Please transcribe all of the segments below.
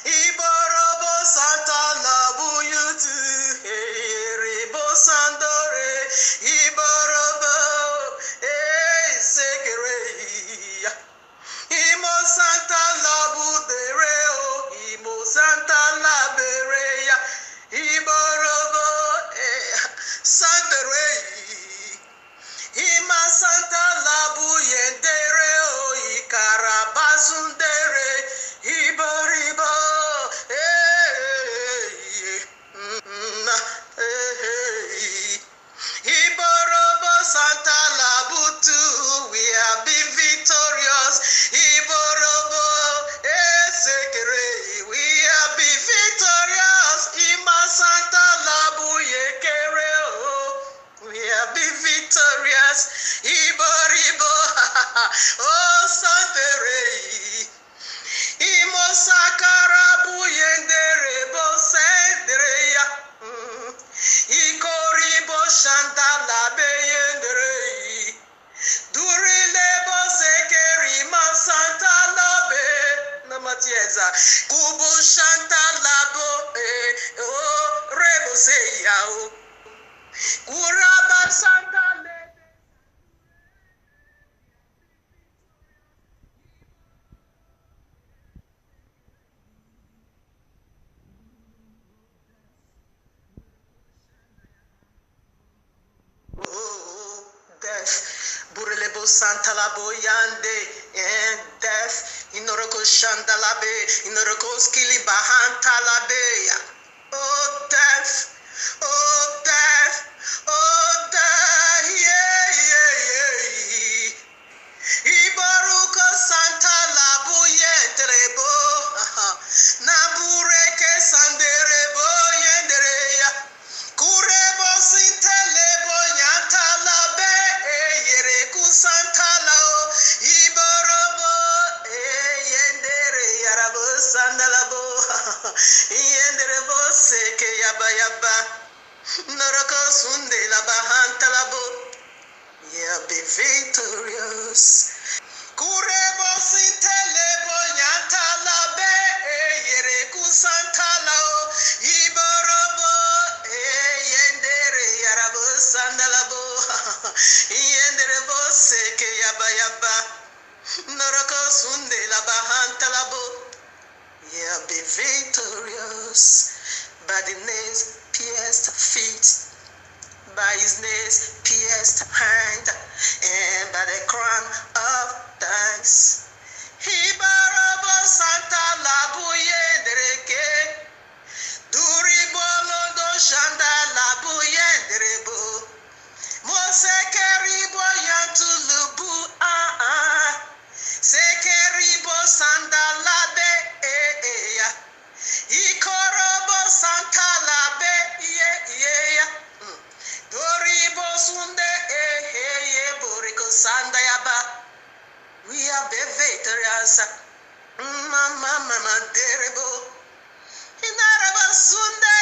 Iborobo Santa Labuyutu, Ribo Sandore, Iborobo, Sekere, Imo Santa Labudereo, Imo Santa Laberea, Iborobo, Sandere, Ima Santa Labuyendereo, Ikarabasundere, Iboribo, Iborobo Santa Labutu, we have been victorious. Iborobo, Sekere, we have been victorious. Ima Santa Labuyekereo, we have been victorious. Iboribo, oh Santere. Imo sakarabu yendere bo sendreya. Ikoribo shandala be yendere. Durile bo sekeri ma santa labe. Namatieza. Kubu shandala bo oh rebo seya o. Kuraba santa lebe. Death, Burelebo Santa Laboyande, and death, Inoroko Shandalabe, Inoroko Skili Bahanta Labea. Oh, death, oh, death, oh, death, yeah, yeah, yeah. Ibaruka Santa Labuye Terebo, Nabureke Sanderebo Yendereya, Kurebo Sintelebo Yantalabe, Yereku Santalao, Ibarobo, Yendere Yarabo Sandalabo, Yenderebo Seke Yaba Yaba, Noroko Sunde Labahantalabo. Yeah, be victorious. Kurebo sintelebo nyantalabe, yereku santalao, iborobo, yendere yarabo sandalabo, yenderebo seke yaba yaba, noroko sunde labahantalabo. Yeah, be victorious. By the nails pierced feet, by his nails pierced hand, and by the crown of thanks. Hibarabo Santa Labuye Dereke, Duribolondo Shanda Labuye Derebo, Mosekeribo Yantulubu Sekeribo Sanda Labe Ikorobo Santa Labe Doribo Sunde Boriko Sanda Yaba. We are the victorious. Mama Derebo. Inarabo Sunde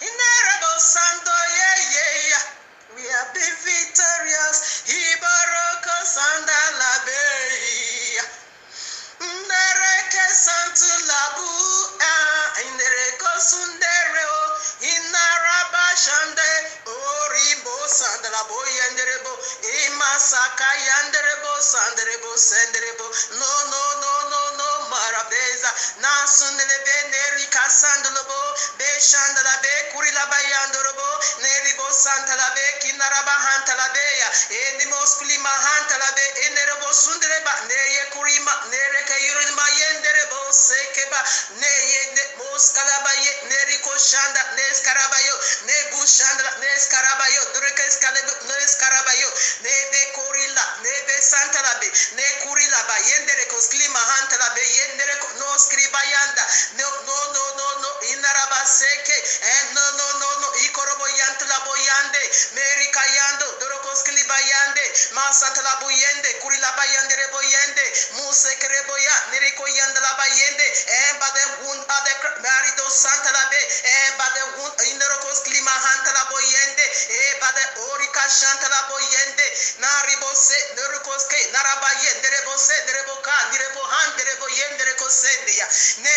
Inarabo Sando we are the victorious. Ibaroko Sanda Labe. Nereke Santu Labu Nereko Sundereo Inaraba Shande Oribo Sandalabo Yanderebo Imasaka Yanderebo Sanderebo Senderebo No Marabeza Nasundelebe Nerika Sandalobo Beshandalabe Kurilaba Yandorobo Neribo Santalabe Kinaraba Hantalabeya Enimos Klima Hantalabe Enerebo Sundereba Neye Kurima Nereka Yurima Yenderebo Sekeba Neye Moskalabaye Neriko Shanda Neskarabayo Nebu Shanda Neskarabayo Durekes Kaleb Neskarabayo Nebe Kurila Nebe Santalabe Ne Kurila Bayenderekos Klima Hantalabe Yendereko No Skribayanda No Inaraba Seke and no Ikorobo Yantalabo Yande Mary Kayando Dorokos Klibayande Masantalabu Yende Kurilaba Yanderebo Yende Musekereboya Niriko Yandalaba Yende and by the wound of the Marido Santalabe and by the wound in the Rocos Klima Hantalabo Yende by the Orika Shantalabo Yende Naribose Nerukoske Naraba Yenderebo Se Nereboka Nirebo Han Derebo Yendereko Sendia Ne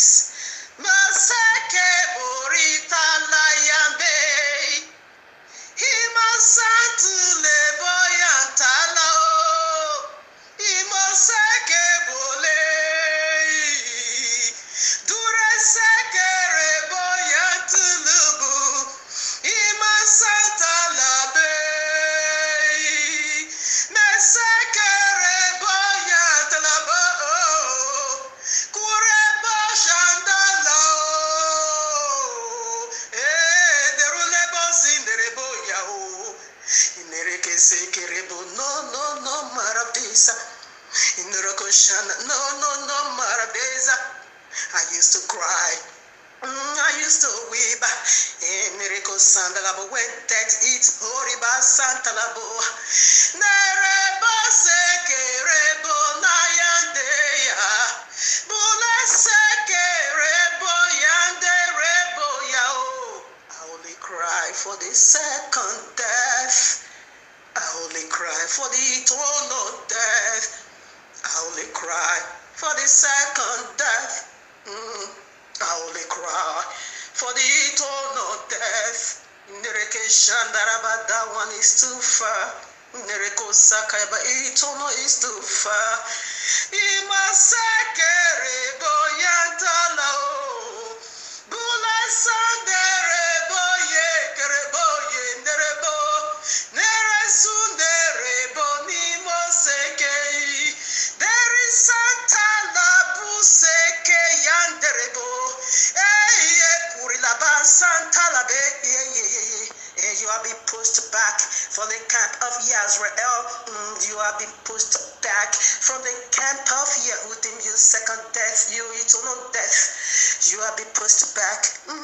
praise. Maseke borita layambe. Imasantu leboyantala. Imoseke bole. Dureseke reboyantulubu. Imasanta labe. Meseke reboyantalabo. Kurebo shandala. Derulebo sinderebo yao. Inereke seke rebo no marabisa. Ineroko shana no marabeza. I used to cry. I used to weep. Miracle Sandalabo when that eats Horiba Santalabo. Nereba Seke Rebo Nayandea. Bula Seke Rebo Yande Rebo Yao. I only cry for the second death. I only cry for the eternal death. I only cry for the second death. I only cry for the eternal death. Nereke Shandaraba, that one is too far. Nereko Sakayaba, eternal is too far. Imasake Rebo Yantalao. Bula Sandere Boye Kerebo Yenderebo. Neresundere Bonimo Sekei. There is Santa Labu Seke Yanderebo. You are being pushed back from the camp of Yisrael. You are being pushed back from the camp of Yehudim. You second death, you eternal death. You are being pushed back. You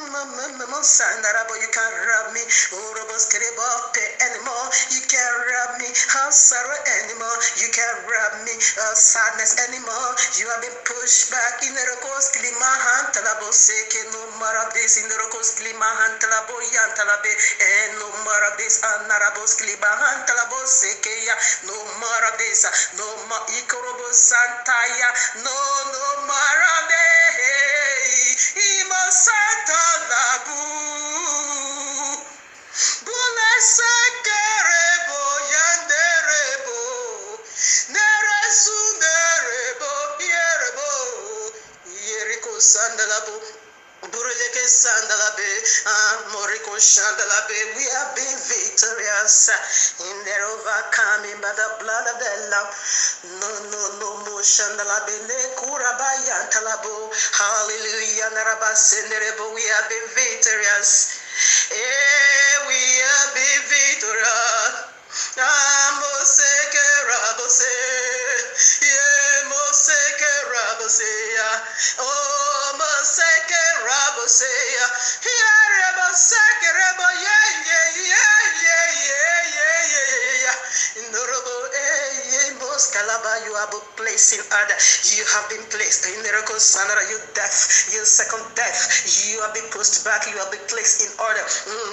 can't rob me anymore. You can't rob me of sorrow anymore. You can't rob me of sadness anymore. You are being pushed back in the Rokos Klimahan Talabo Seke. No more of this in the Rokos Klimahan Talabo Yantalabe. And no more of this Anarabos Klimahan Talabo Seke. No more of this. No more Ikorobo Santaya. No more of this. Ima Santa Labu. Bula Sakarebo Yanderebo. Neresunderebo Yerebo. Yeriko Sandalabu. Buruleke Sandalabe, Moriko Shandalabe, we have been victorious in their overcoming by the blood of the Lamb. No, Shandalabe, Nekurabayan Talabo, hallelujah, Narabasenderebo, we have been victorious. We have been victorious. Moseke Rabose, Moseke Rabose, oh Moseke Rabose, Moseke Rabo, you have been placed in order. You have been placed in miracle Sandra, you death, you second death. You have been pushed back, you have been placed in order.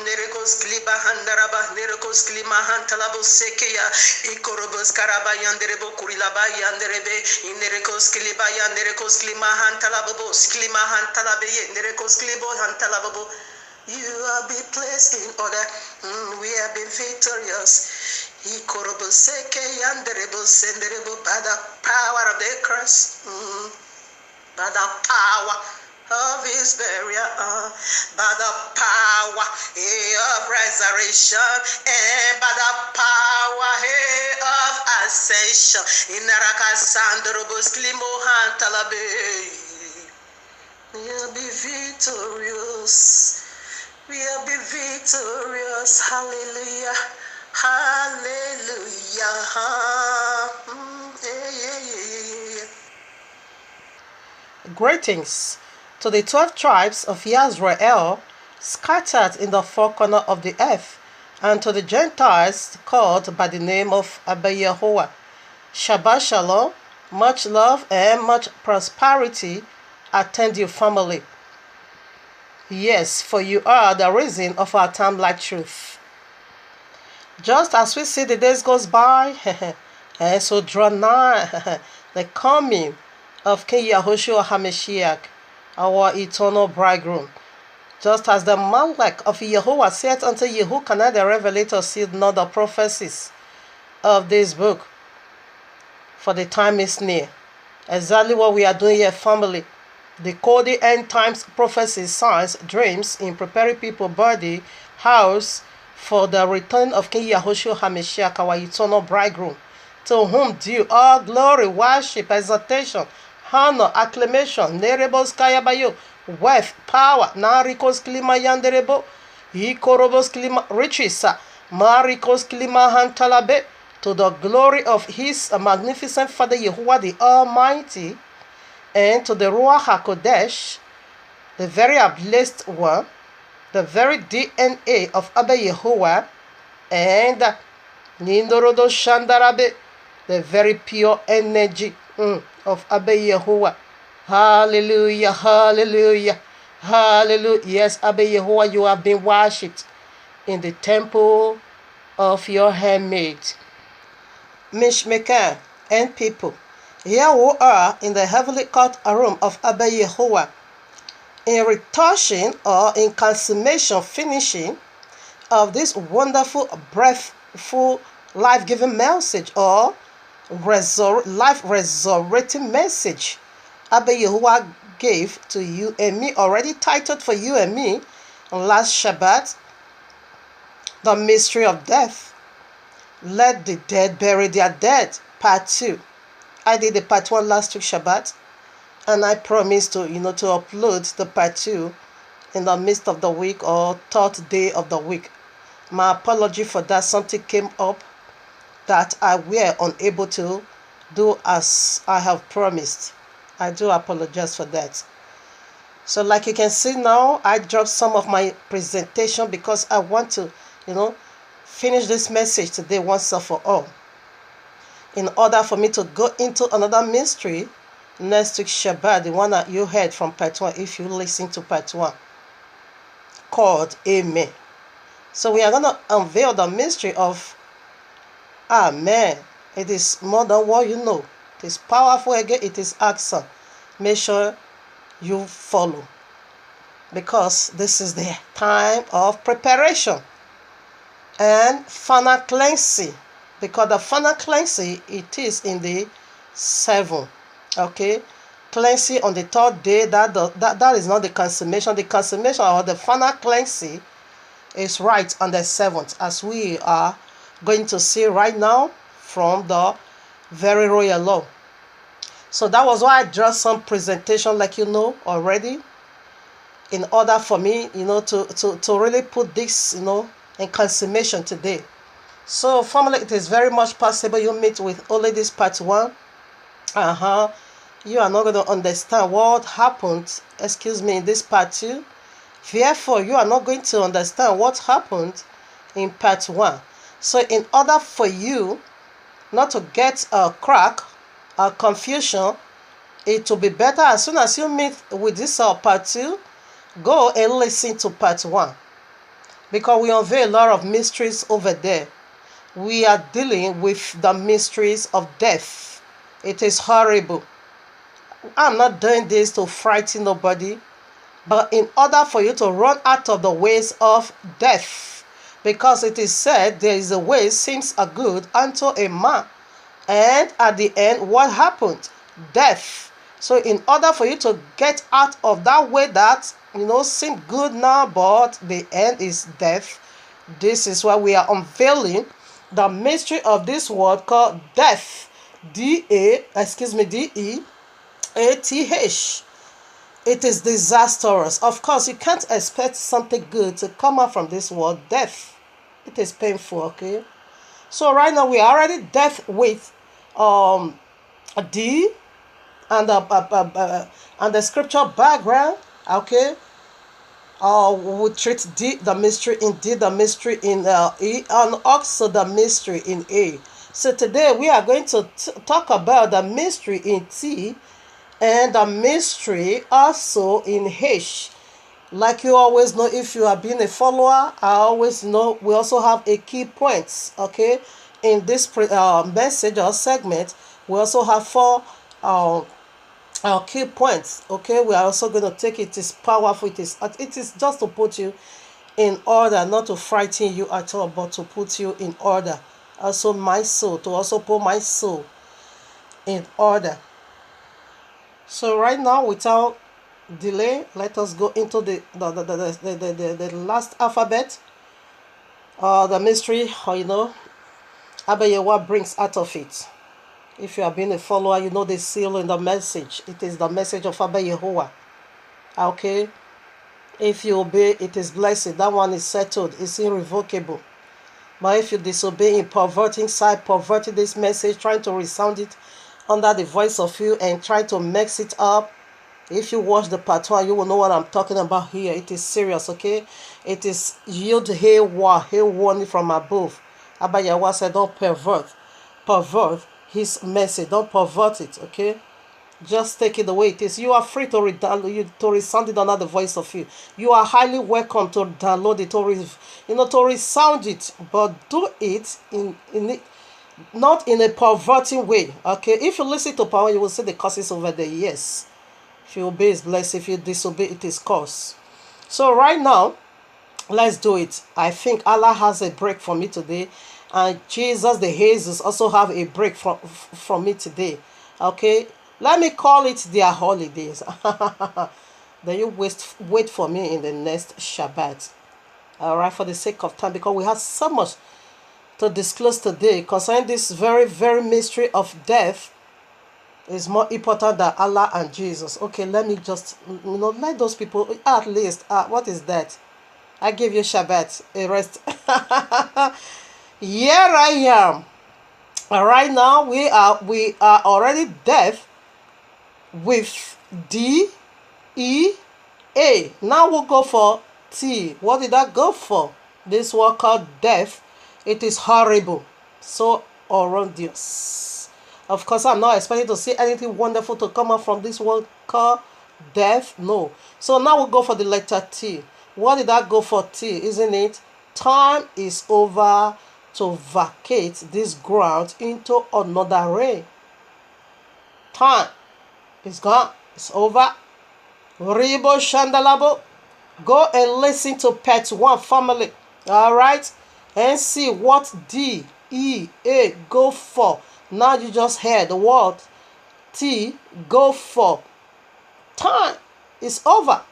Miracles Kliba Handaraba, miracles Klima Hantalabo Sekeya, Ikorobos Karaba Yanderebo Kurilaba Yanderebe, in miracles Kliba Yanderekos Klima Hantalabos, Klima Hantalabe, miracles Klibo Hantalabo. You have been placed in order. We have been victorious. By the power of the cross, by the power of his burial, by the power of resurrection, and by the power of ascension. In we'll be victorious. We'll be victorious. Hallelujah. Hallelujah. Greetings to the 12 tribes of Israel scattered in the four corners of the earth, and to the Gentiles called by the name of YAHUAH. Shabbat Shalom, much love and much prosperity attend your family. Yes, for you are the reason of our time-like truth. Just as we see the days goes by, and so draw nigh the coming of King Yahushua HaMashiach, our eternal bridegroom. Just as the Malek of Yahuwah said unto Yehukanah the Revelator, sealed not the prophecies of this book, for the time is near. Exactly what we are doing here, family. Decoding end times prophecies, signs, dreams in preparing people, body, house for the return of King Yahushua HaMashiach, our eternal bridegroom, to whom due all glory, worship, exaltation, honor, acclamation, nerebos kayabayo, wealth, power, narikos klima yanderebo, hikorobos klima riches, marikos klima hantalabe, to the glory of his magnificent Father Yahuwah the Almighty, and to the Ruach HaKodesh, the very blessed one, the very DNA of Abba Yahuwah, and Nindorodo Shandarabe, the very pure energy of Abba Yahuwah. Hallelujah, hallelujah, hallelujah. Yes, Abba Yahuwah, you have been worshipped in the temple of your handmaid. Mishmaker and people, here we are in the heavenly court room of Abba Yahuwah, in retouching or in consummation, finishing of this wonderful, breathful, life-giving message, or life-resurrecting message Abba Yahuwah gave to you and me, already titled for you and me last Shabbat, The Mystery of Death. Let the dead bury their dead, part 2. I did the part 1 last week Shabbat, and I promised to upload the part 2 in the midst of the week or third day of the week. My apology for that. Something came up that I were unable to do as I have promised. I do apologize for that. So like you can see now, I dropped some of my presentation because I want to, finish this message today once and for all, in order for me to go into another mystery next week Shabbat, the one that you heard from part 1, if you listen to part 1, called Amen. So we are going to unveil the mystery of Amen. It is more than what you know. It is powerful again. It is awesome. Make sure you follow, because this is the time of preparation and final cleansing, because the final cleansing, it is in the 7. Okay, cleansing on the 3rd day, that is not the consummation. The consummation or the final cleansing is right on the 7th, as we are going to see right now from the very royal law. So that was why I drew some presentation, like already, in order for me to really put this in consummation today. So family, it is very much possible you meet with only this part 1. You are not going to understand what happened, in this part 2. Therefore, you are not going to understand what happened in part 1. So in order for you not to get a crack, a confusion, it will be better as soon as you meet with this part 2, go and listen to part 1. Because we unveil a lot of mysteries over there. We are dealing with the mysteries of death. It is horrible. I'm not doing this to frighten nobody, but in order for you to run out of the ways of death. Because it is said, there is a way seems a good unto a man, and at the end, what happened? Death. So in order for you to get out of that way that seem good now, but the end is death, this is why we are unveiling the mystery of this word called death. D-E-A-T-H. It is disastrous. Of course, you can't expect something good to come out from this word death. It is painful, okay? So right now we are already death with a D and the scripture background, okay? We treat D, the mystery in D, the mystery in E, and also the mystery in A. So today we are going to talk about the mystery in T and the mystery also in H. Like you always know, if you have been a follower, I always know we also have a key points, okay? In this message or segment, we also have 4 our key points. Okay, we are also going to take it. It is powerful. It is just to put you in order, not to frighten you at all, but to put you in order. Also my soul, to also put my soul in order. So right now, without delay, let us go into the last alphabet, the mystery, or Abba Yahweh brings out of it. If you have been a follower, you know the seal in the message. It is the message of Abba Yahweh. Okay? If you obey, it is blessed. That one is settled. It's irrevocable. But if you disobey in perverting this message, trying to resound it under the voice of you and trying to mix it up, if you watch the part 1, you will know what I'm talking about here. It is serious, okay? It is yield warning from above. Abba Yahweh said, don't pervert his message. Don't pervert it, okay? Just take it the way it is. You are free to resound it under the voice of you. You are highly welcome to download it, to resound it, but do it not in a perverting way. Okay, if you listen to power, you will see the curses over there. Yes, if you obey, is blessed. If you disobey, it is curse. So right now, let's do it. I think Allah has a break for me today, and Jesus also have a break from me today. Okay. Let me call it their holidays. Then you wait for me in the next Shabbat. Alright, for the sake of time, because we have so much to disclose today concerning this very, very mystery of death. Is more important than Allah and Jesus. Okay, let me just, let those people, at least, what is that? I give you Shabbat, a rest. Here I am. Right now, we are already deaf with D, E, A. Now we'll go for T. What did that go for? This word called death. It is horrible. So horrendous. Of course, I'm not expecting to see anything wonderful to come out from this word called death. No. So now we'll go for the letter T. What did that go for T? Isn't it? Time is over to vacate this ground into another realm. Time. It's gone. It's over. Ribo Shandalabo. Go and listen to Pet 1 family. Alright? And see what D, E, A go for. Now you just heard the word T go for. Time is over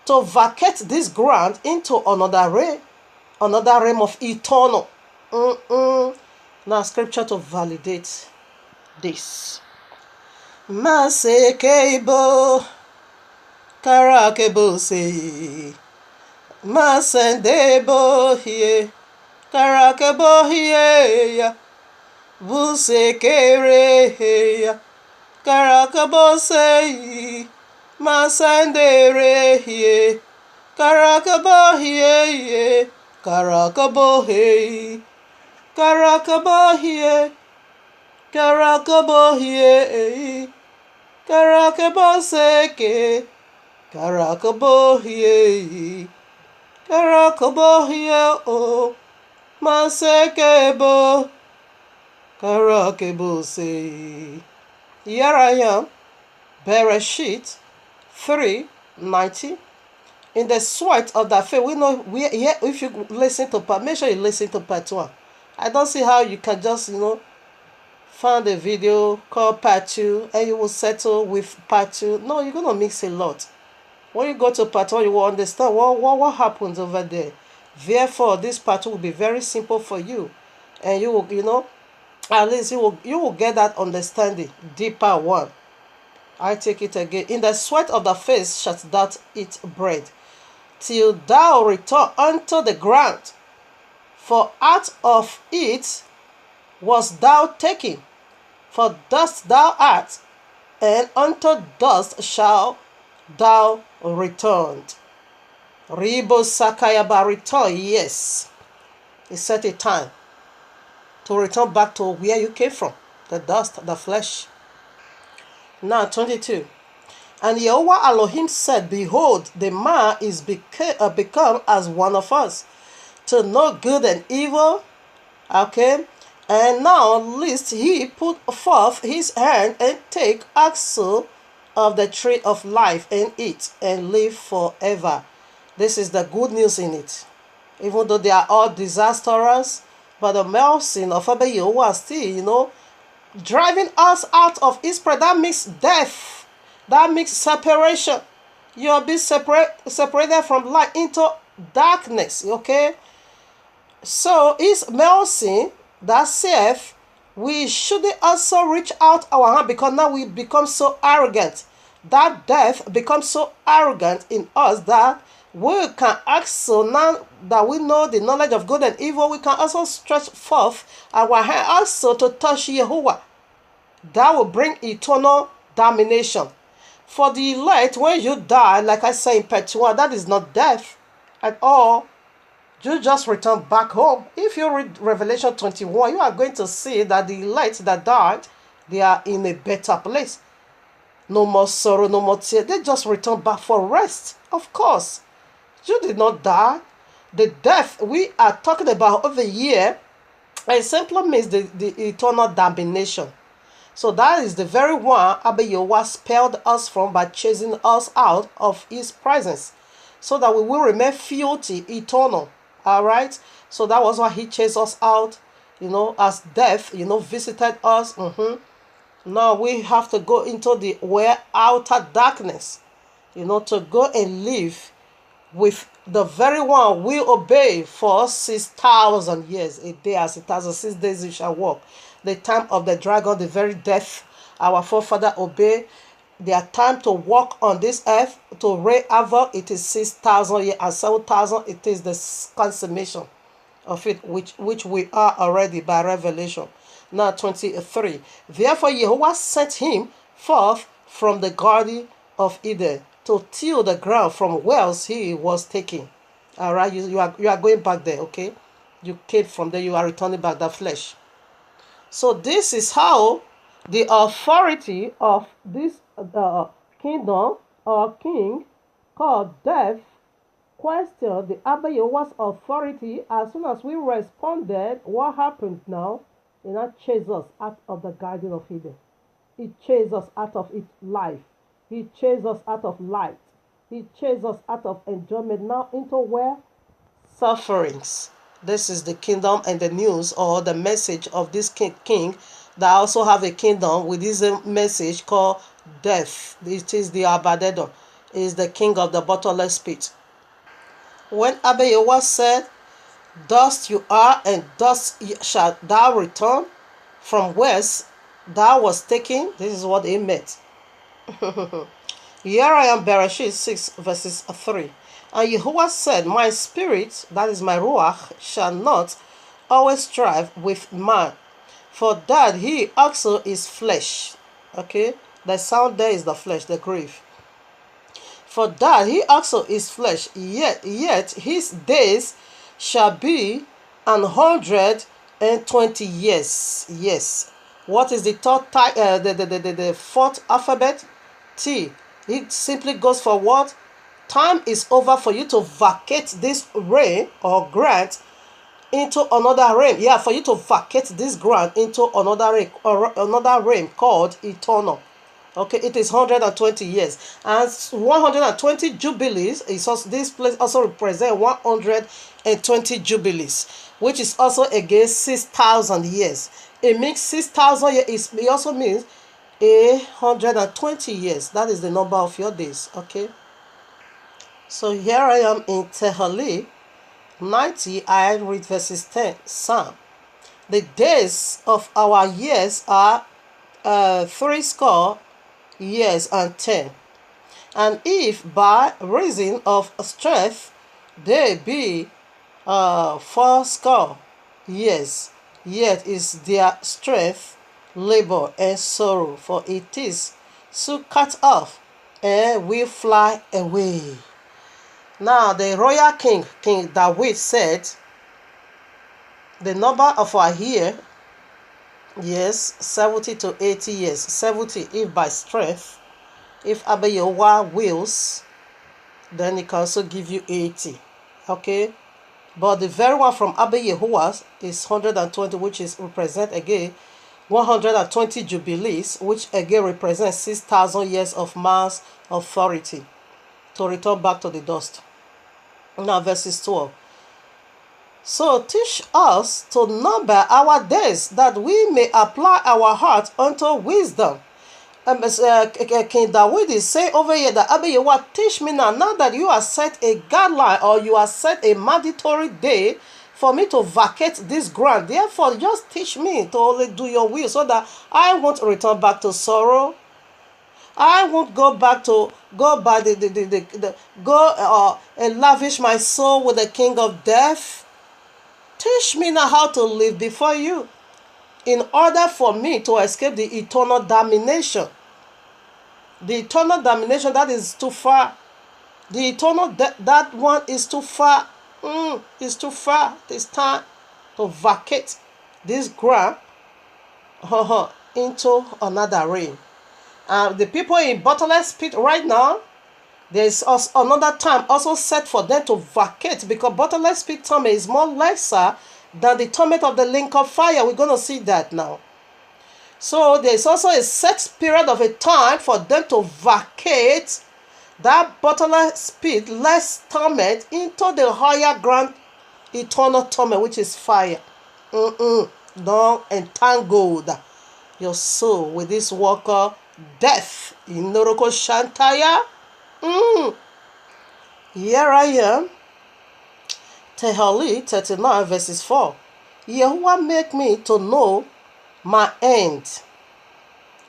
to vacate this ground into another realm of eternal. Now scripture to validate this. Masekebo karakebo se masendebo hie karakebo hie ya busekere ya karakebo se masendere hie karakebo hie karakebo hie karakebo hie karakebo hie karakebo seke karakebo hie karakebo hie o masekebo karakebo se. Here I am, Bereshit 3:90. In the sweat of that faith, we know here. If you listen to part, make sure you listen to part 1. I don't see how you can just find a video called part 2 and you will settle with part 2. No, you're gonna mix a lot. When you go to part 1, you will understand what happens over there. Therefore, this part 2 will be very simple for you, and you will, at least you will get that understanding. Deeper one. I take it again. In the sweat of the face shalt thou eat bread, till thou return unto the ground. For out of it wast thou taken, for dust thou art, and unto dust shalt thou return. Ribo Sakayaba, return, yes. It set a time to return back to where you came from, the dust, the flesh. Now 22. And Yahweh Elohim said, behold, the man is become as one of us, to know good and evil. Okay. And now lest he put forth his hand and take also of the tree of life and eat and live forever. This is the good news in it. Even though they are all disastrous, but the mercy of Abba Yahuwah still, driving us out of Israel. That makes death. That makes separation. You'll be separated from light into darkness. Okay? So his mercy that saith we should also reach out our hand, because now we become so arrogant. That death becomes so arrogant in us that we can also, now that we know the knowledge of good and evil, we can also stretch forth our hand also to touch Yahuwah. That will bring eternal domination. For the elect, when you die, like I say in Petua, that is not death at all. You just return back home. If you read Revelation 21, you are going to see that the elect that died, they are in a better place. No more sorrow, no more tears. They just return back for rest. Of course, you did not die. The death we are talking about over here, it simply means the eternal damnation. So that is the very one Abba Yahuwah spelled us from by chasing us out of his presence, so that we will remain filthy, eternal. Alright? So that was why he chased us out, as death, visited us. Now we have to go into the outer darkness, to go and live with the very one we obey for 6,000 years. A day as 6 days you shall walk. The time of the dragon, the very death our forefather obey. Their time to walk on this earth, to reign havoc, it is 6,000 years, and 7,000 it is the consummation of it, which we are already by revelation. Now 23. Therefore Yahuwah sent him forth from the garden of Eden to till the ground from whence he was taken. All right, you are going back there, okay? You came from there, you are returning back the flesh. So this is how the authority of this kingdom or king called death questioned the Abba Yahuwah's authority. As soon as we responded, what happened now? It now chased us out of the garden of Eden. It chased us out of its life. He chased us out of light. He chased us out of enjoyment now into where? Sufferings. This is the kingdom and the news or the message of this king that also have a kingdom with this message called death. It is the Abadedon. It is the king of the bottomless pit. When Abba Yahuwah said, dust you are and dust shalt thou return, from whence thou was taken, this is what it meant. Here I am, Bereshit 6 verses 3. And Yahuwah said, my spirit, that is my ruach, shall not always strive with man, for that he also is flesh. Okay, the sound there is the flesh, the grave. For that he also is flesh, yet his days shall be 120 years. Yes. What is the third the fourth alphabet? T. It simply goes for what? Time is over for you to vacate this realm or grant into another realm. Yeah, for you to vacate this grant into another realm called eternal. Okay, it is 120 years. And 120 jubilees is also, this place also represents 120 jubilees, which is also against 6,000 years. It makes 6,000 years. It also means 120 years. That is the number of your days. Okay. So here I am in Tehillim 90. I read verses 10. Psalm. The days of our years are 60 years and 10. And if by reason of strength they be 80 years, yet is their strength labor and sorrow, for it is so cut off and will fly away. Now the royal king, King David, said, the number of our year, yes, 70 to 80 years. 70 if by strength. If Abba Yahuwah wills, then he can also give you 80. Okay? But the very one from Abba YAHUAH'S is 120, which is represent again 120 jubilees, which again represents 6,000 years of man's authority to return back to the dust. Now verses 12. So teach us to number our days, that we may apply our heart unto wisdom. King David is saying over here that Abba YAHUAH, teach me now that you have set a guideline, or you have set a mandatory day for me to vacate this ground. Therefore, just teach me to only do your will, so that I won't return back to sorrow. I won't go back to and lavish my soul with the king of death. Teach me now how to live before you, in order for me to escape the eternal damnation. The eternal damnation, that is too far. The eternal that one is too far. It's too far. It's time to vacate this ground into another reign. The people in bottomless pit right now, there's also another time also set for them to vacate, because bottomless pit torment is more lesser than the torment of the link of fire. We're going to see that now. So there's also a set period of a time for them to vacate that bottomless pit, less torment, into the higher ground, eternal torment, which is fire. Don't entangle your soul with this walker death. Inoroko Shantaya. Here I am. Tehali 39 verses 4. YAHUAH make me to know my end.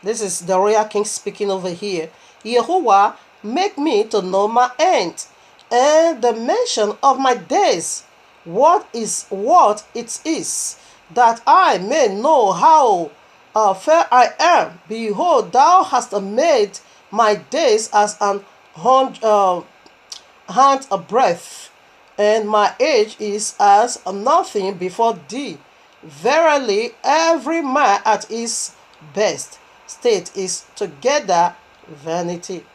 This is the royal king speaking over here. YAHUAH make me to know my end, and the mention of my days, what it is, that I may know how fair I am. Behold, thou hast made my days as an hand a breath, and my age is as nothing before thee. Verily, every man at his best state is together vanity.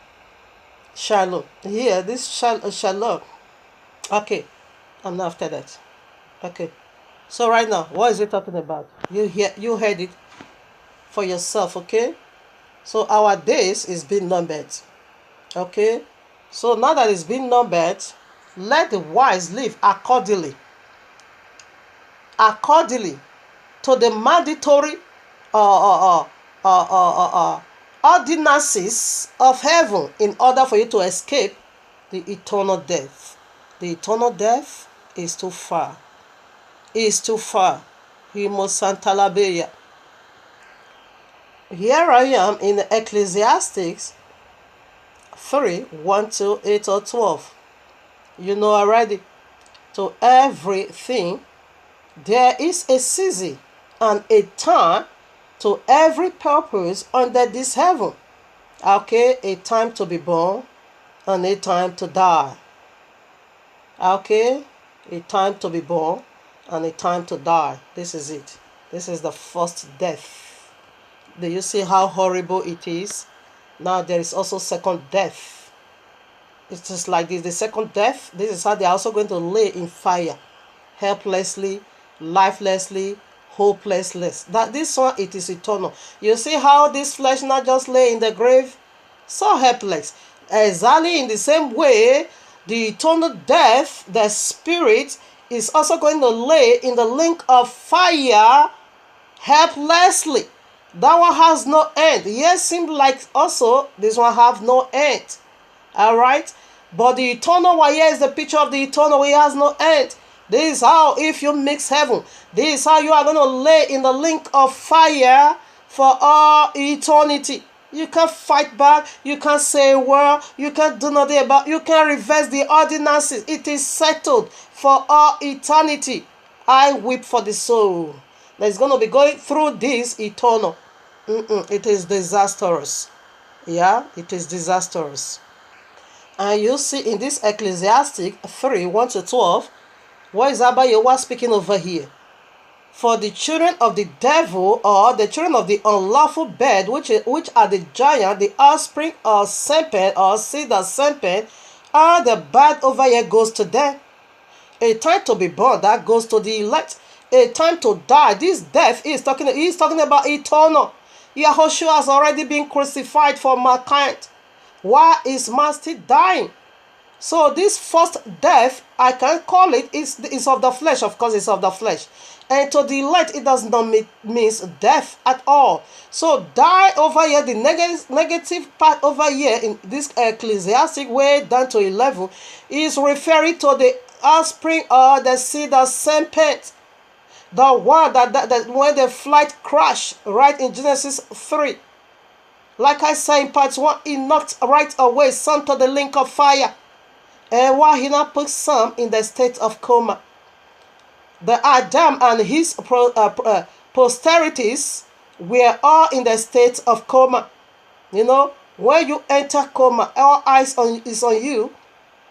Shalom. Here, this shalom. Okay, I'm not after that. Okay, so right now, what is it talking about? You heard it for yourself. Okay, so our days is being numbered. Okay, so now that it's been numbered, let the wise live accordingly to the mandatory ordinances of heaven, in order for you to escape the eternal death. The eternal death is too far. Is too far. Himo Santalabeya. Here I am in Ecclesiastes 3:1-8 or 12. You know already. To everything there is a season and a time to every purpose under this heaven. Okay, a time to be born and a time to die. Okay, a time to be born and a time to die. This is it. This is the first death. Do you see how horrible it is? Now there is also second death. It's just like this. The second death, this is how they are also going to lay in fire, helplessly, lifelessly, hopelessness. That this one, it is eternal. You see how this flesh not just lay in the grave, so helpless. Exactly in the same way, the eternal death, the spirit, is also going to lay in the lake of fire, helplessly. That one has no end. Yes, seems like also this one have no end. All right, but the eternal one here is the picture of the eternal. It has no end. This is how, if you mix heaven, this is how you are going to lay in the lake of fire for all eternity. You can't fight back. You can't say a word. You can't do nothing about. You can't reverse the ordinances. It is settled for all eternity. I weep for the soul that is going to be going through this eternal. It is disastrous. Yeah, it is disastrous. And you see in this Ecclesiastic 3:1-12, what is Abba YAHUAH speaking over here? For the children of the devil, or the children of the unlawful bed, which are the giant, the offspring of serpent, or seed of serpent, are the bad over here goes to them. A time to be born, that goes to the elect. A time to die. This death he's talking about eternal. Yahushua has already been crucified for mankind. Why is man still dying? So this first death, I can call it, is of the flesh. Of course, it's of the flesh. And to the elect, it does not mean death at all. So die over here, the negative part over here in this ecclesiastic way down to 11 is referring to the offspring or the seed of serpent. The one that when the flight crashed, right in Genesis 3. Like I said in part 1, he knocked right away some to the link of fire. And while he now put some in the state of coma. The Adam and his posterities were all in the state of coma. You know, when you enter coma, all eyes is on you,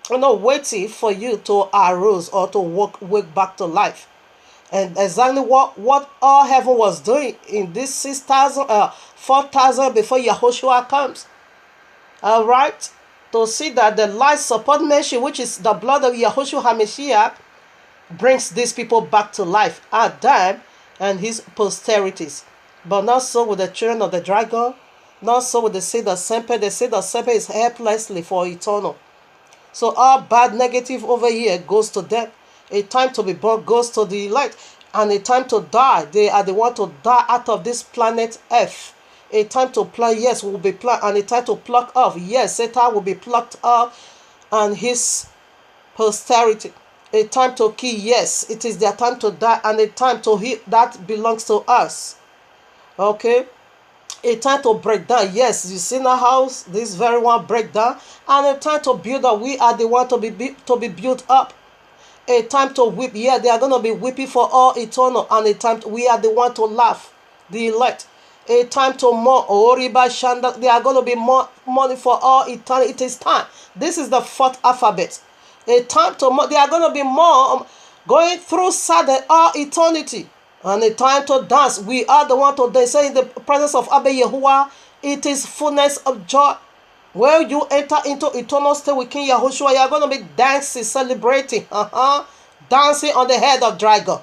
waiting for you to arouse or to wake back to life. And exactly what all heaven was doing in this 4,000 before Yahushua comes. All right, to see that the life support machine, which is the blood of Yahushua HaMashiach, brings these people back to life, Adam and his posterities. But not so with the children of the dragon, not so with the seed of serpent. The seed of serpent is helplessly for eternal. So all bad negative over here goes to them. A time to be born goes to the elect, and a time to die, they are the one to die out of this planet Earth. A time to plant, yes, will be planted, and a time to pluck off, yes, Satan will be plucked off, and his posterity. A time to kill, yes, it is their time to die, and a time to heal, that belongs to us. Okay? A time to break down, yes, you see in a house, this very one break down, and a time to build up, we are the one to be built up. A time to weep, yeah, they are going to be weeping for all eternal, and a time we are the one to laugh, the elect. A time to mourn, Oriba Shanda, they are going to be more money for all eternity. It is time. This is the fourth alphabet. A time to mourn, they are going to be more going through sadness all eternity. And a time to dance, we are the one to dance. Say in the presence of Abba Yahuwah, it is fullness of joy. When you enter into eternal state with King Yahushua, you are going to be dancing, celebrating, dancing on the head of dragon,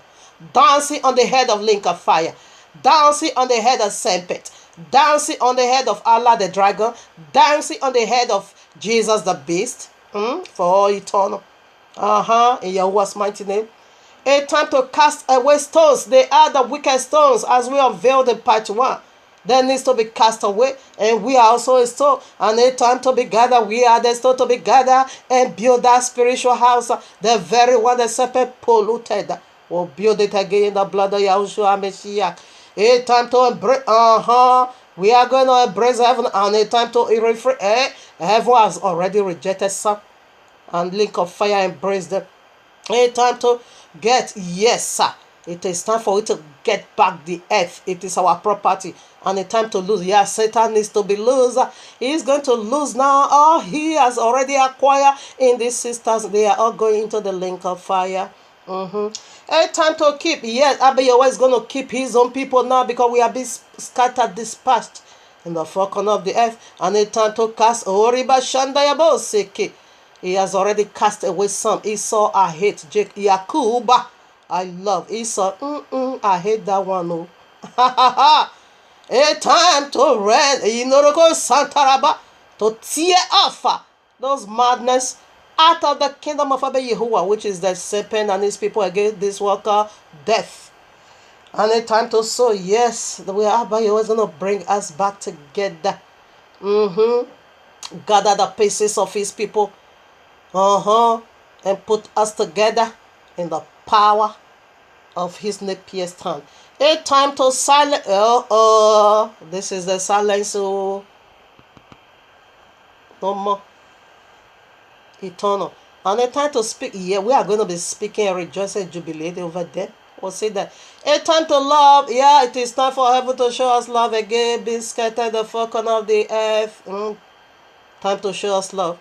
dancing on the head of link of fire, dancing on the head of serpent, dancing on the head of Allah the dragon, dancing on the head of Jesus the beast, for all eternal. In Yahuwah's mighty name. A time to cast away stones. They are the wicked stones, as we unveiled in part 1. That needs to be cast away, and we are also a stone. And a time to be gathered, we are the stone to be gathered and build that spiritual house. The very one the serpent polluted will build it again in the blood of Yahushua Mashiach. A time to embrace, we are going to embrace heaven, and a time to refrain. Heaven has already rejected some, and link of fire embrace them. A time to get, yes, sir. It is time for it to get back the earth. It is our property. And a time to lose. Yeah, Satan needs to be loose. He is going to lose now. All he has already acquired in these sisters. They are all going into the link of fire. A time to keep. Yes, Abba Yahweh is going to keep his own people now, because we are being scattered, dispersed in the four corners of the earth. And a time to cast. Oriba Shandayaboseke. He has already cast away some. Esau, I hate. Yakuba, I love. Esau, I hate that one. Oh. A time to rent. Santaraba, to tear off those madness out of the kingdom of Abba Yahuwah, which is the serpent and his people against this worker, death. And a time to sow. Yes, the way Abba Yahuwah is going to bring us back together. Gather the pieces of his people. And put us together in the power of his napier's hand. A time to silence. This is the silence. No more. Eternal. And a time to speak. Yeah, we are going to be speaking and rejoicing and jubilating over there. We'll see that. A time to love. Yeah, it is time for heaven to show us love again. Being scattered the four corners of the earth. Time to show us love.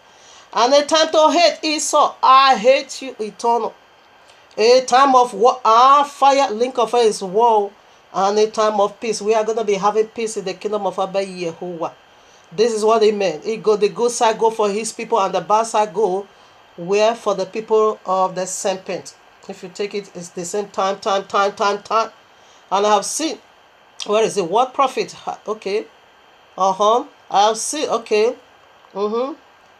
And a time to hate. Esau, I hate you, eternal. A time of war, fire, link of fire is war. And a time of peace. We are going to be having peace in the kingdom of Abba Yahuwah. This is what it meant. The good side go for his people, and the bad side go where for the people of the serpent. If you take it, it's the same time. And I have seen, where is the word profit? Okay. I have seen, okay.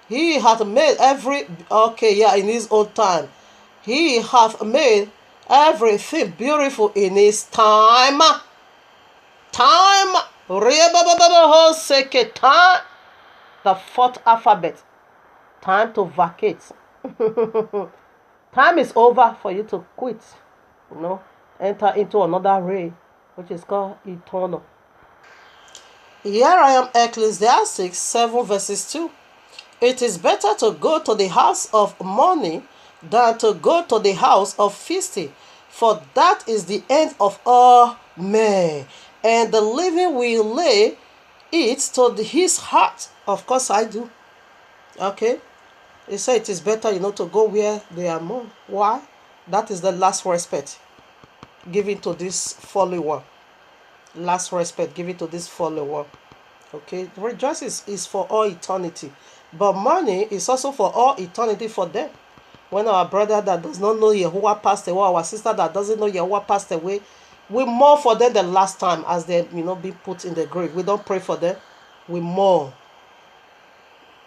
He hath made every, okay, yeah, in his own time. He hath made everything beautiful in his time. Time. Time. The fourth alphabet. Time to vacate. Time is over for you to quit. Enter into another ray, which is called eternal. Here I am, Ecclesiastes 7 verses 2. It is better to go to the house of mourning than to go to the house of feasting, for that is the end of all men, and the living will lay it to his heart. Of course I do. Okay. He said it is better, to go where they are mourned. Why? That is the last respect given to this fallen one. Last respect given to this fallen one. Okay. Rejoice is for all eternity. But money is also for all eternity for them. When our brother that does not know Yahuwah passed away, our sister that doesn't know Yahuwah passed away, we mourn for them the last time as they, be put in the grave. We don't pray for them. We mourn.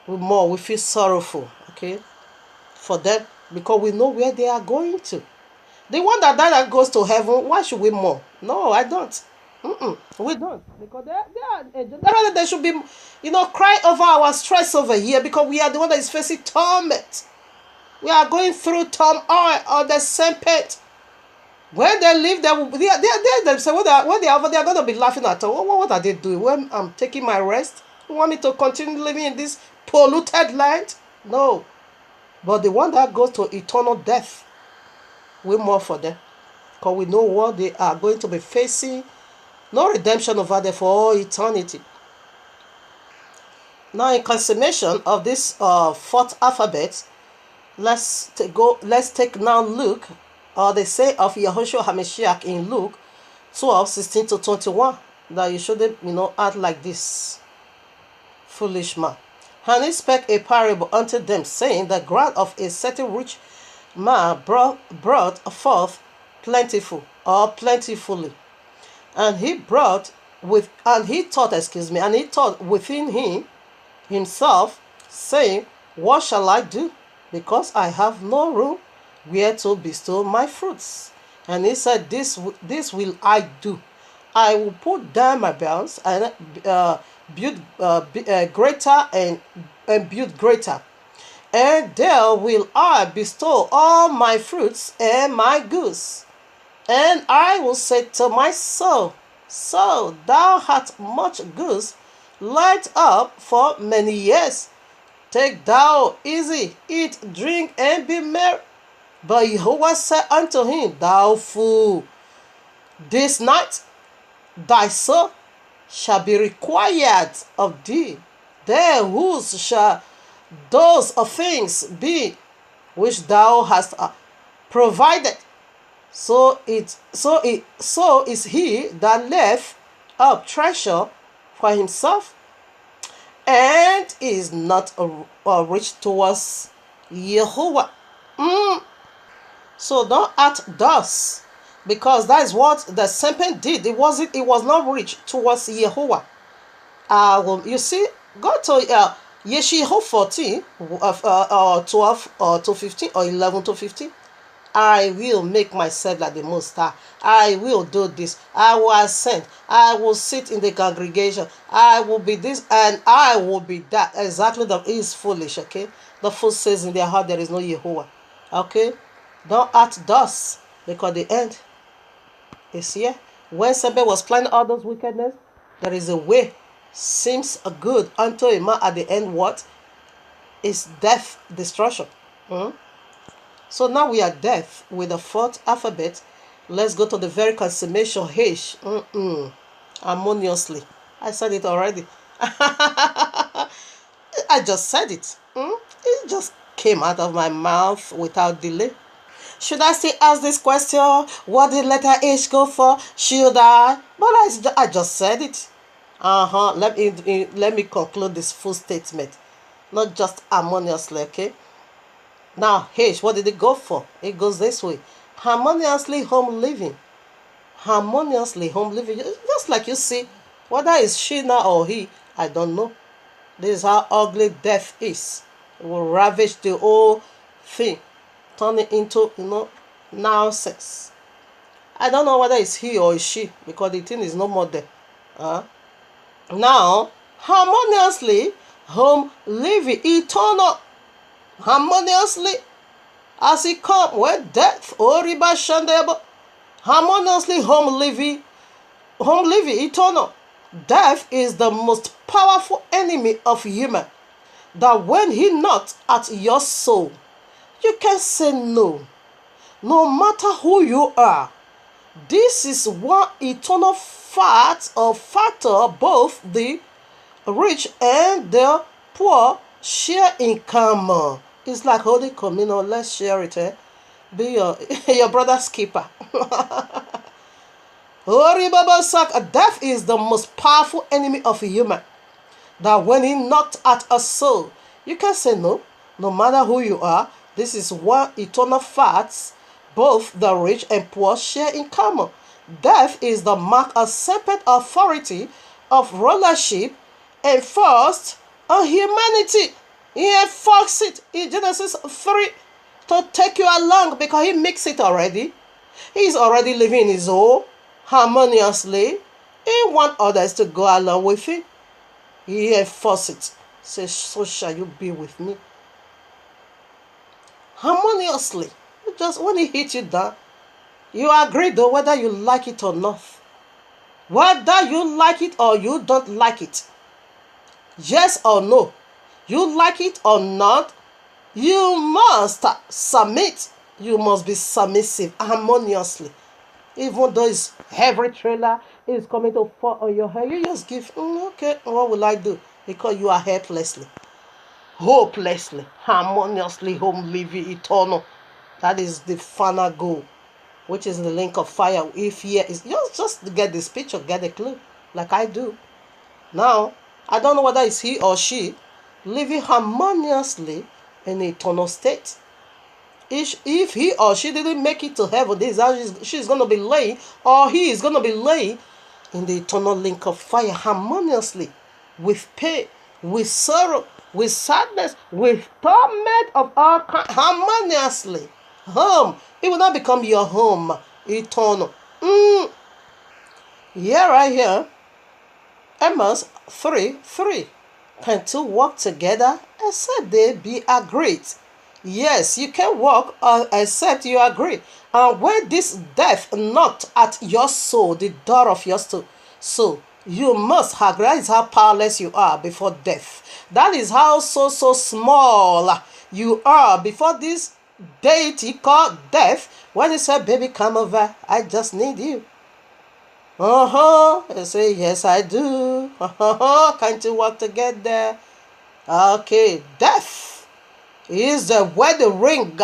We feel sorrowful, okay, for them, because we know where they are going to. The one that died and goes to heaven, why should we mourn? No, I don't. We don't, because they should be, cry over our stress over here, because we are the one that is facing torment. We are going through turmoil on the same pit. When they leave, they themselves, when they are over, they are going to be laughing at us. What are they doing? When I'm taking my rest, you want me to continue living in this polluted land? No. But the one that goes to eternal death, we mourn for them, because we know what they are going to be facing. No redemption over there for all eternity. Now, in consummation of this fourth alphabet, let's take now Luke, or they say of Yahushua HaMashiach in Luke 12:16-21, that you shouldn't, act like this foolish man. And he spake a parable unto them, saying, the ground of a certain rich man brought forth plentifully. And he thought within himself, saying, what shall I do? Because I have no room where to bestow my fruits. And he said, this will I do. I will put down my barns and build greater and build greater. And there will I bestow all my fruits and my goods. And I will say to my soul, so thou hast much goods laid up for many years. Take thou easy, eat, drink, and be merry. But Jehovah said unto him, thou fool, this night thy soul shall be required of thee. Then whose shall those things be which thou hast provided? So is he that left up treasure for himself, and is not rich towards Yehovah. So don't act thus, because that is what the serpent did. It was not rich towards Yehovah. You see, go to Yeshihu 14, 12 to 15, or 11 to 15. I will make myself like the Most High. I will do this. I will ascend. I will sit in the congregation. I will be this and I will be that. Exactly, that is foolish, okay? The fool says in their heart there is no Yehovah. Okay? Don't act thus, because the end is here. When somebody was planning all those wickedness, there is a way. Seems good unto a man, at the end, what? Is death, destruction. So now we are death with the fourth alphabet. Let's go to the very consummation, H. Harmoniously. I said it already. I just said it. It just came out of my mouth without delay. Should I still ask this question? What did letter H go for? Should I? But I just said it. Let me conclude this full statement. Not just harmoniously, okay? Now, H, what did it go for? It goes this way. harmoniously home living. Harmoniously home living. Just like you see, whether it's she now or he, I don't know. This is how ugly death is. It will ravage the whole thing, turn it into, nonsense. I don't know whether it's he or it's she, because the thing is no more there. Now, harmoniously home living, eternal, harmoniously as it come with death, oriba shandeba, harmoniously home living, eternal. Death is the most powerful enemy of human, that when he knocks at your soul, you can say no, no matter who you are. This is one eternal fact or factor both the rich and the poor share in common. It's like Holy Communion. Let's share it. Be your brother's keeper. Death is the most powerful enemy of a human, that when he knocked at a soul, you can say no, no matter who you are. This is one eternal fact both the rich and poor share in common. Death is the mark of separate authority of rulership enforced on humanity. He enforced it in Genesis 3 to take you along, because he makes it already. He's already living his own harmoniously. He wants others to go along with it. He enforced it. Says, so shall you be with me. Harmoniously. Just when he hits you down, you agree though, whether you like it or not. Whether you like it or you don't like it. Yes or no. You like it or not, you must submit. You must be submissive harmoniously. Even though it's every trailer is coming to fall on your head, you just give, okay, what will I do? Because you are helplessly, hopelessly, harmoniously home living eternal. That is the final goal, which is the link of fire. If here is just get this picture, get a clue, like I do. Now, I don't know whether it's he or she living harmoniously in the eternal state. If he or she didn't make it to heaven, this is how she's going to be laying, or he is going to be laying in the eternal link of fire harmoniously, with pain, with sorrow, with sadness, with torment of all kinds, harmoniously. Home. It will not become your home, eternal. Yeah, right here. Amos 3:3. Can two walk together except they be agreed? Yes, you can walk except you agree. And when this death knocked at your soul, the door of your soul, you must agree. That is how powerless you are before death. That is how so small you are before this deity called death. When he said, baby, come over, I just need you. You say, yes, I do. Can't you walk together? Okay, death is the wedding ring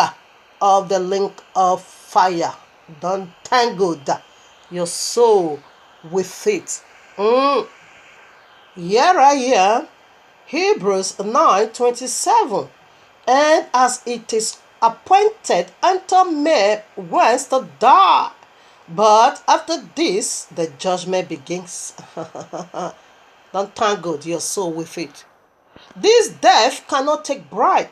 of the link of fire. Don't tangle your soul with it. Yeah, right here, Hebrews 9:27. And as it is appointed unto men once to die, but after this the judgment begins. Don't tangle your soul with it. This death cannot take bribe.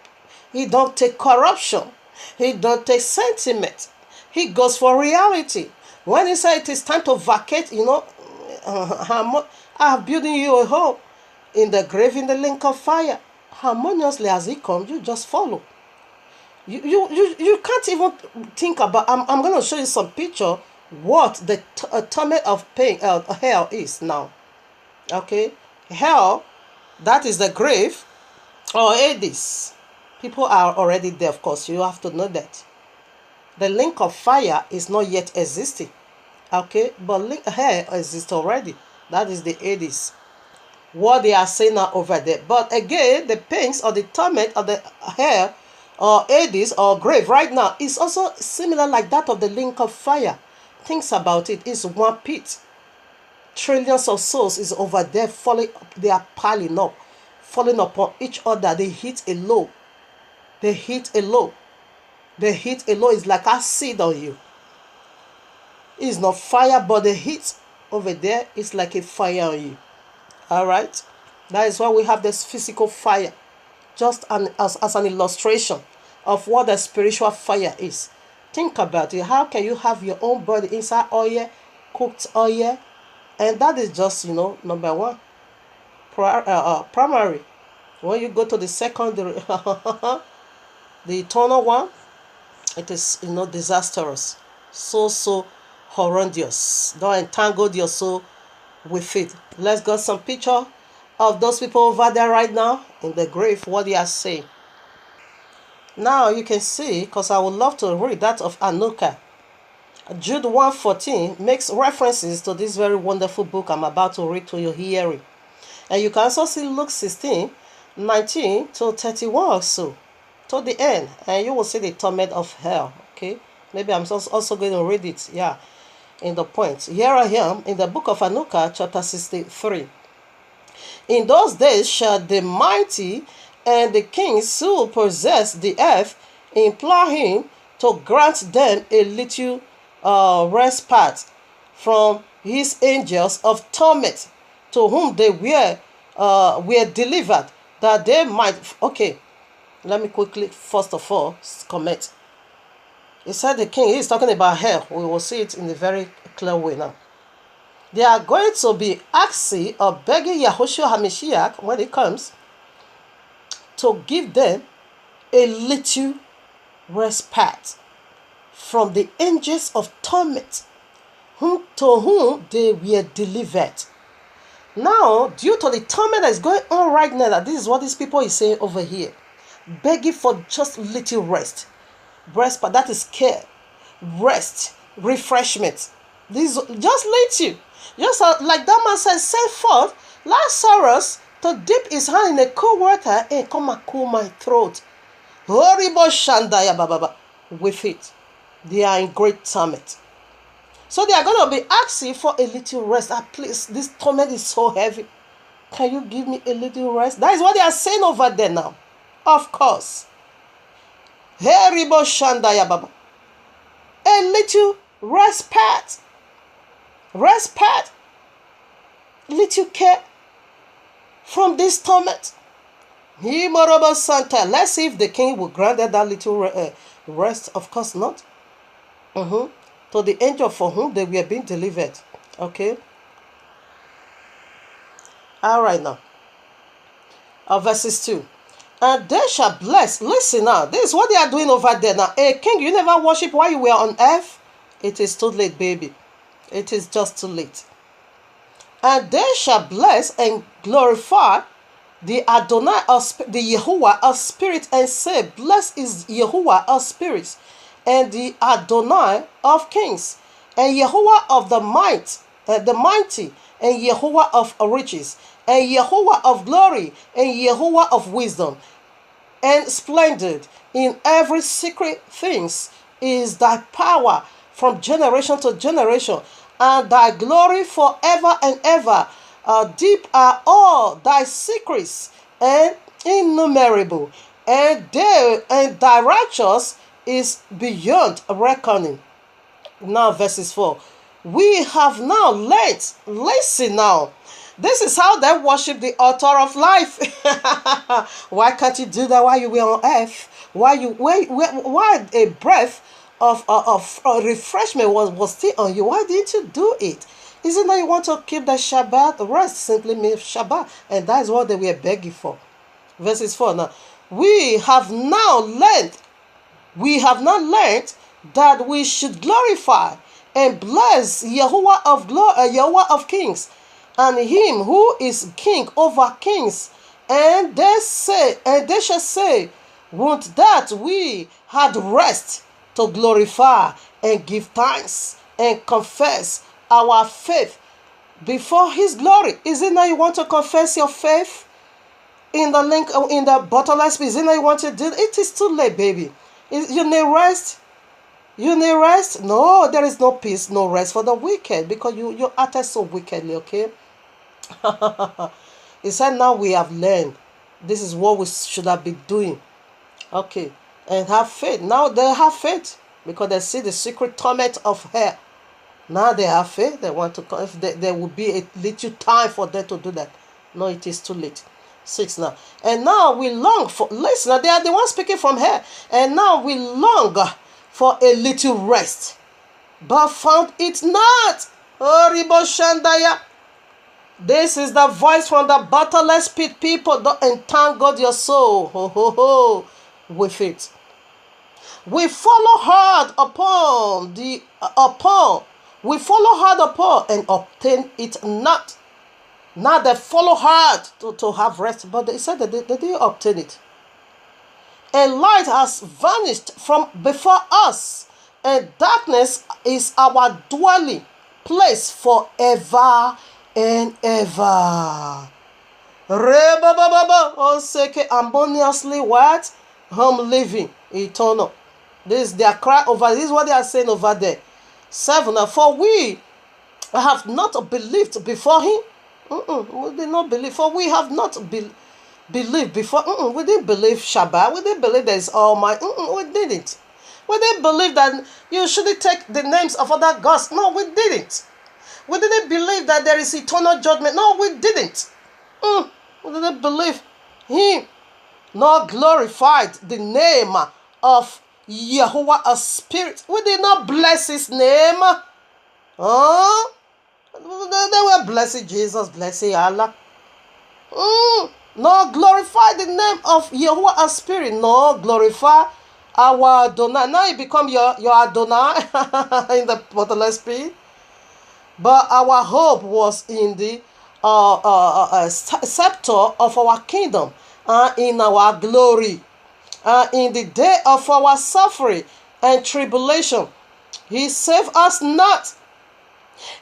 He don't take corruption. He don't take sentiment. He goes for reality. When he said it is time to vacate, I have building you a home in the grave in the link of fire. Harmoniously as he comes, you just follow. You can't even think about. I'm going to show you some picture what the torment of pain hell is now. Okay, hell, that is the grave, or Hades. People are already there, of course. You have to know that. The link of fire is not yet existing. Okay, but hell exists already. That is the Hades. What they are saying now over there. But again, the pains or the torment of the hell or Hades or grave right now is also similar like that of the link of fire. Think about it. It's one pit. Trillions of souls is over there falling. They are piling up, falling upon each other. They hit a low. They hit a low. They hit a low. It's like acid on you. It's not fire, but the heat over there is like a fire on you. All right, that is why we have this physical fire, just as an illustration of what the spiritual fire is. Think about it. How can you have your own body inside oil, cooked oil? And that is just, number one, primary. When you go to the secondary, the eternal one, it is, disastrous. So horrendous. Don't entangle your soul with it. Let's get some picture of those people over there right now in the grave, what they are saying. Now you can see, because I would love to read that of Anuka. Jude 1:14 makes references to this very wonderful book I'm about to read to your hearing. And you can also see Luke 16:19 to 31 or so, to the end. And you will see the torment of hell. Okay? Maybe I'm also going to read it. Yeah. In the point. Here I am in the book of Anuka, chapter 63. In those days shall the mighty and the kings who possess the earth implore him to grant them a little respite from his angels of torment, to whom they were delivered, that they might. Okay, let me quickly first of all comment. He said the king, he is talking about hell. We will see it in a very clear way now. They are going to be asking or begging Yahushua HaMashiach when he comes to give them a little respite from the angels of torment, to whom they were delivered. Now, due to the torment that is going on right now, that this is what these people is saying over here, begging for just little rest. Respite, that is care, rest, refreshment. This just little. Just like that man said, send forth Lazarus to dip his hand in the cold water and come and cool my throat. Horrible Shandaya Baba. With it, they are in great torment. So they are going to be asking for a little rest. Please, this torment is so heavy. Can you give me a little rest? That is what they are saying over there now. Of course. Horrible Shandaya Baba. A little respite. Respite. Little care from this torment. Santa. Let's see if the king will grant that little rest. Of course not. To the angel for whom they were being delivered. Okay. All right now. Verses 2. And they shall bless. Listen now. This is what they are doing over there now. Hey, king, you never worship while you were on earth? It is too late, baby. It is just too late. And they shall bless and glorify the Adonai of the Yahuwah of spirit, and say, blessed is Yahuwah of spirits, and the Adonai of kings, and Yahuwah of the mighty, and Yahuwah of riches, and Yahuwah of glory, and Yahuwah of wisdom, and splendid in every secret things is thy power from generation to generation, and thy glory forever and ever. Deep are all thy secrets, and innumerable, and thy righteous is beyond reckoning. Now verses 4. We have now learnt. Listen now. This is how they worship the author of life. Why can't you do that while you were on earth? Why a breath of refreshment was still on you? Why didn't you do it? Is it that you want to keep the Shabbat? Rest simply means Shabbat. And that is what they were begging for. Verses 4 now. We have now learned that we should glorify and bless Yahuwah Yahuwah of kings, and him who is king over kings. And they shall say, would that we had rest to glorify and give thanks and confess our faith before his glory. Is it now you want to confess your faith in the link in the bottomless pit? Is it now you want to do it? It is too late, baby. You need rest. You need rest. No, there is no peace, no rest for the wicked, because you acted so wickedly. Okay. He said, now we have learned. This is what we should have been doing. Okay, and have faith. Now they have faith because they see the secret torment of hell. Now they have faith. They want to come. If there will be a little time for them to do that. No, it is too late. 6 now. And now we long for, listen, they are the ones speaking from here. And now we long for a little rest, but found it not. Oh, Shandaya. This is the voice from the bottomless pit. People, don't entangle your soul with it. We follow hard we follow hard upon and obtain it not. Now they follow hard to have rest, but they said that they didn't obtain it. And light has vanished from before us, and darkness is our dwelling place forever and ever. Harmoniously what? Home living, eternal. This is their cry over. This is what they are saying over there. 7. For we have not believed before him. We did not believe. For we have not believed before. We didn't believe Shabbat. We didn't believe there is Almighty. We didn't. We didn't believe that you shouldn't take the names of other gods. No, we didn't. We didn't believe that there is eternal judgment. No, we didn't. We didn't believe him, nor glorified the name of YAHUAH'S Spirit. We did not bless his name. They were blessing Jesus, blessing Allah. Nor glorify the name of YAHUAH'S Spirit. Nor glorify our Adonai. Now you become your Adonai in the bottomless pit. But our hope was in the scepter of our kingdom, in our glory, in the day of our suffering and tribulation. He saved us not,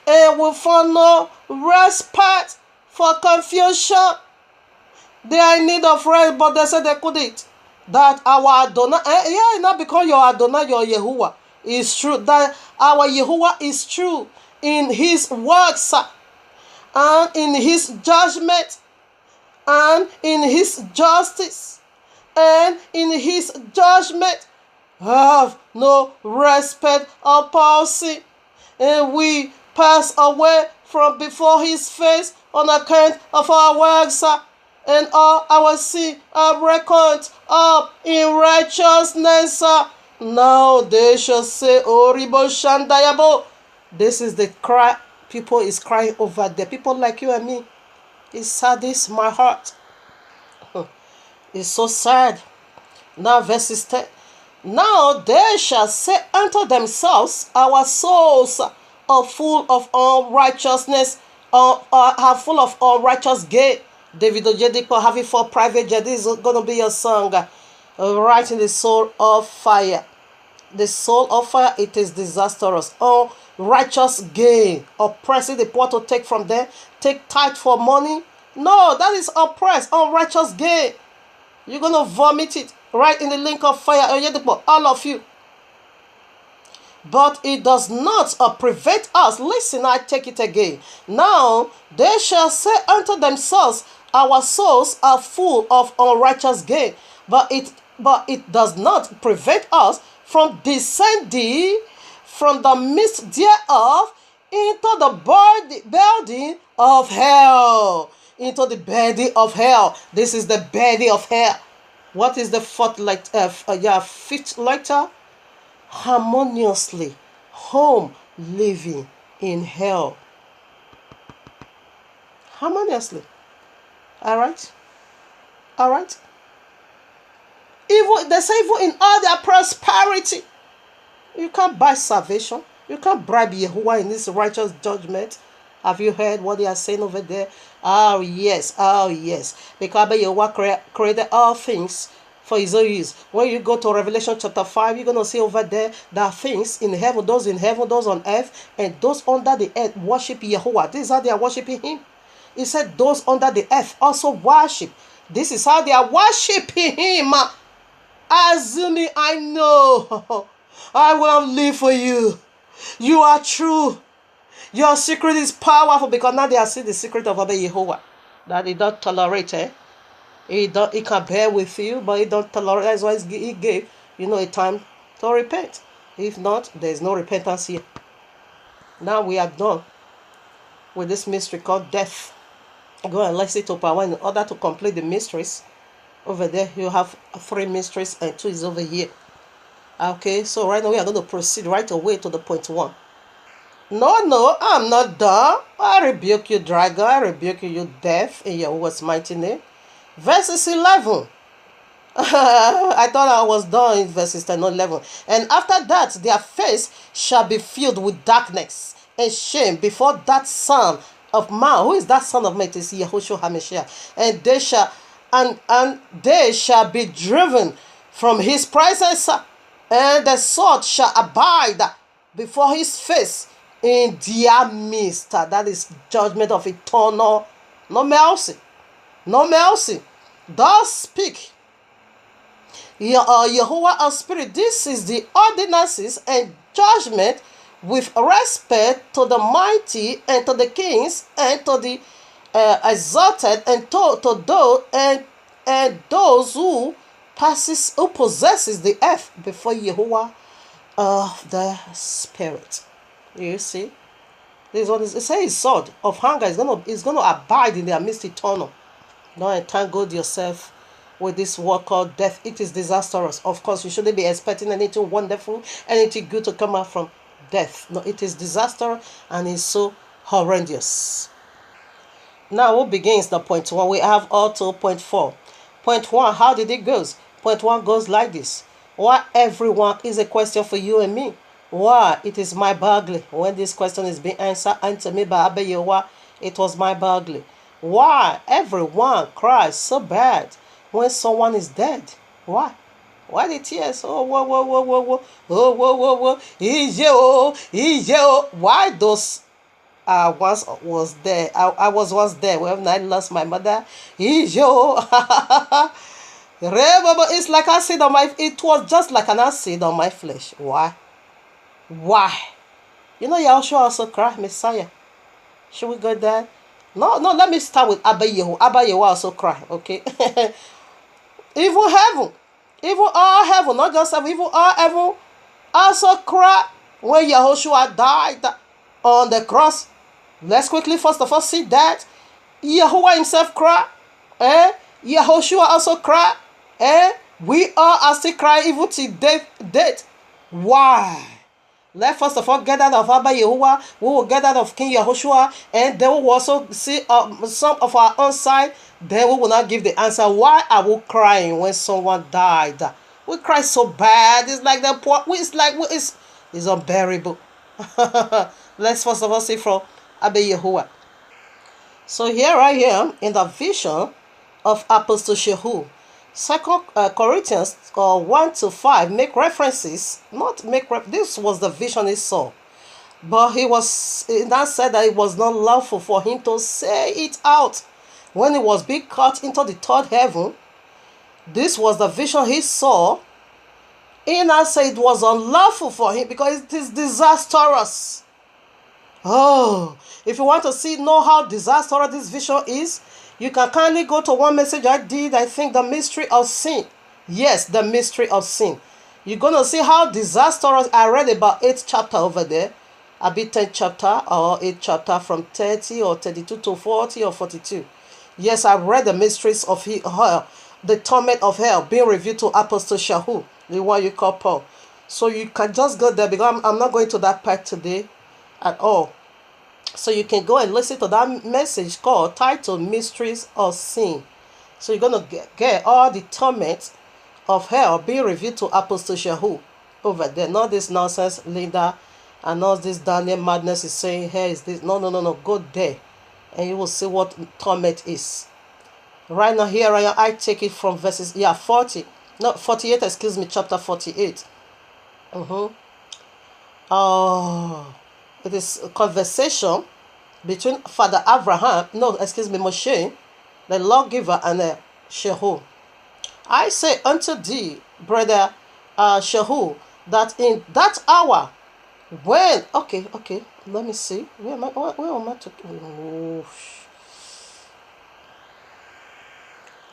and we found no respite for confusion. They are in need of rest, but they said they couldn't. That our Adonai, not because your Adonai, your Yahuwah is true. That our Yahuwah is true in his works, and in his judgment, and in his justice, and in his judgment have no respect or policy, and we pass away from before his face on account of our works, and all our sin are reckoned up in righteousness. Now they shall say, Oribo Shandayabo. This is the cry people is crying over there. People like you and me. It saddens my heart. It's so sad. Now verses 10. Now they shall say unto themselves, our souls are full of unrighteousness, are full of unrighteous gain. David Ojedipo having for private jet. This is going to be your song. Right in the soul of fire. The soul of fire, it is disastrous. Righteous gain, oppressing the poor to take from them, take tithe for money. No, that is oppressed, unrighteous gain. You're going to vomit it right in the link of fire, all of you. But it does not prevent us. Listen, I take it again. Now they shall say unto themselves, our souls are full of unrighteous gain. But it does not prevent us from descending from the midst thereof into the belly of hell. Into the belly of hell. This is the belly of hell. What is the fifth letter? Harmoniously. Home living in hell. Harmoniously. Alright? Alright? Evil, they say evil in all their prosperity. You can't buy salvation. You can't bribe Yahuwah in this righteous judgment. Have you heard what they are saying over there? Oh yes, oh yes. Because Yahuwah created all things for his own use. When you go to Revelation chapter 5, you're going to see over there that things in heaven, those on earth, and those under the earth worship Yahuwah. This is how they are worshiping him. He said those under the earth also worship. This is how they are worshiping him. Azumi, I know. I will live for you. You are true. Your secret is powerful, because now they are seeing the secret of Abba Yehovah. That he don't tolerate, He can bear with you, but he don't tolerate. That's why he gave, a time to repent. If not, there is no repentance here. Now we are done with this mystery called death. Go and listen to part 1 in order to complete the mysteries. Over there, you have 3 mysteries and 2 is over here. Okay, so right now we are going to proceed right away to the point 1. No, I'm not done. I rebuke you, dragon. I rebuke you, death, in Yahuwah's mighty name. Verses 11. I thought I was done in verses 10, not 11. And after that, their face shall be filled with darkness and shame before that Son of Man. Who is that Son of Man? It is Yahushua HaMashiach. And they shall be driven from his presence, and the sword shall abide before his face in their midst. That is judgment of eternal, no mercy. No mercy. Thus speak YAHUAH'S Spirit. This is the ordinances and judgment with respect to the mighty and to the kings and to the exalted and to those who possesses the earth before Yahuwah of the Spirit. You see, this one is, it says his sword of hunger is gonna abide in their midst eternal. Don't entangle yourself with this word called death. It is disastrous. Of course, you shouldn't be expecting anything wonderful, anything good to come out from death. No, it is disaster and it's so horrendous. Now, who begins the point 1? We have also point 4. Point 1, how did it go? Point 1 goes like this. Why everyone is a question for you and me. Why? It is my burglary. When this question is being answered me by Abba Yahuwah, it was my burglary. Why everyone cries so bad when someone is dead? Why? Why the tears? Oh, whoa, whoa, whoa, whoa, whoa, oh, whoa, whoa, whoa, why those once was there? I was once there when I lost my mother. It's like acid on my. It was just like an acid on my flesh. Why? Why? You know, Yahushua also cried, Messiah. Should we go there? No, let me start with Abba Yehu. Abba Yehu also cry, okay? Even heaven, even all heaven, not just heaven, even all heaven also cry when Yahushua died on the cross. Let's quickly first of all see that Yahuwah himself cry, Yahushua also cry, we all are still crying even till death. Why? Let's first of all get out of Abba Yahuwah. We will get out of King Yahushua, and then we will also see some of our own side. Then we will not give the answer. Why are we crying when someone died? We cry so bad. It's like the poor. It's unbearable. Let's first of all see from Abba Yahuwah. So here I am in the vision of Apostle Shehu. 2 Corinthians 1-5 make references, this was the vision he saw. But he now said that it was not lawful for him to say it out. When he was being caught into the third heaven, this was the vision he saw. He now said it was unlawful for him because it is disastrous. Oh, if you want to know how disastrous this vision is, you can kindly go to one message I did, I think, the mystery of sin. Yes, the mystery of sin. You're going to see how disastrous. I read about 8th chapter over there. A bit 10th chapter or 8th chapter from 30 or 32 to 40 or 42. Yes, I read the mysteries of hell, the torment of hell being revealed to Apostle Shehu, the one you call Paul. So you can just go there because I'm not going to that part today at all. So you can go and listen to that message titled Mysteries of Sin. So you're going to get all the torment of hell being revealed to Apostle Shehu over there. Not this nonsense Linda and not this Daniel madness is saying, hey, is this. No. Go there and you will see what torment is. Right now here I take it from verses 48, chapter 48. It is a conversation between Father Moshe, the lawgiver, and Shehu. I say unto thee, brother Shehu, that in that hour, when, let me see, where am I talking? Oh.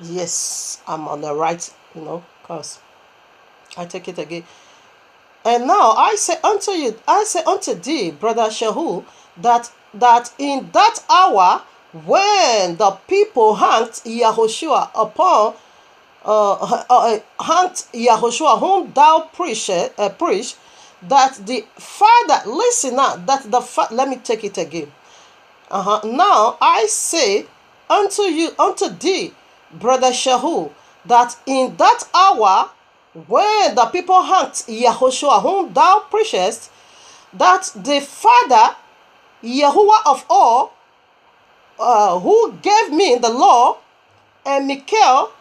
Yes, I'm on the right, because I take it again. And now I say unto you, I say unto thee, brother Shehu, that in that hour when the people hanged Yahushua upon hanged Yahushua whom thou preach, that the Father, listen now, that the let me take it again. Now I say unto you, unto thee, brother Shehu, that in that hour when the people hanged Yahushua whom thou preachest, that the Father, Yahuwah of all, who gave me the law, and Michael,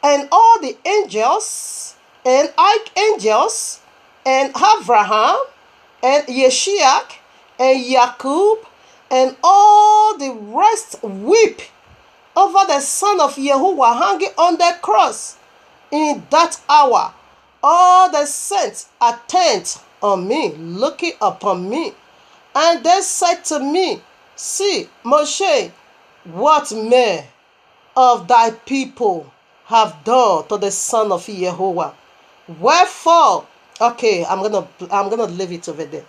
and all the angels, and archangels, and Abraham, and Yeshiach, and Jacob, and all the rest weep over the Son of Yahuwah hanging on the cross. In that hour, all the saints attend on me, looking upon me. And they said to me, see, Moshe, what men of thy people have done to the Son of Yahuwah. Wherefore, okay, I'm gonna leave it over there.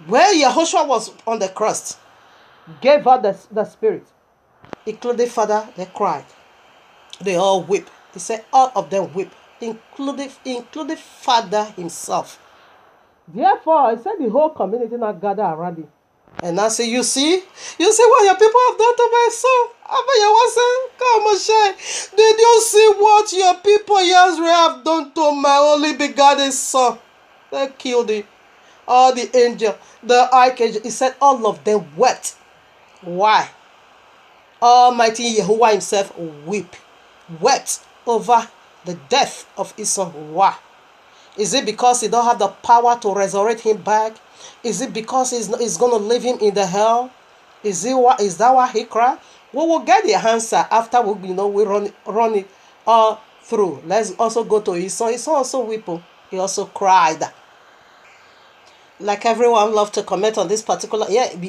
Where Yahushua was on the cross, gave out the spirit, including Father, they cried. They all weep. He said all of them weep, including Father himself. Therefore, he said the whole community now gather around him. And I say, you see what your people have done to my son. Abayawa said, come on, Moshe, did you see what your people Israel have done to my only begotten son? They killed him. All the angels, the archangel, he said all of them wept. Why? Almighty Yahuwah himself wept over the death of his son. Why? Is it because he don't have the power to resurrect him back? Is it because he's going to leave him in the hell? Is that why he cried? We will get the answer after we run it all through. Let's also go to his son. His son also wept. He also cried. Like everyone loves to comment on this particular,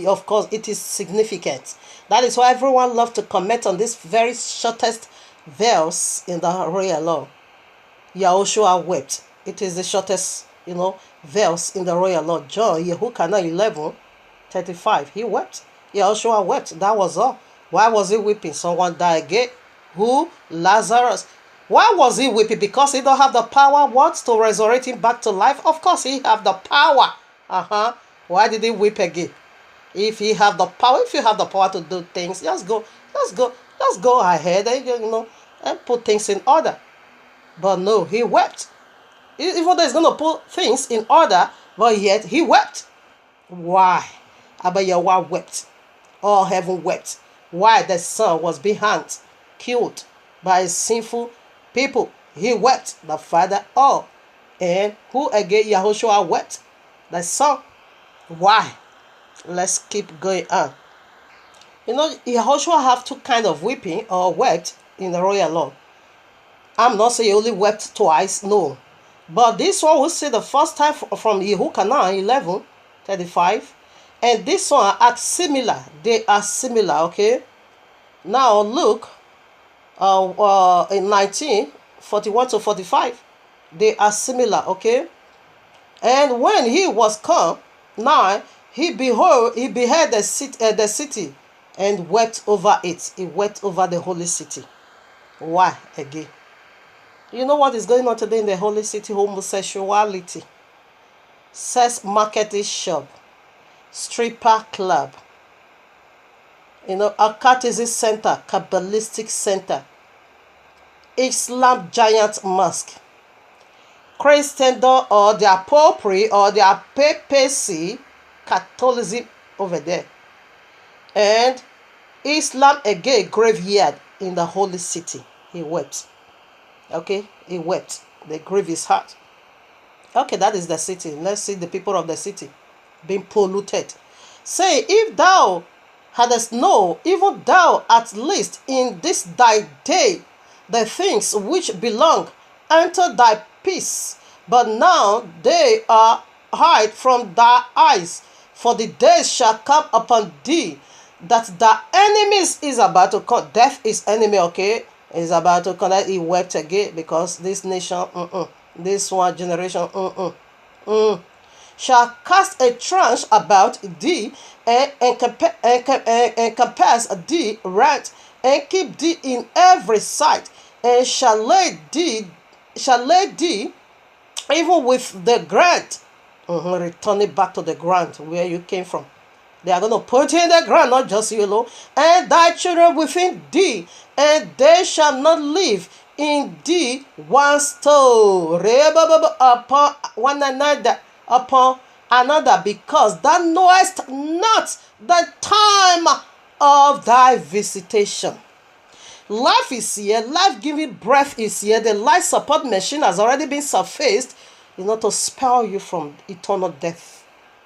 of course, it is significant. That is why everyone loves to comment on this very shortest verse in the royal law. Yahushua wept. It is the shortest, verse in the royal law. John, Yehukana 11:35. He wept. Yahushua wept. That was all. Why was he weeping? Someone died again. Who? Lazarus. Why was he weeping? Because he don't have the power, to resurrect him back to life? Of course, he have the power. Why did he weep again? If you have the power to do things, just go ahead and put things in order. But no, he wept. Even though he's going to put things in order, but yet he wept. Why? Abayawa wept. All heaven wept. Why? The son was being hanged, killed by sinful people. He wept. The Father, all. And who again? Yahushua wept. The son. Why? Let's keep going on. Yahushua have two kind of weeping or wept in the royal law. I'm not saying he only wept twice, no. But this one we see the first time from Yehukana 11:35. And this one are similar. They are similar, okay? Now look, in 19:41-45, they are similar, okay? And when he was come, now he beheld the city and wept over it. He wept over the holy city. Why again? You know what is going on today in the holy city? Homosexuality, sex marketing shop, stripper club, occultism center, Kabbalistic center, Islam giant mosque, Christendom or their popery or their papacy, Catholicism over there, and Islam again graveyard in the holy city. He wept. Okay, he wept. They grieved his heart. Okay, that is the city. Let's see the people of the city being polluted. Say, if thou hadst known, even thou at least in this thy day, the things which belong unto thy peace, but now they are hid from thy eyes, for the days shall come upon thee that the enemies is about to come. Death is enemy, okay? Is about to come. He wept again because this nation, This one generation, shall cast a trench about thee, and compass thee right, and keep thee in every sight, and shall lay thee even with the ground, return it back to the ground where you came from. They are going to put you in the ground, not just you alone, and thy children within thee, and they shall not live in thee one stone upon one another, because thou knowest not the time of thy visitation. Life is here, life-giving breath is here, the life support machine has already been surfaced, to spare you from eternal death.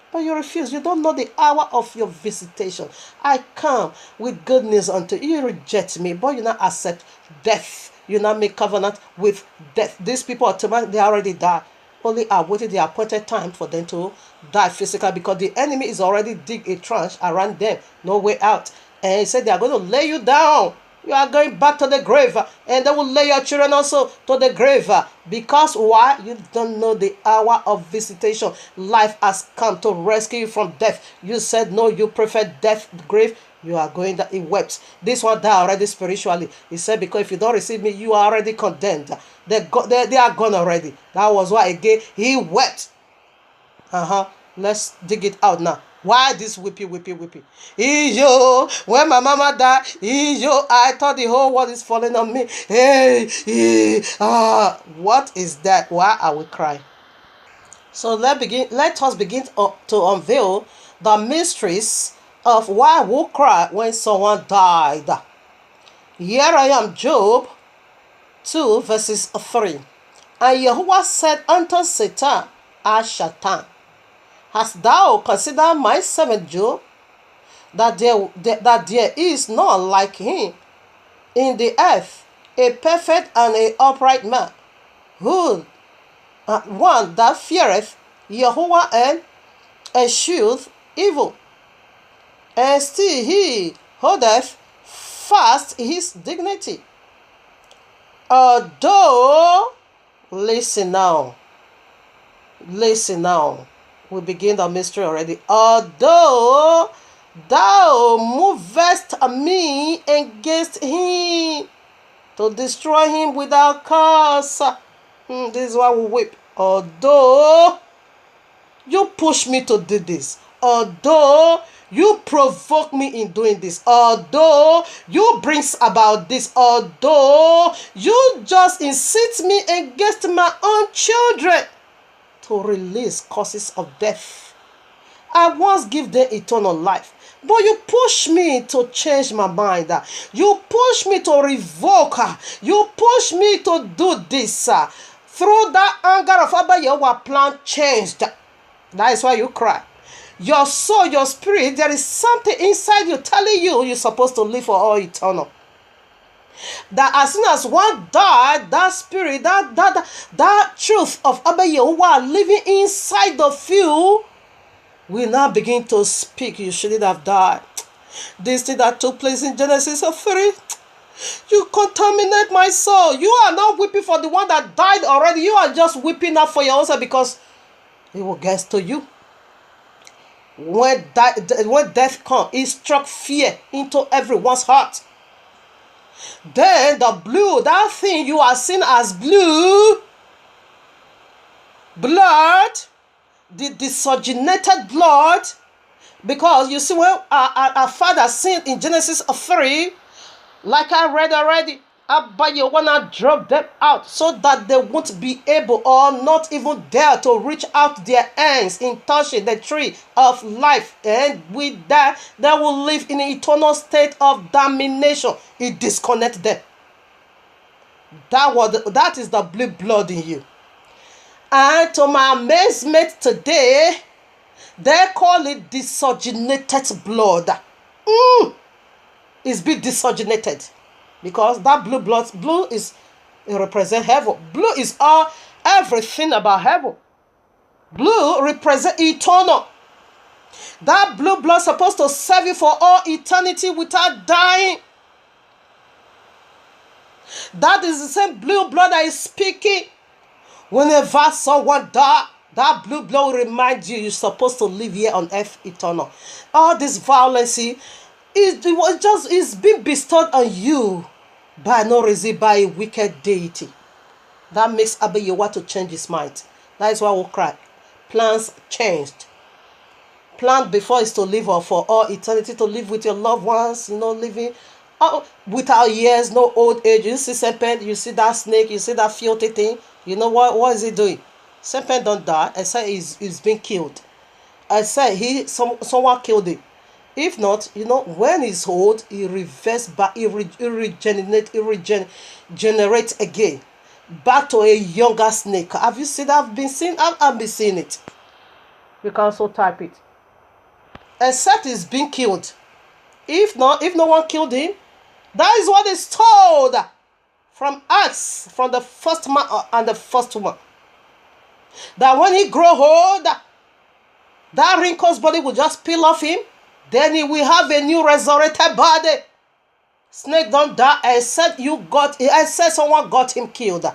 But you refuse. You don't know the hour of your visitation. I come with good news unto you. You reject me, but you not accept death. You not make covenant with death. These people automatically, they already died. Only awaited the appointed time for them to die physically, because the enemy is already dig a trench around them. No way out. And he said they are going to lay you down. You are going back to the grave, and they will lay your children also to the grave. Because why? You don't know the hour of visitation. Life has come to rescue you from death. You said no, you prefer death, grave. You are going that he wept. This one died already spiritually. He said, because if you don't receive me, you are already condemned. They are gone already. That was why again he wept. Let's dig it out now. Why this whippy? Yo, when my mama died, yo, I thought the whole world is falling on me. What is that? Why are we crying? So let us begin to unveil the mysteries of why we cry when someone died. Here I am, Job 2 verses 3. And Yahuwah said unto Satan, Ashatan, hast thou considered my servant Job, that there is none like him in the earth, a perfect and a upright man, who one that feareth Yahuwah and escheweth evil, and still he holdeth fast his dignity. Although, listen now, we begin the mystery already. Although thou movest me against him to destroy him without cause. This is why we weep. Although you push me to do this, although you provoke me in doing this, although you brings about this, although you just incite me against my own children to release causes of death. I once give them eternal life, but you push me to change my mind. You push me to revoke. You push me to do this. Through that anger of Abba, your plan changed. That is why you cry. Your soul, your spirit, there is something inside you telling you you're supposed to live for all eternal. That as soon as one died, that spirit, that truth of Abba Yahuwah living inside of you will now begin to speak. You shouldn't have died. This thing that took place in Genesis 3, you contaminate my soul. You are not weeping for the one that died already. You are just weeping up for yourself because it will get to you. When death comes, it struck fear into everyone's heart. Then the blue, that thing you are seeing as blue, blood, the desogenated blood, because you see when our father sinned in Genesis 3, like I read already, Abba Yahuwah drove them out so that they won't be able or not even dare to reach out their hands in touching the tree of life, and with that they will live in an eternal state of damnation. It disconnects them. That is the blue blood in you. And to my amazement today, they call it desogenated blood. It's been desogenated. Because that blue is, it represents heaven. Blue is everything about heaven. Blue represents eternal. That blue blood is supposed to serve you for all eternity without dying. That is the same blue blood that is speaking Whenever someone die, that blue blood will remind you you're supposed to live here on earth eternal. All this violence is being bestowed on you by no reason, by a wicked deity. That makes Abayewa to change his mind. That is why we cry. Plans changed. Plan before is to live or for all eternity, to live with your loved ones, living without years, no old age. You see serpent, you see that snake, you see that filthy thing. You know what is he doing? Serpent don't die. I say he's been killed. I say someone killed him. If not, when he's old, he reverse back, he regenerate again, back to a younger snake. Have you seen that? I've been seeing it. You can also type it. Except he's been killed. If no one killed him, that is what is told from Acts, from the first man and the first woman. That when he grow old, that wrinkled body will just peel off him. Then he will have a new resurrected body. Snake don't die except someone got him killed.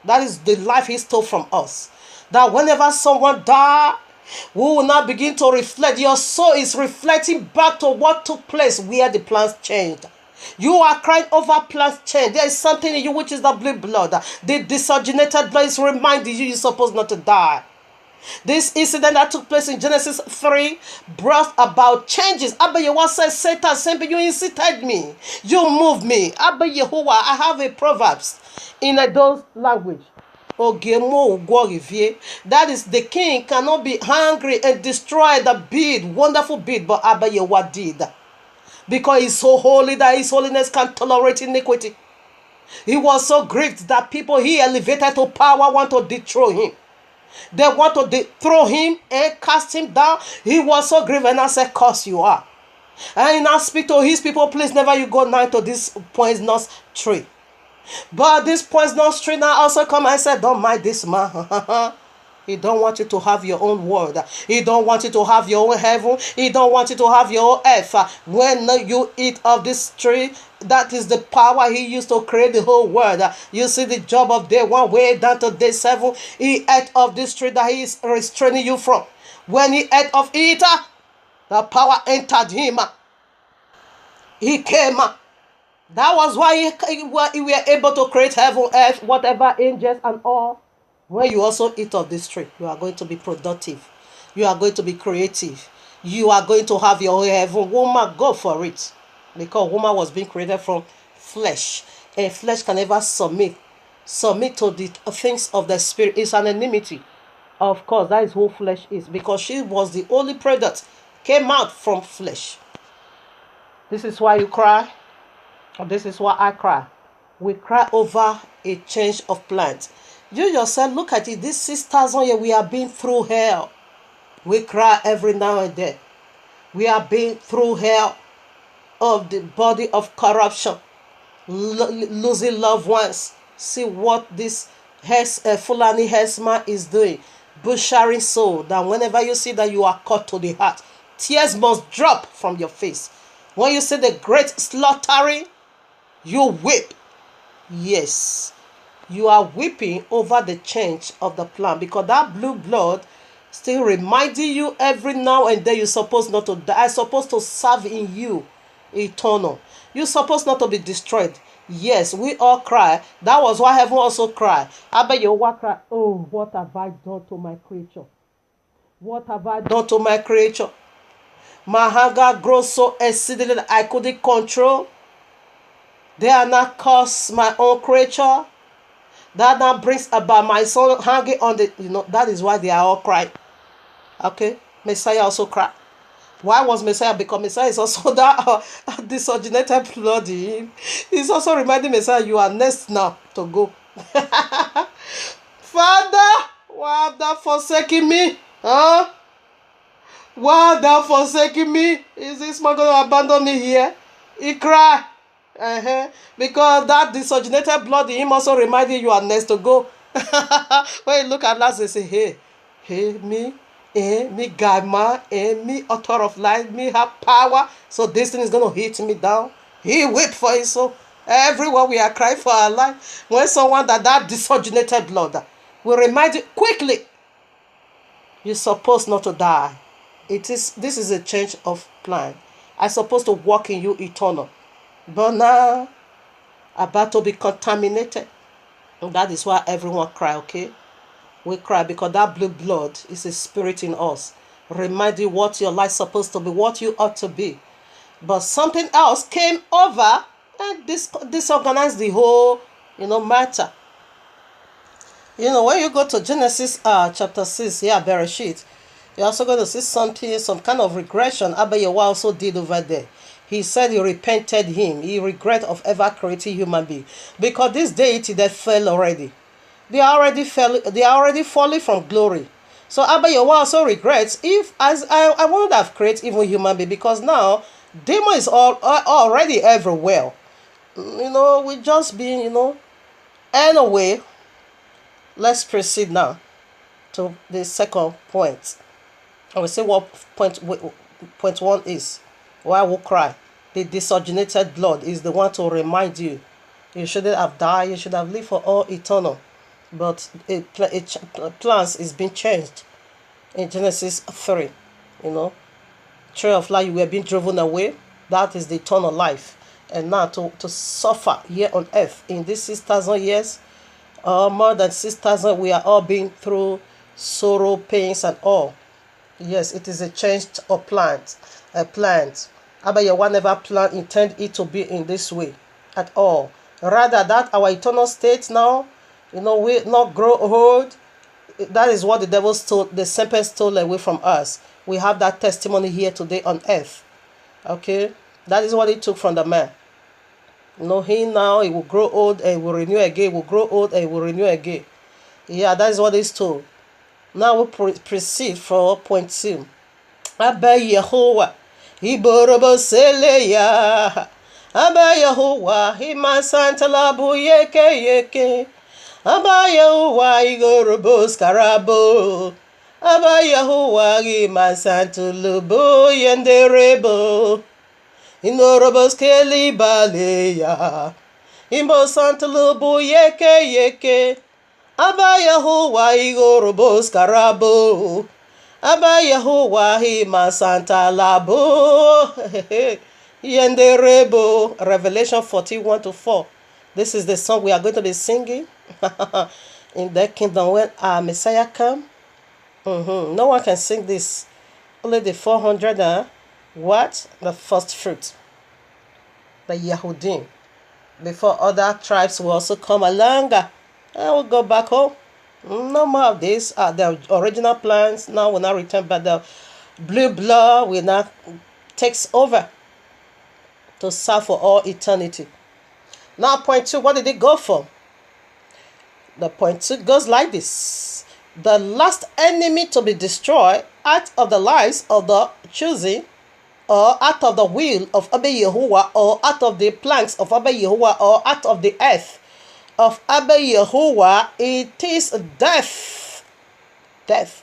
That is the life he stole from us. That whenever someone dies, we will now begin to reflect. Your soul is reflecting back to what took place where the plans changed. You are crying over plans change. There is something in you which is the blue blood. The disogenated blood is reminding you're supposed not to die. This incident that took place in Genesis 3 brought about changes. Abba Yehovah says, Satan, simply you incited me. You moved me. Abba Yehovah, I have a Proverbs in those language. That is, the king cannot be hungry and destroy the bead, wonderful bead, but Abba Yehovah did. Because he's so holy that his holiness can't tolerate iniquity. He was so grieved that people he elevated to power want to dethrone him. They want to throw him and cast him down. He was so grieved, and I said, curse you are. And he now speak to his people, please never you go nigh to this poisonous tree. But this poisonous tree now also come and said, don't mind this man. He don't want you to have your own world. He don't want you to have your own heaven. He don't want you to have your own earth. When you eat of this tree, that is the power he used to create the whole world. You see the job of day 1 way down to day 7. He ate of this tree that he is restraining you from. When he ate of it, the power entered him. He came. That was why we were able to create heaven, earth, whatever, angels and all. When you also eat of this tree, you are going to be productive. You are going to be creative. You are going to have your own heaven. Woman, go for it. Because woman was being created from flesh. And flesh can never submit to the things of the spirit. It's an enmity. Of course, that is who flesh is. Because she was the only product came out from flesh. This is why you cry. This is why I cry. We cry over a change of plans. You yourself, look at it. This 6,000 years, we have been through hell. We cry every now and then. We have been through hell of the body of corruption, losing loved ones. See what this Fulani herdsman is doing. Butchering soul. That whenever you see that you are cut to the heart, tears must drop from your face. When you see the great slaughtering, you weep. Yes. You are weeping over the change of the plan, because that blue blood still reminding you every now and then you're supposed not to die. It's supposed to serve in you eternal. You're supposed not to be destroyed. Yes, we all cry. That was why heaven also cried. Abba Yehovah cried, oh, what have I done to my creature? What have I done to my creature? My hunger grows so exceedingly that I couldn't control. They are not cursed my own creature. That now brings about my soul hanging on the, that is why they are all crying. Okay, Messiah also cried. Why was Messiah? Because Messiah is also that disogenated blood in him. He's also reminding Messiah, you are next now to go. Father, why have thou forsaken me? Huh? Why have thou forsaken me? Is this man going to abandon me here? He cried. Because that disogenated blood in him also reminded you are next to go. When you look at last, they say, hey, me, God, man, me, author of life, me have power, so this thing is going to hit me down. He wept for his soul. Everywhere we are crying for our life. When someone that disogenated blood, We remind you quickly, you're supposed not to die. This is a change of plan. I'm supposed to walk in you eternal. But now, about to be contaminated. And that is why everyone cry, okay? We cry because that blue blood is a spirit in us. Remind you what your life's supposed to be, what you ought to be. But something else came over and disorganized the whole, matter. When you go to Genesis chapter 6, Bereshit, you're also going to see some kind of regression Abba Yahweh also did over there. He said he repented him. He regret of ever creating human being. Because this deity that fell already. They are already falling from glory. So Abba Yahweh also regrets if as I wouldn't have created even human being, because now demon is already everywhere. We just being, anyway, let's proceed now to the second point. I will say what point one is. Why we cry? The disogenated blood is the one to remind you. You shouldn't have died. You should have lived for all eternal. But plans is being changed in Genesis 3. Tree of life, you were being driven away. That is the eternal life. And now to suffer here on earth in these 6,000 years, more than 6,000, we are all being through sorrow, pains, and all. Yes, it is a change of plant. Abba Yahweh never intend it to be in this way at all. Rather, that our eternal state now, we not grow old. That is what the serpent stole away from us. We have that testimony here today on earth. Okay, that is what he took from the man. He will grow old and will renew again. Will grow old and will renew again. Yeah, that is what he's told. Now we proceed for point 2. Abba Yahweh, Iborobo Seleya. Abba Yahweh, Imasantalabu Yeke. Abba Yahweh, Igorobo Skarabo. Abba Yahweh, Imasantulubu Yenderebo. Inorobos Keli Baleya. Imbo Santulubu Yeke. Abba Yahuwah Igorobos Karabo. Abba Yahuwah Hima Santa Labo. Yenderebo. Revelation 41-4. This is the song we are going to be singing in the kingdom when our Messiah come. No one can sing this. Only the 400 what? The first fruit. The Yahudim. Before other tribes will also come along. I will go back home. No more of this. The original plans now will not return, but the blue blood will not takes over to serve for all eternity. Now, point 2, what did it go for? The point 2 goes like this. The last enemy to be destroyed out of the lives of the choosing, or out of the will of Abba Yahuwah, or out of the planks of Abba Yahuwah, or out of the earth of Abba Yahuwah, it is death. Death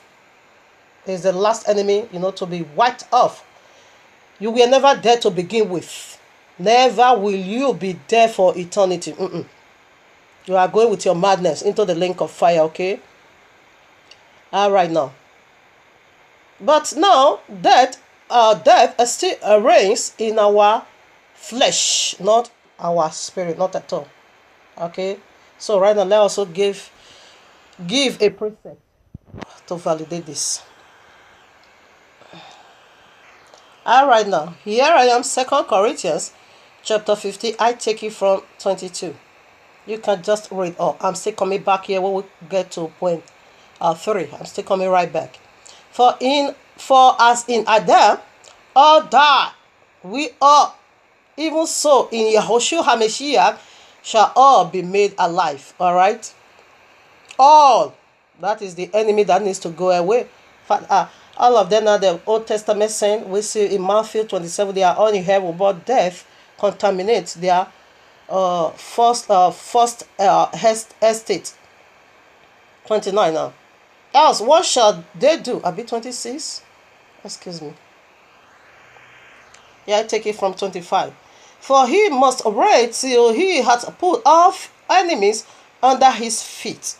is the last enemy, to be wiped off. You were never dead to begin with. Never will you be dead for eternity. You are going with your madness into the lake of fire, okay? All right now. But now, death still reigns in our flesh, not our spirit, not at all. Okay, so right now let us also give a precept to validate this. All right now, here I am, 2 Corinthians chapter 50. I take it from 22. You can just read. I'm still coming back here when we get to point 3. I'm still coming right back. For as in Adam all die, we all, even so in Yahushua HaMashiach, shall all be made alive. All right, all. That is the enemy that needs to go away. All of them are the Old Testament saints. We see in Matthew 27, they are all in heaven, but death contaminates their first estate. 29 now. Else, what shall they do? I'll be 26. Excuse me. Yeah, I take it from 25. For he must wait till he has put off enemies under his feet.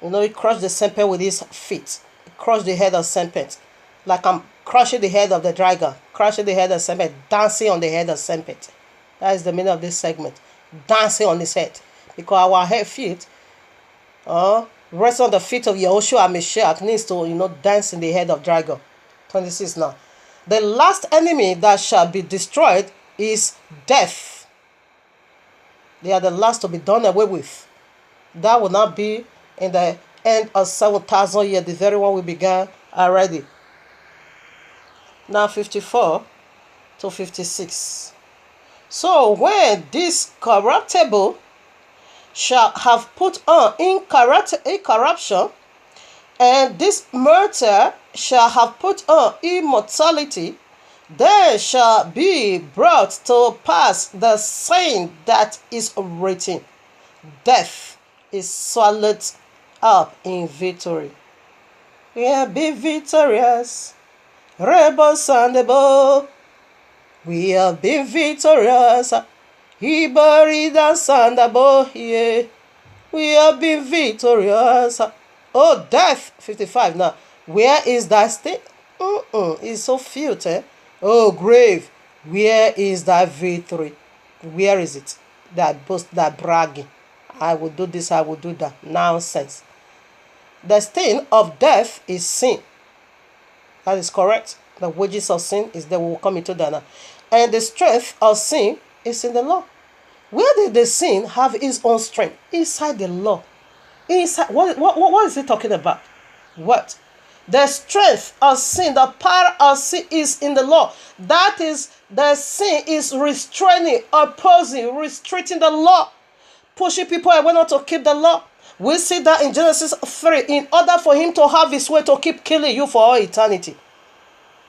You know, he crushed the serpent with his feet. He crushed the head of serpent. Like I'm crushing the head of the dragon. Crushing the head of serpent. Dancing on the head of serpent. That is the meaning of this segment. Dancing on his head. Because our head feet, rest on the feet of Yahushua Mashiach means to, dance in the head of dragon. 26 now. The last enemy that shall be destroyed is death. They are the last to be done away with. That will not be in the end of 7,000 years, the very one we began already. Now 54 to 56. So when this corruptible shall have put on incorruption, and this mortal shall have put on immortality, then shall be brought to pass the saying that is written, death is swallowed up in victory. We have been victorious, rebels and the bow. We have been victorious. He buried us on the bow. Yeah. We have been victorious. Oh, death. 55 now. Where is that sting? It's so filthy. Oh, grave. Where is that victory? Where is it? That boast, that bragging. I will do this, I will do that. Nonsense. The sting of death is sin. That is correct. The wages of sin is that we will come into that now. And the strength of sin is in the law. Where did the sin have its own strength? Inside the law. Inside what is he talking about? What? The strength of sin, the power of sin is in the law. That is, the sin is restraining, opposing, restricting the law, pushing people away not to keep the law. We see that in Genesis 3, in order for him to have his way to keep killing you for all eternity.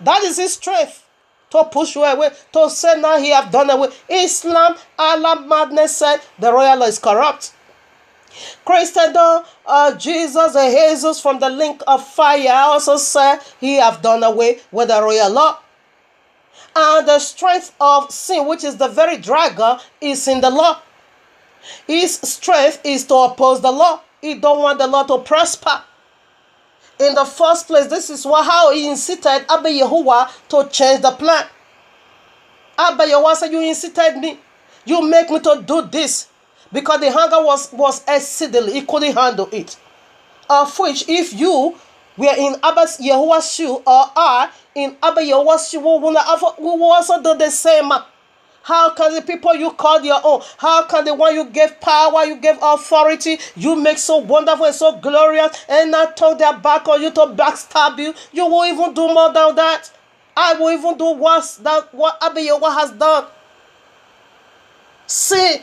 That is his strength. To push you away, to say now he have done away. Islam, Allah madness said the royal law is corrupt. Christendom, Jesus and Jesus from the link of fire also said he have done away with the royal law. And the strength of sin, which is the very dragon, is in the law. His strength is to oppose the law. He don't want the law to prosper. In the first place, this is how he incited Abba Yahuwah to change the plan. Abba Yahuwah said, you incited me. You make me to do this. Because the hunger was exceedingly, he couldn't handle it. Of which, if you were in Abba Yahuwah's shoe, or are in Abba Yahuwah's shoe, we will also do the same. How can the people you called your own, how can the one you gave power, you gave authority, you make so wonderful and so glorious, and not turn their back on you to backstab you? You will even do more than that. I will even do worse than what Abba Yahuwah has done. Sin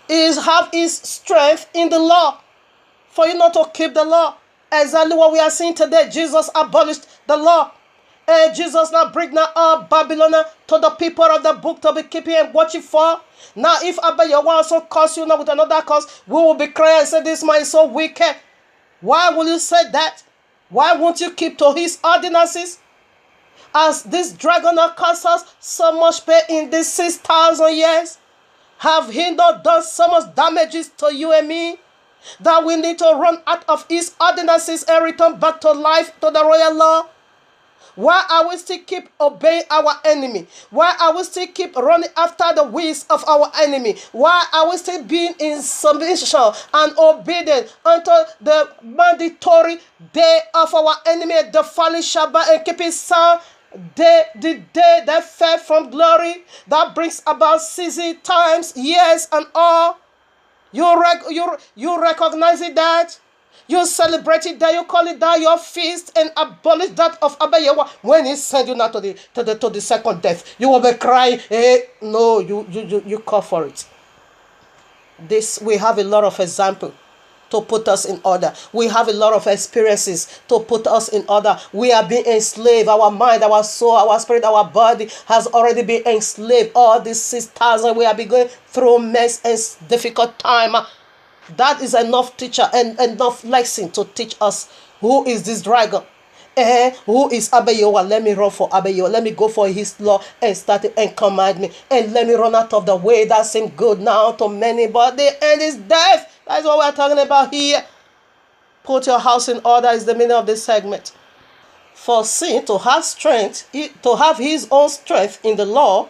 have its strength in the law, for you not to keep the law. Exactly what we are seeing today. Jesus abolished the law. And Jesus now bring now all Babylon to the people of the book to be keeping and watching for. Now if Abba Yahuwah also curse you now with another curse, we will be crying and say, this man is so wicked. Why will you say that? Why won't you keep to his ordinances? As this dragon that caused us so much pain in these 6,000 years, have he not done so much damages to you and me that we need to run out of his ordinances and return back to life, to the royal law? Why are we still keep obeying our enemy? Why are we still keep running after the ways of our enemy? Why are we still being in submission and obedient unto the mandatory day of our enemy, the falling Shabbat, and keeping sound the day that fell from glory, that brings about season, times, years, and all? You recognize it that? You celebrate it that, you call it that your feast, and abolish that of Abba Yahuwah. When he send you now to the second death, you will be crying. No, you call for it. This, we have a lot of example to put us in order. We have a lot of experiences to put us in order. We are being enslaved. Our mind, our soul, our spirit, our body has already been enslaved. All these 6,000 we have been going through mess and difficult time. That is enough teacher and enough lesson to teach us who is this dragon. Who is Abba Yahuwah? Let me run for Abba Yahuwah. Let me go for his law and start it and command me. And let me run out of the way that seems good now to many, but the end is death. That's what we're talking about here. Put your house in order is the meaning of this segment. For sin to have strength, to have his own strength in the law,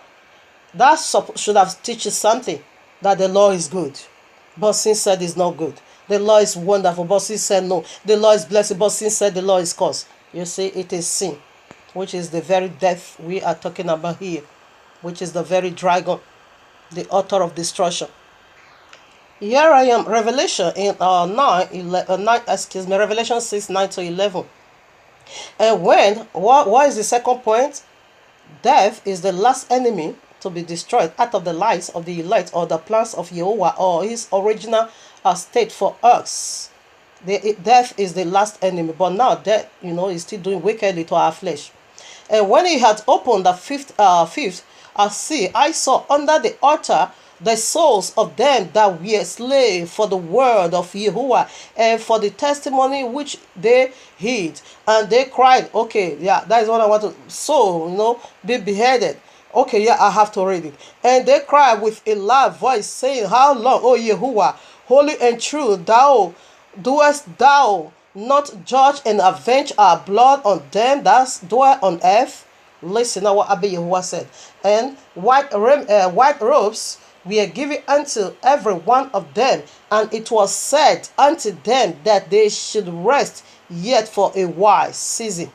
that should have teaches something, that the law is good. But sin said it's not good. The law is wonderful, but sin said no. The law is blessed, but sin said the law is cursed. You see, it is sin, which is the very death we are talking about here, which is the very dragon, the author of destruction. Here I am, Revelation in Revelation 6, 9 to 11. And what is the second point? Death is the last enemy to be destroyed out of the lives of the elect or the plans of Yahuwah or his original state for us. Death is the last enemy, but now death, is still doing wickedly to our flesh. And when he had opened the fifth seal, I saw under the altar the souls of them that were slain for the word of Yahuwah and for the testimony which they heed. And they cried, okay, yeah, that is what I want to, so, be beheaded. Okay, yeah, I have to read it. And they cried with a loud voice, saying, how long, O Yahuwah, holy and true, thou doest thou not judge and avenge our blood on them that dwell on earth? Listen to what Abba Yahuwah said. And white robes were given unto every one of them, and it was said unto them that they should rest yet for a while season.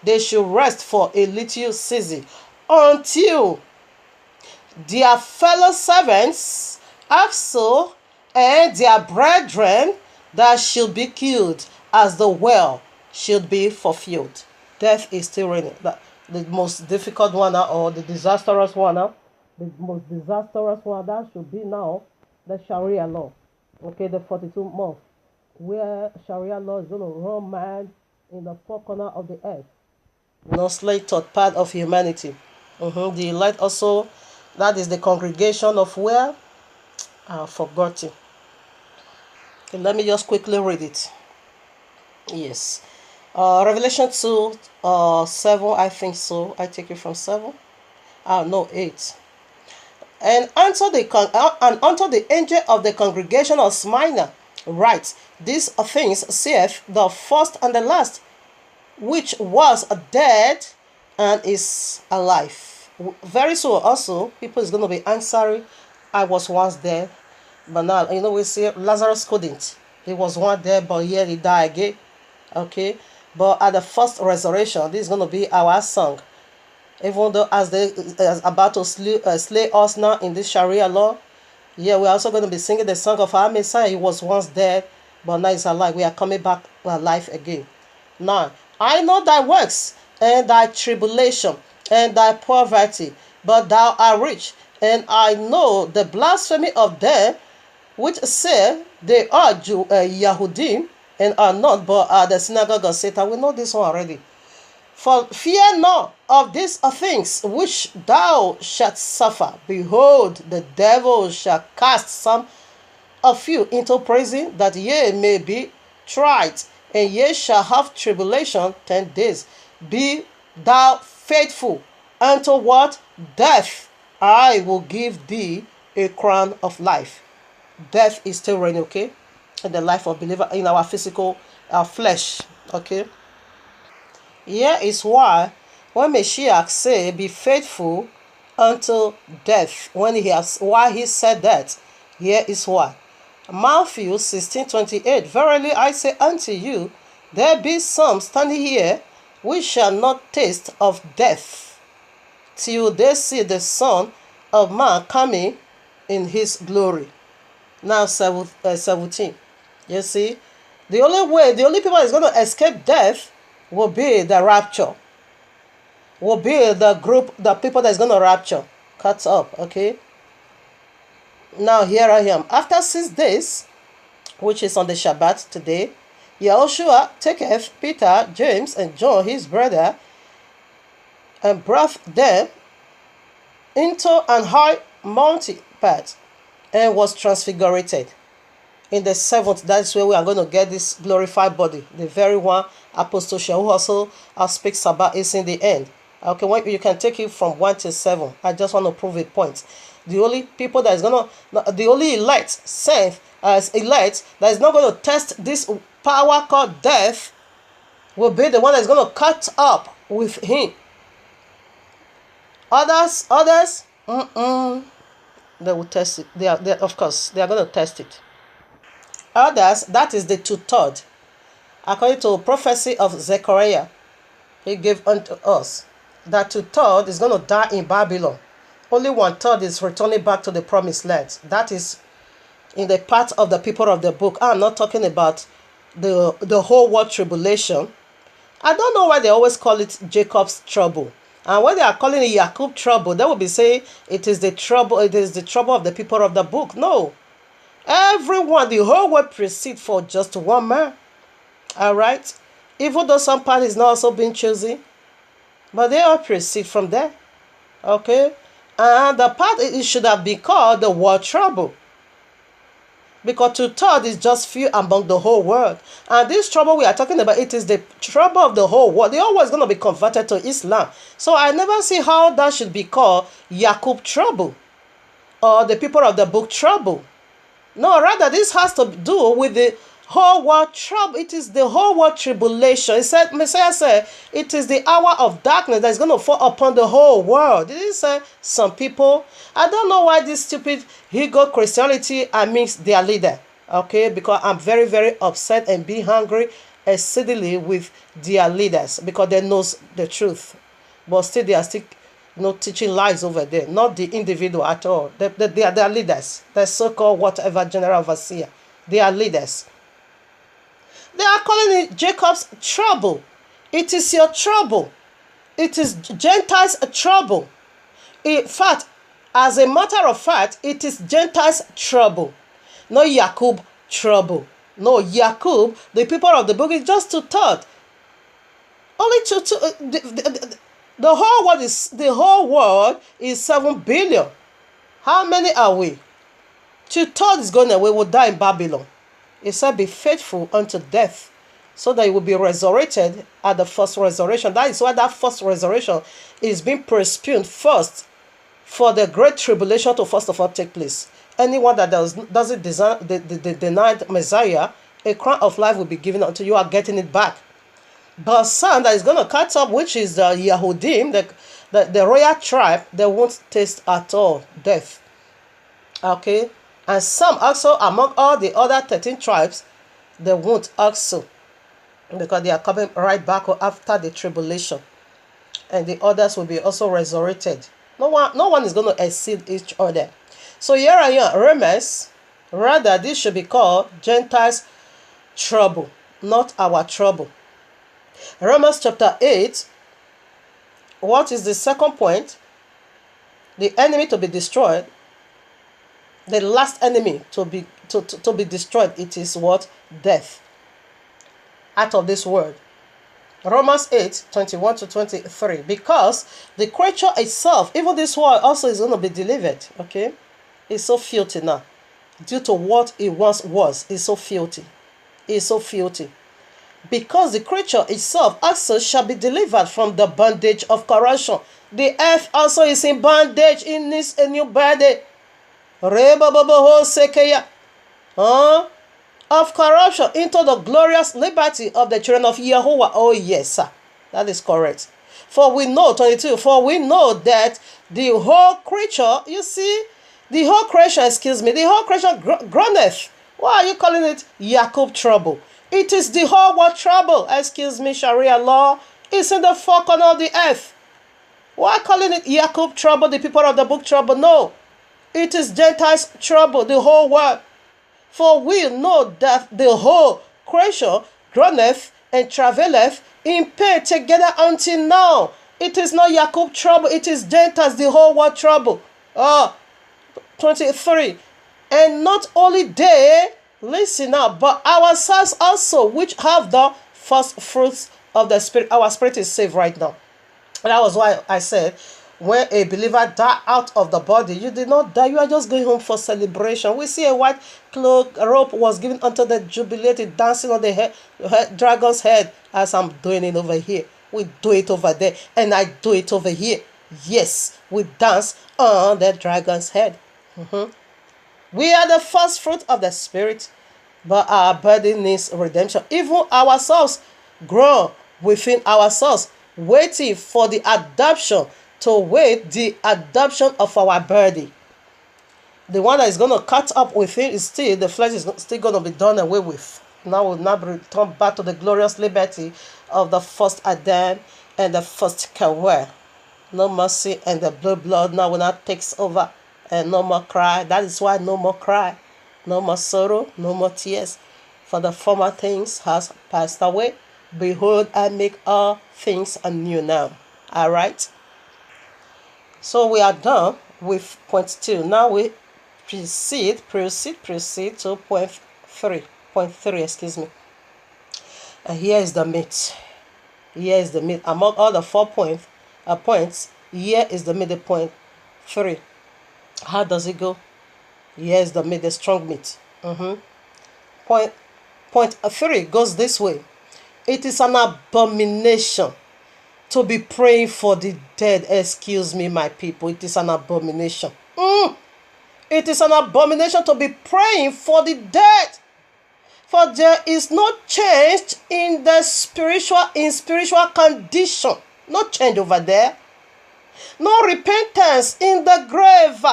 They should rest for a little season, until their fellow servants also and their brethren that should be killed as the well should be fulfilled. Death is still reigning. The most difficult one or the disastrous one the most disastrous one that should be now the Sharia law. Okay, the 42 month where Sharia law is going to run mad in the four corners of the earth. Slave taught part of humanity. The elect also, that is the congregation of where? I forgot it. Okay, let me just quickly read it. Yes. Revelation 2, 7, I think so. I take it from 7. No, 8. And unto the angel of the congregation of Smyrna write, these things saith the first and the last, which was dead and is alive. Very soon also, people is going to be answering, I was once dead, but now, we see Lazarus couldn't. He was once dead, but yet he died again. Okay? But at the first resurrection, this is going to be our song. Even though as they are about to slay us now in this Sharia law, yeah, we're also going to be singing the song of our Messiah. He was once dead, but now he's alive. We are coming back alive again. Now, I know thy works, and thy tribulation, and thy poverty, but thou art rich. And I know the blasphemy of them which say they are Yahudim, and are not, but are the synagogue of Satan. We know this one already. For fear not of these things which thou shalt suffer. Behold, the devil shall cast some of you into prison, that ye may be tried, and ye shall have tribulation 10 days. Be thou faithful unto what? Death. I will give thee a crown of life. Death is still reigning, okay? In the life of believer, in our physical flesh, okay? Here is why when Mashiach say, be faithful until death, why he said that, here is why. Matthew 16:28, verily I say unto you, there be some standing here which shall not taste of death, till they see the Son of Man coming in his glory. Now 17. You see, the only people that is going to escape death will be the rapture. Will be the group, the people that is going to rapture. Cuts up, okay? Now here I am. After 6 days, which is on the Shabbat today, Yahushua taketh Peter, James, and John, his brother, and brought them into an high mountain path, and was transfigured. In the 7th, that's where we are going to get this glorified body. The very one Apostle Shaul also speaks about is in the end. Okay, you can take it from 1 to 7. I just want to prove a point. The only people that is the only elect saint as elect that is not going to test this power called death will be the one that is going to cut up with him. Others, they will test it. Of course, they are going to test it. Others, that is the 2/3. According to prophecy of Zechariah, he gave unto us that 2/3 is going to die in Babylon. Only 1/3 is returning back to the promised land. That is in the part of the people of the book. I'm not talking about the whole world tribulation. I don't know why they always call it Jacob's trouble. And when they are calling it Jacob trouble, they will be saying it is the trouble of the people of the book. No. Everyone, the whole world proceed for just one man. Alright? Even though some part is not also being chosen, but they all proceed from there. Okay? And the part it should have been called the world trouble. Because 2/3 is just few among the whole world. And this trouble we are talking about, it is the trouble of the whole world. They're always going to be converted to Islam. So I never see how that should be called Jacob trouble. Or the people of the book trouble. No, rather this has to do with the whole world trouble. It is the whole world tribulation. It said, Messiah said, it is the hour of darkness that is going to fall upon the whole world. Did he say some people? I don't know why this stupid ego Christianity amidst their leader. Okay, because I'm very, very upset and be hungry exceedingly with their leaders because they know the truth. But still they are still teaching lies over there. Not the individual at all. They are leaders. The so-called whatever general overseer. They are leaders. They are calling it Jacob's trouble. It is your trouble. It is Gentiles' trouble. In fact, as a matter of fact, it is Gentiles' trouble. Not Jacob trouble. No, Jacob, the people of the book, is just 2/3. Only the whole world is 7 billion. How many are we? 2/3 is going away, will die in Babylon. It said, be faithful unto death, so that you will be resurrected at the first resurrection. That is why that first resurrection is being postponed first, for the great tribulation to first of all take place. Anyone that doesn't deny the Messiah, a crown of life will be given unto you, are getting it back. But some that is going to cut up, which is the Yahudim, the royal tribe, they won't taste at all death. Okay? And some also, among all the other 13 tribes, they won't also, because they are coming right back after the tribulation. And the others will be also resurrected. No one is going to exceed each other. So here I am, Remes. Rather, this should be called Gentiles' trouble, not our trouble. Romans chapter 8. What is the second point? The enemy to be destroyed. The last enemy to be destroyed, it is what? Death. Out of this world. Romans 8, 21 to 23. Because the creature itself, even this world also is going to be delivered. Okay? It's so filthy now. Due to what it once was. It's so filthy. It's so filthy. Because the creature itself also shall be delivered from the bondage of corruption. The earth also is in bondage. It needs a new body. Of corruption into the glorious liberty of the children of Yahuwah. Oh yes, sir. That is correct. For we know, 22, for we know that the whole creature, you see, the whole creation, the whole creation groaneth. Why are you calling it Jacob trouble? It is the whole world trouble. Sharia law is in the four corners of the earth. Why calling it Jacob trouble, the people of the book trouble? No. It is Gentiles trouble, the whole world. For we know that the whole creation groaneth and travaileth in pain together until now. It is not Jacob trouble, it is Gentiles, the whole world trouble. 23. And not only they, listen now, but ourselves also, which have the first fruits of the Spirit. Our spirit is saved right now. And that was why I said, when a believer died out of the body, you did not die. You are just going home for celebration. We see a white cloak, a rope was given unto the jubilated, dancing on the dragon's head, as I'm doing it over here. We do it over there, and I do it over here. Yes, we dance on the dragon's head. We are the first fruit of the Spirit, but our body needs redemption. Even ourselves grow within ourselves, waiting for the adoption, to wait the adoption of our body. The one that is going to cut up within is still, the flesh is still going to be done away with. Now we'll now return back to the glorious liberty of the first Adam and the first Kawa. No mercy and the blood now will not takes over, and no more cry. That is why no more cry, no more sorrow, no more tears. For the former things has passed away. Behold, I make all things anew now. All right. So we are done with point 2. Now we proceed to point 3. Excuse me. And here is the meat. Here is the meat. Among all the 4 points, here is the middle point 3. How does it go? Here is the meat, the strong meat. Point 3 goes this way. It is an abomination to be praying for the dead. Excuse me, my people. It is an abomination. It is an abomination to be praying for the dead. For there is no change in the spiritual condition. No change over there. No repentance in the grave.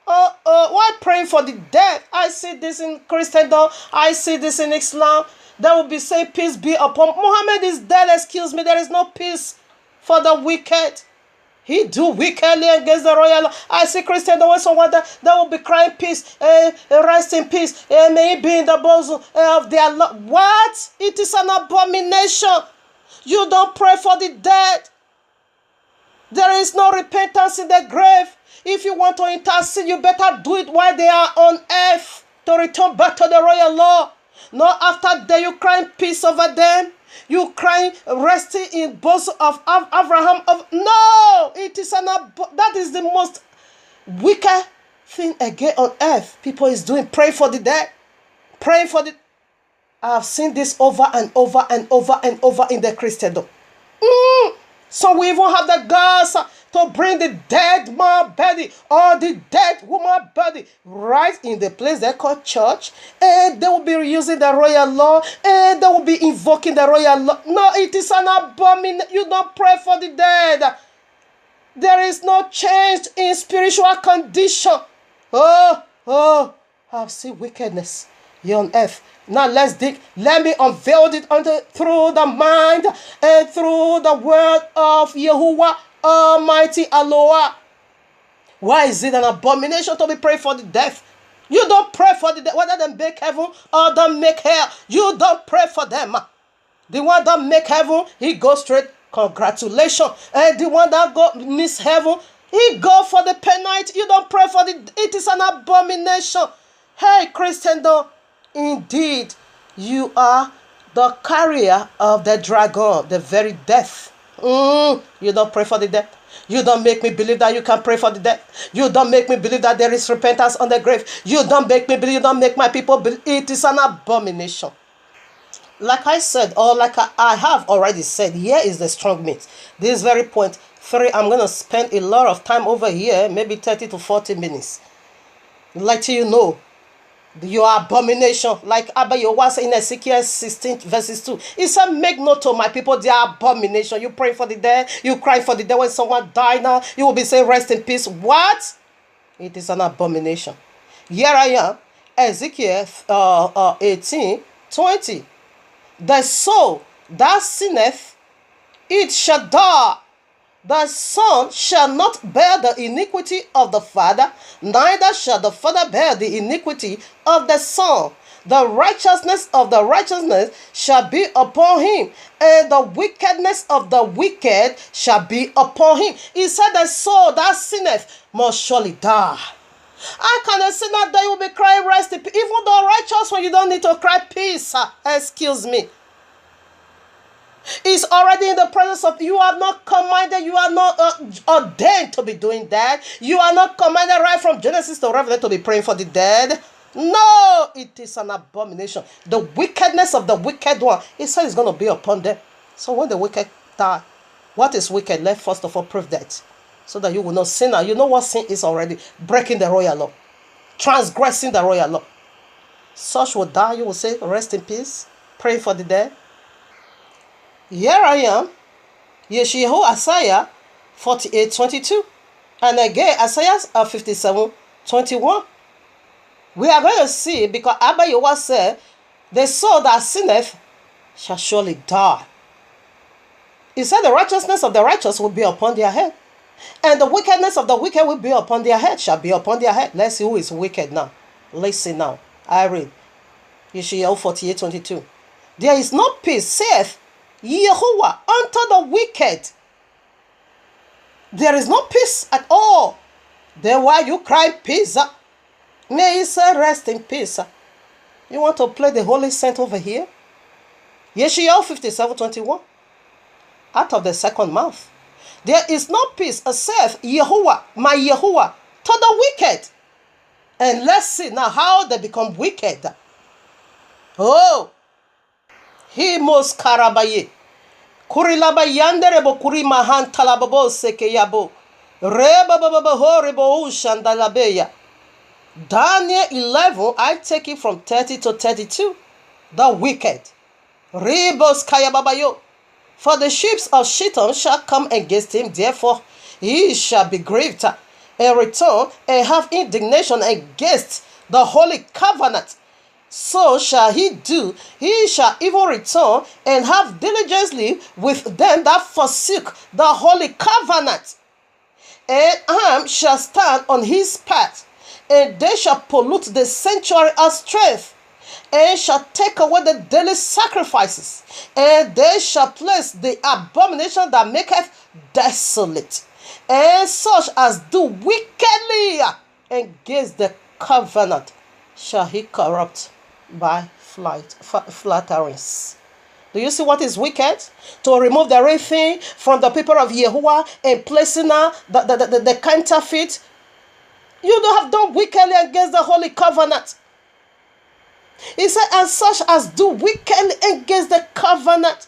Why praying for the dead? I see this in Christendom. I see this in Islam. They will be saying, peace be upon. Muhammad is dead. Excuse me. There is no peace for the wicked. He do wickedly against the royal law. I see Christian, there was someone that will be crying peace, rest in peace, may he be in the bosom of their Lord. What? It is an abomination. You don't pray for the dead. There is no repentance in the grave. If you want to intercede, you better do it while they are on earth, to return back to the royal law. Not after that you crying peace over them. You crying resting in bosom of Abraham. No, it is that is the most wicked thing again on earth. People is doing, pray for the dead, praying for the. I have seen this over and over and over and over in the Christendom. So we even have the guts to bring the dead man body or the dead woman body right in the place they call church, and they will be using the royal law, and they will be invoking the royal law. No, it is an abomination. You don't pray for the dead. There is no change in spiritual condition. I've seen wickedness here on earth. Now let's dig. Let me unveil it through the mind and through the word of Yahuwah Almighty Aloha. Why is it an abomination to be praying for the dead? You don't pray for the dead, whether they make heaven or they make hell. You don't pray for them. The one that make heaven, he goes straight. Congratulations. And the one that miss heaven, he go for the penalty. You don't pray for the. It is an abomination. Hey, Christendom. Indeed, you are the carrier of the dragon, the very death. You don't pray for the dead. You don't make me believe that you can pray for the dead. You don't make me believe that there is repentance on the grave. You don't make me believe, you don't make my people believe. It is an abomination. Like I said, or like I have already said, here is the strong meat. This very point 3, I'm going to spend a lot of time over here, maybe 30 to 40 minutes. Let you know. Your abomination, like Abba Yahweh in Ezekiel 16 verses 2. He said, make note to my people, their abomination. You pray for the dead, you cry for the dead. When someone die now, you will be saying, rest in peace. What? It is an abomination. Here I am, Ezekiel 18:20. The soul that sinneth, it shall die. The son shall not bear the iniquity of the father, neither shall the father bear the iniquity of the son. The righteousness of the righteousness shall be upon him, and the wickedness of the wicked shall be upon him. He said, the soul that sinneth must surely die. How can a sinner that you will be crying rest in peace? Even the righteous one, you don't need to cry peace. Excuse me. It's already in the presence of you. Are not commanded, you are not ordained to be doing that. You are not commanded right from Genesis to Revelation to be praying for the dead. No, it is an abomination. The wickedness of the wicked one, he said, is going to be upon them. So when the wicked die, what is wicked? Let's first of all prove that, so that you will not sin. Now you know what sin is already: breaking the royal law, transgressing the royal law. Such will die, you will say, rest in peace, pray for the dead. Here I am, Yeshayahu Isaiah 48:22. And again, Isaiah 57:21. We are going to see, because Abba Yehovah said, the soul that sinneth shall surely die. He said the righteousness of the righteous will be upon their head, and the wickedness of the wicked will be upon their head, shall be upon their head. Let's see who is wicked now. Listen now. I read Yeshayahu 48:22. There is no peace, saith Yehovah, unto the wicked. There is no peace at all. Then why you cry peace? May he say rest in peace. You want to play the holy saint over here? Yeshayahu 57:21. Out of the second mouth, there is no peace, saith Yehovah, my Yehovah, to the wicked. And let's see now how they become wicked. Oh, he most karabaye. Kurilaba yanderebo kurimahan talababo sekeyabo. Rebababa horebo ushandalabeya. Daniel 11, I take it from 30 to 32. The wicked. Rebos kayababayo. For the ships of Shittim shall come against him, therefore he shall be grieved, and return and have indignation against the holy covenant. So shall he do, he shall even return and have diligently with them that forsook the holy covenant. And harm shall stand on his path, and they shall pollute the sanctuary of strength, and shall take away the daily sacrifices, and they shall place the abomination that maketh desolate, and such as do wickedly against the covenant shall he corrupt by flatterings. Do you see what is wicked? To remove the real thing from the people of Yahuwah and placing the counterfeit. You have done wickedly against the holy covenant. He said, and such as do wickedly against the covenant,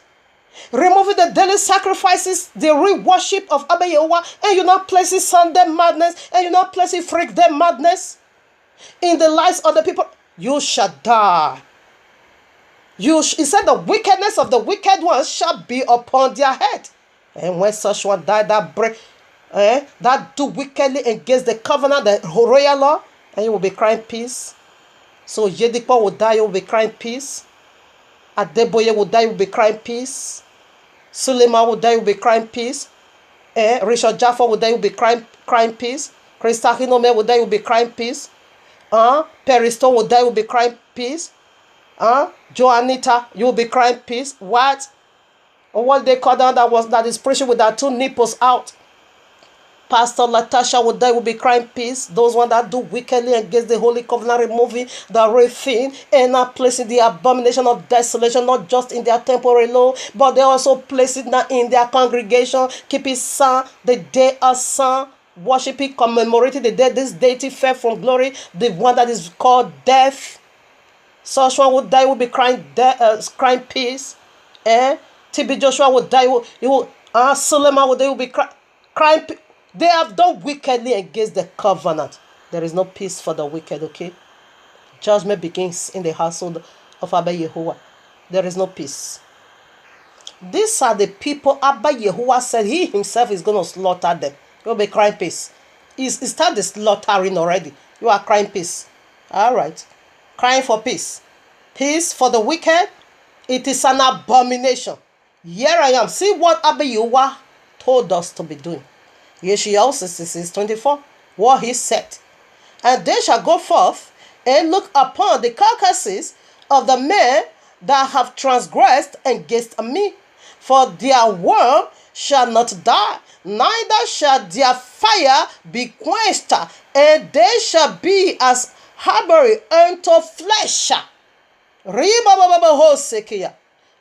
removing the daily sacrifices, the real worship of Abba Yehovah, and you're not placing Sunday madness, and you're not placing freak day madness in the lives of the people, you shall die. He said the wickedness of the wicked ones shall be upon their head. And when such one die, that do wickedly against the covenant, the royal law, and you will be crying peace. So Yedipo will die, you will be crying peace. Adeboye will die, you will be crying peace. Suleiman will die, you will be crying peace. Richard Jaffa will die, you will be crying peace. Krista Hinome will die, you will be crying peace. Peristo will die, you will be crying peace. Joanita, you will be crying peace. What? Or what they call that is preaching with that two nipples out. Pastor Latasha will die, will be crying peace. Those ones that do wickedly against the holy covenant, removing the real thing and not placing the abomination of desolation, not just in their temporary law, but they also place it now in their congregation. Keep it sun, the day of sun, worshiping, commemorating the day this deity fell from glory, the one that is called death. Such one will die, will be crying peace. TB Joshua will die, Suleiman will die, will be crying peace. They have done wickedly against the covenant. There is no peace for the wicked, okay? Judgment begins in the household of Abba Yehovah. There is no peace. These are the people Abba Yehovah said he himself is going to slaughter them. You'll be crying peace. He started slaughtering already. You are crying peace. All right. Crying for peace. Peace for the wicked. It is an abomination. Here I am. See what Abba Yehovah told us to be doing. Yeshayahu 66:24, what he said. And they shall go forth and look upon the carcasses of the men that have transgressed against me. For their worm shall not die, neither shall their fire be quenched, and they shall be as harboring unto flesh.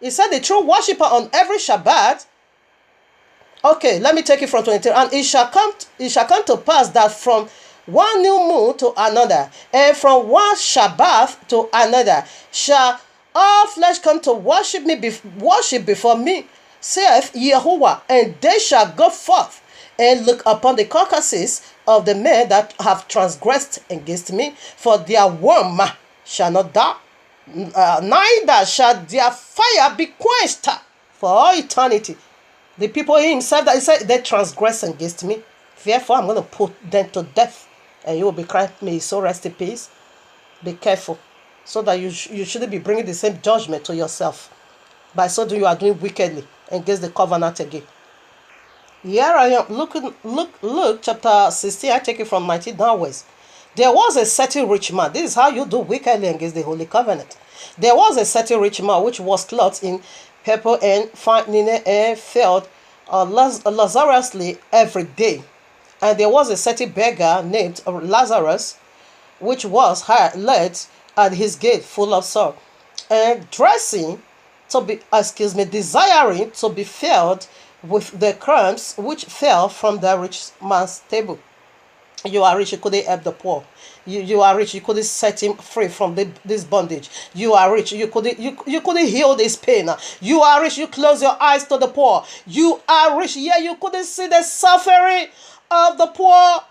He said the true worshipper on every Shabbat. Okay, let me take it from 23. And it shall come to pass that from one new moon to another, and from one Shabbat to another, shall all flesh come to worship before me, saith Yahuwah, and they shall go forth and look upon the carcasses of the men that have transgressed against me, for their worm shall not die, neither shall their fire be quenched for all eternity. The people himself that he said they transgress against me, therefore I'm going to put them to death, and you will be crying, may so rest in peace. Be careful, so that you shouldn't be bringing the same judgment to yourself. By so doing, you are doing wickedly against the covenant again. Here I am. Luke chapter 16. I take it from 19 downwards. There was a certain rich man. This is how you do wickedly against the holy covenant. There was a certain rich man which was clothed in purple and fine linen and fed lazariously every day. And there was a certain beggar named Lazarus, which was laid at his gate full of sorrow, and desiring to be filled with the crumbs which fell from the rich man's table. You are rich, you couldn't help the poor. You are rich, you couldn't set him free from this bondage. You are rich, you couldn't heal this pain. You are rich, you close your eyes to the poor. You are rich, yeah, you couldn't see the suffering of the poor.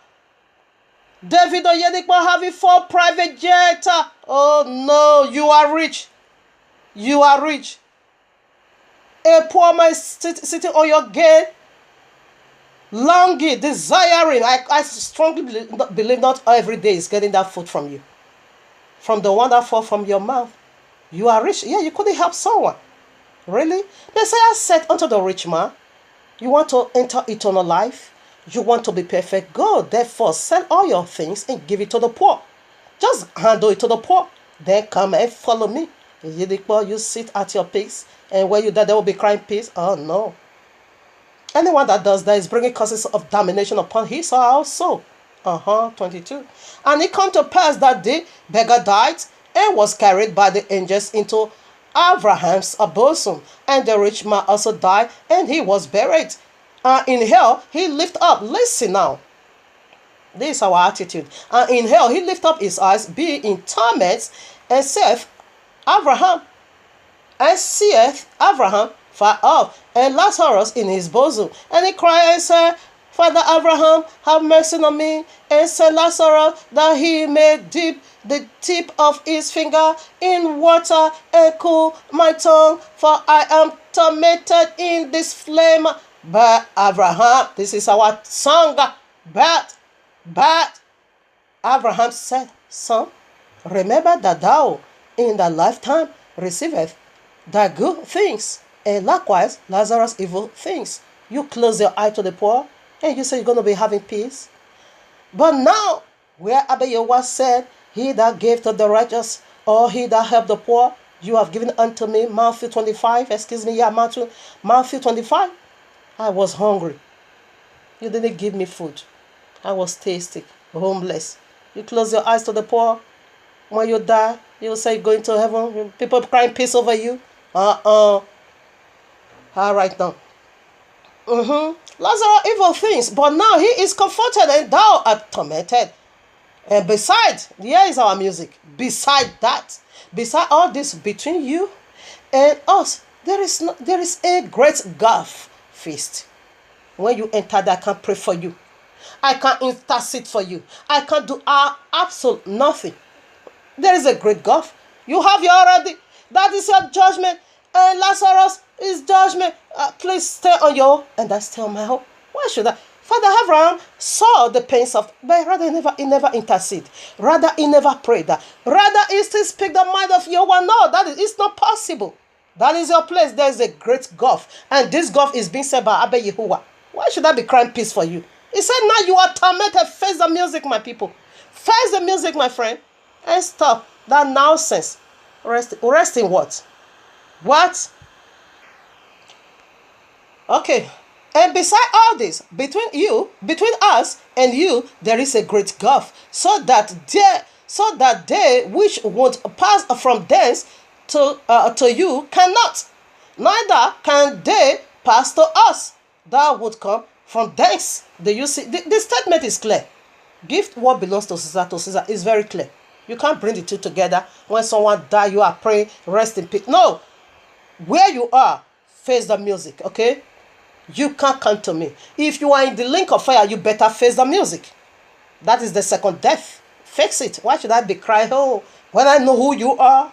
David Oyedepo having 4 private jets. Oh no, you are rich. You are rich. A poor man sitting on your gate, longing, desiring. I strongly believe not every day is getting that food from you. From the one that falls from your mouth. You are rich. Yeah, you couldn't help someone. Really? Messiah said unto the rich man, you want to enter eternal life? You want to be perfect? Go, therefore, sell all your things and give it to the poor. Just handle it to the poor. Then come and follow me. You sit at your peace, and when you die, they will be crying peace. Oh, no. Anyone that does that is bringing causes of damnation upon his or our soul. 22. And it come to pass that the beggar died and was carried by the angels into Abraham's bosom. And the rich man also died, and he was buried. In hell, he lift up. Listen now. This is our attitude. In hell, he lift up his eyes, being in torments, and seeth Abraham far off, and Lazarus in his bosom. And he cried and said, Father Abraham, have mercy on me, and send Lazarus that he may dip the tip of his finger in water and cool my tongue, for I am tormented in this flame. But Abraham, this is our song, but Abraham said, Son, remember that thou in thy lifetime receiveth thy good things, and likewise Lazarus evil things. You close your eye to the poor, and you say you're going to be having peace. But now, where Abba Yahuwah said, he that gave to the righteous, or he that helped the poor, you have given unto me, Matthew 25, Matthew 25. I was hungry. You didn't give me food. I was thirsty, homeless. You close your eyes to the poor. When you die, you say you're going to heaven. People crying peace over you. All right now. Lazarus evil things, but now he is comforted and thou art tormented. And besides, here is our music. Beside that, beside all this between you and us, there is a great gulf feast. When you enter that, I can pray for you. I can intercede for you. I can do absolute nothing. There is a great gulf. You have your already. That is your judgment. And Lazarus is judgment. Please stay on your, and I stay on my hope. Why should I? Father Abraham saw the pains of, but rather he never intercede. Rather he never prayed. Rather he still speak the mind of Yahuwah. No, it's not possible. That is your place. There is a great gulf. And this gulf is being said by Abba Yahuwah. Why should I be crying peace for you? He said, now you are tormented. Face the music, my people. Face the music, my friend. And stop that nonsense. Rest in what? What? Okay. And beside all this, between us and you, there is a great gulf, so that they which would pass from thence to you cannot, neither can they pass to us that would come from thence. Do you see? The statement is clear. Give what belongs to Caesar is very clear. You can't bring the two together. When someone dies, you are praying, rest in peace. No. Where you are, face the music, okay? You can't come to me. If you are in the link of fire, you better face the music. That is the second death. Fix it. Why should I be crying? Oh, when I know who you are.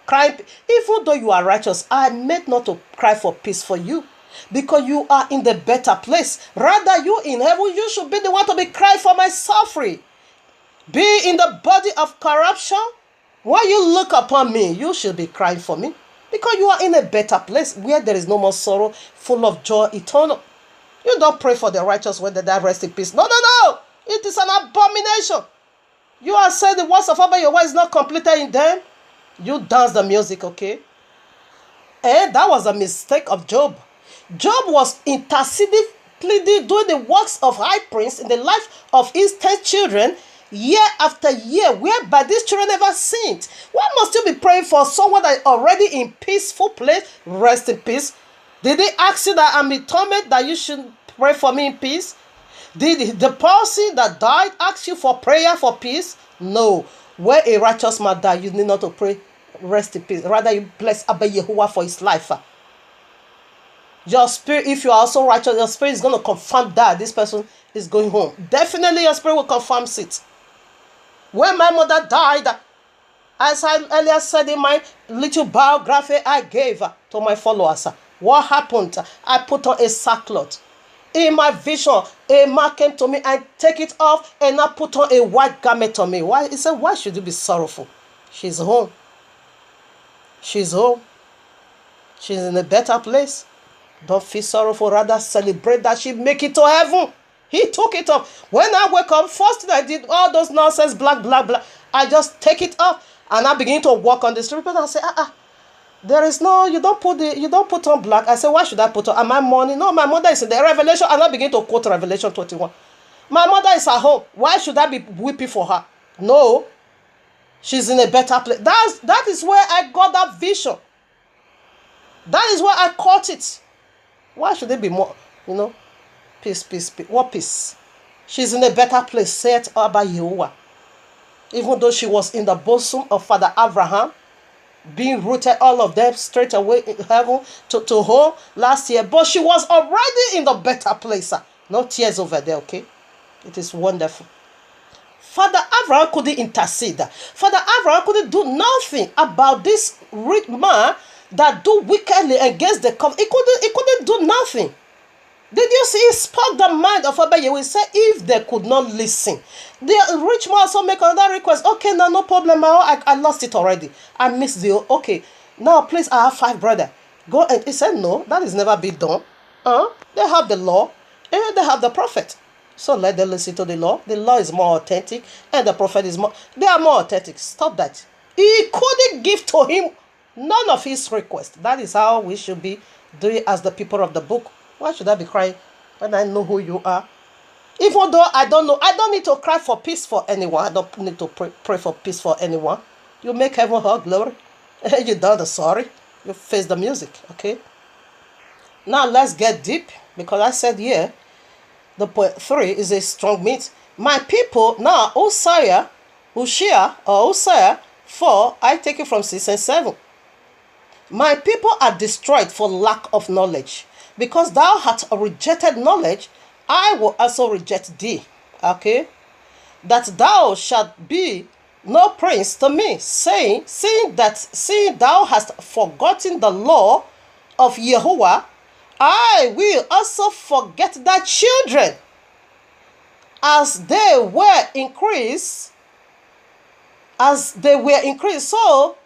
Crying. Even though you are righteous, I meant not to cry for peace for you. Because you are in the better place. Rather, you in heaven, you should be the one to be crying for my suffering. Be in the body of corruption. When you look upon me, you should be crying for me. Because you are in a better place where there is no more sorrow, full of joy eternal. You don't pray for the righteous when they die, rest in peace. No, no, no. It is an abomination. You are saying the words of Yahweh is not completed in them. You dance the music, okay? And that was a mistake of Job. Job was interceding, pleading, doing the works of high priest in the life of his 10 children, year after year, whereby these children never sinned. Why must you be praying for someone that is already in peaceful place? Rest in peace. Did they ask you that I'm in torment, that you should pray for me in peace? Did the person that died ask you for prayer for peace? No. Where a righteous man died, you need not to pray rest in peace. Rather, you bless Abba Yahuwah for his life. Your spirit, if you are also righteous, your spirit is going to confirm that this person is going home. Definitely your spirit will confirm it. When my mother died, as I earlier said in my little biography I gave to my followers, what happened? I put on a sackcloth. In my vision, a man came to me and take it off and I put on a white garment on me. Why? He said, why should you be sorrowful? She's home. She's home. She's in a better place. Don't feel sorrowful. Rather celebrate that she make it to heaven. He took it off. When I wake up, first thing I did, all those nonsense, black. I just take it off and I begin to walk on the street. And I say, there is no, you don't put on black. I said, why should I put on? Am I mourning? No, my mother is in the Revelation. And I begin to quote Revelation 21. My mother is at home. Why should I be weeping for her? No. She's in a better place. That is where I got that vision. That is where I caught it. Why should it be more, peace. What peace? She's in a better place, said Abba Yahuwah. Even though she was in the bosom of Father Abraham, being rooted, all of them straight away in heaven to home last year. But she was already in the better place. No tears over there, okay? It is wonderful. Father Abraham couldn't intercede. Father Abraham couldn't do nothing about this rich man that do wickedly against the covenant. He couldn't do nothing. Did you see? He spoke the mind of Abba Yahweh. He said, if they could not listen. The rich man also make another request. Okay, no problem. I lost it already. I missed the... Okay, now please, I have 5 brothers. Go and... He said, no, that has never been done. They have the law and they have the prophet. So let them listen to the law. The law is more authentic and the prophet is more... They are more authentic. Stop that. He couldn't give to him none of his requests. That is how we should be doing as the people of the book. Why should I be crying when I know who you are? Even though I don't know, I don't need to cry for peace for anyone. I don't need to pray for peace for anyone. You make heaven her glory. You done the sorry. You face the music, okay? Now let's get deep, because I said here, the point 3 is a strong meat. My people, now Hosea 4, I take it from 6 and 7. My people are destroyed for lack of knowledge. Because thou hast rejected knowledge, I will also reject thee. Okay? That thou shalt be no prince to me, saying, seeing thou hast forgotten the law of Yahuwah, I will also forget thy children. As they were increased, so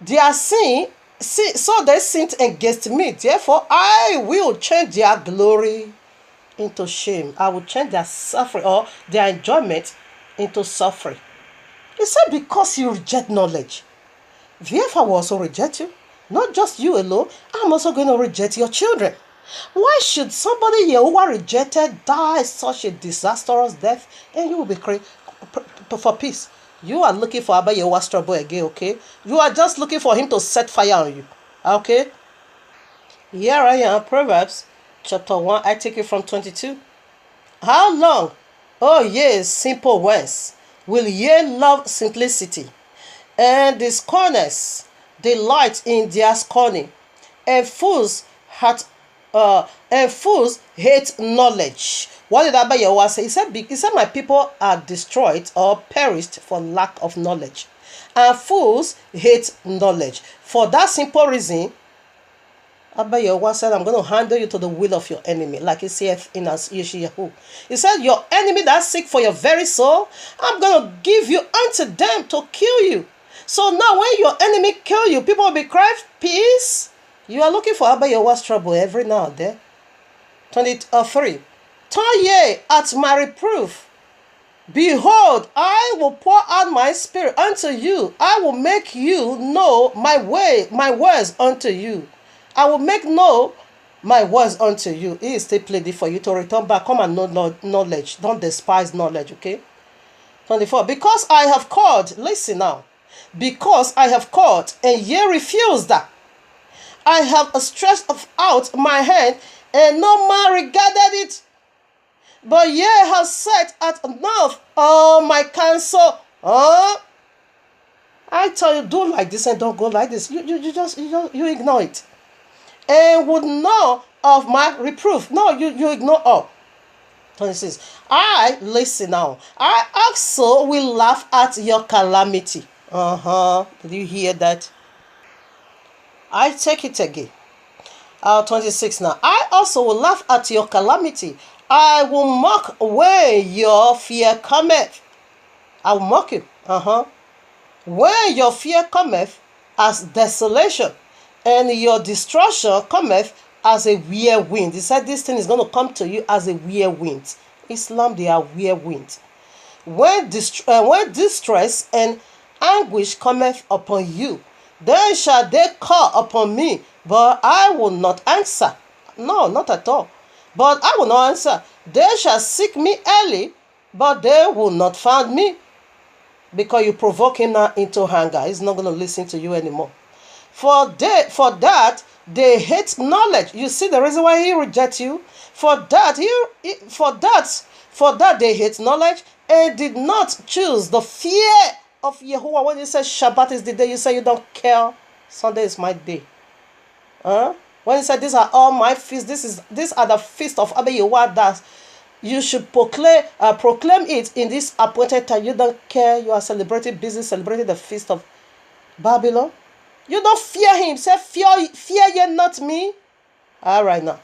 their sin, so they sinned against me. Therefore, I will change their glory into shame. I will change their suffering or their enjoyment into suffering. He said, because you reject knowledge, therefore I will also reject you. Not just you alone, I'm also going to reject your children. Why should somebody Yahuwah rejected die such a disastrous death and you will be crying for peace? You are looking for Abba Yahuwah's trouble again, okay? You are just looking for him to set fire on you, okay? Here I am, Proverbs chapter 1, I take it from 22. How long, oh yes, simple ones, will ye love simplicity, and the scorners delight in their scorning, and fools hath and fools hate knowledge. What did Abba Yahuwah say? He said, my people are destroyed or perished for lack of knowledge. And fools hate knowledge. For that simple reason, Abba Yahuwah said, I'm going to handle you to the will of your enemy, like he saith in Yeshayahu. He said, your enemy that seek for your very soul, I'm going to give you unto them to kill you. So now when your enemy kill you, people will be crying, peace. You are looking for Abba Yahuwah's trouble every now and then. 23. Turn ye at my reproof. Behold, I will pour out my spirit unto you. I will make you know my way, my words unto you. I will make known my words unto you. It is still pleading for you to return back. Come and know knowledge. Don't despise knowledge, okay? 24. Because I have called, listen now. Because I have called, and ye refused that. I have stretched out my hand, and no man regarded it. But ye have set at naught all my counsel. I tell you, do like this and don't go like this. You ignore it. And would know of my reproof. No, you ignore all. 26. I, listen now. I also will laugh at your calamity. Did you hear that? I take it again. 26 now. I also will laugh at your calamity. I will mock when your fear cometh. I will mock you. When your fear cometh as desolation, and your destruction cometh as a whirlwind. He said this thing is going to come to you as a whirlwind. Islam, they are whirlwind. When distress and anguish cometh upon you, then shall they call upon me, but I will not answer. No, not at all. But I will not answer. They shall seek me early, but they will not find me. Because you provoke him now into anger. He's not going to listen to you anymore. For that they hate knowledge. You see the reason why he rejects you? For that they hate knowledge and did not choose the fear of Yahuwah. When you say Shabbat is the day, you say you don't care. Sunday is my day. When you say these are all my feasts, these are the feasts of Abba Yahuwah that you should proclaim it in this appointed time. You don't care. You are celebrating the feast of Babylon. You don't fear him. Say, fear ye not me. All right now.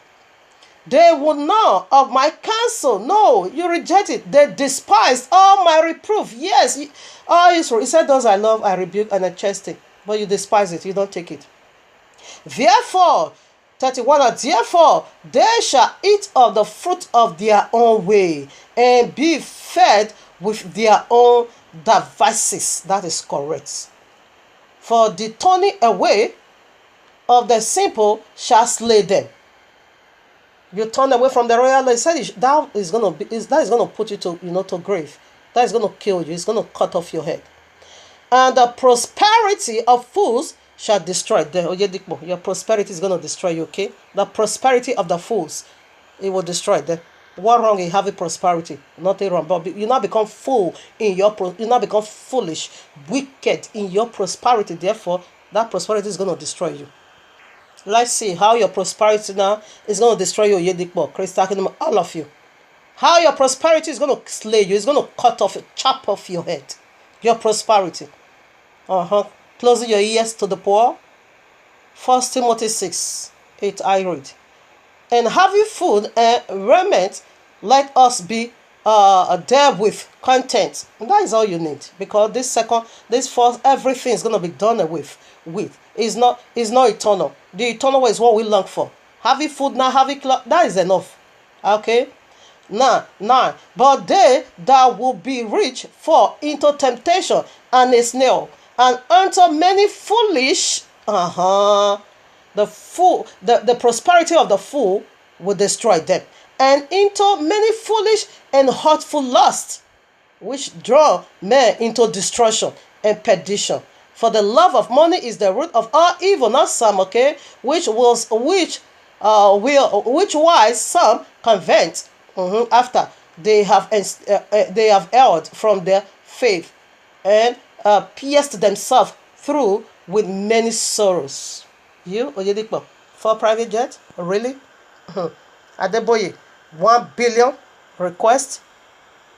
They would know of my counsel. No, you reject it. They despised all my reproof. Yes, all Israel. He said, those I love, I rebuke and I chasten. But you despise it. You don't take it. Therefore, 31, therefore, they shall eat of the fruit of their own way and be fed with their own devices. That is correct. For the turning away of the simple shall slay them. You turn away from the royal law. He said that is going to put you to grave. That is going to kill you. It's going to cut off your head. And the prosperity of fools shall destroy them. Your prosperity is going to destroy you, okay? The prosperity of the fools, it will destroy them. What wrong in having prosperity? Nothing wrong, but you now become foolish, wicked in your prosperity. Therefore, that prosperity is going to destroy you. Let's see how your prosperity now is going to destroy you, Yedikbo, Christ, all of you. How your prosperity is going to slay you. It's going to chop off your head. Your prosperity. Closing your ears to the poor. 1 Timothy 6:8 I read. And having food and raiment, let us be there with content. And that is all you need. Because this first, everything is going to be done with. It's not eternal. The eternal is what we long for. Having food now, having clothes, that is enough. Okay? Now, but they that will be rich fall into temptation and a snare, and unto many foolish, the prosperity of the fool will destroy them, and into many foolish and hurtful lusts, which draw men into destruction and perdition. For the love of money is the root of all evil, not some, okay? Which wise some convent after they have erred from their faith and pierced themselves through with many sorrows. You, Oyedipo, for private jet? Really? Adeboye, 1 billion request?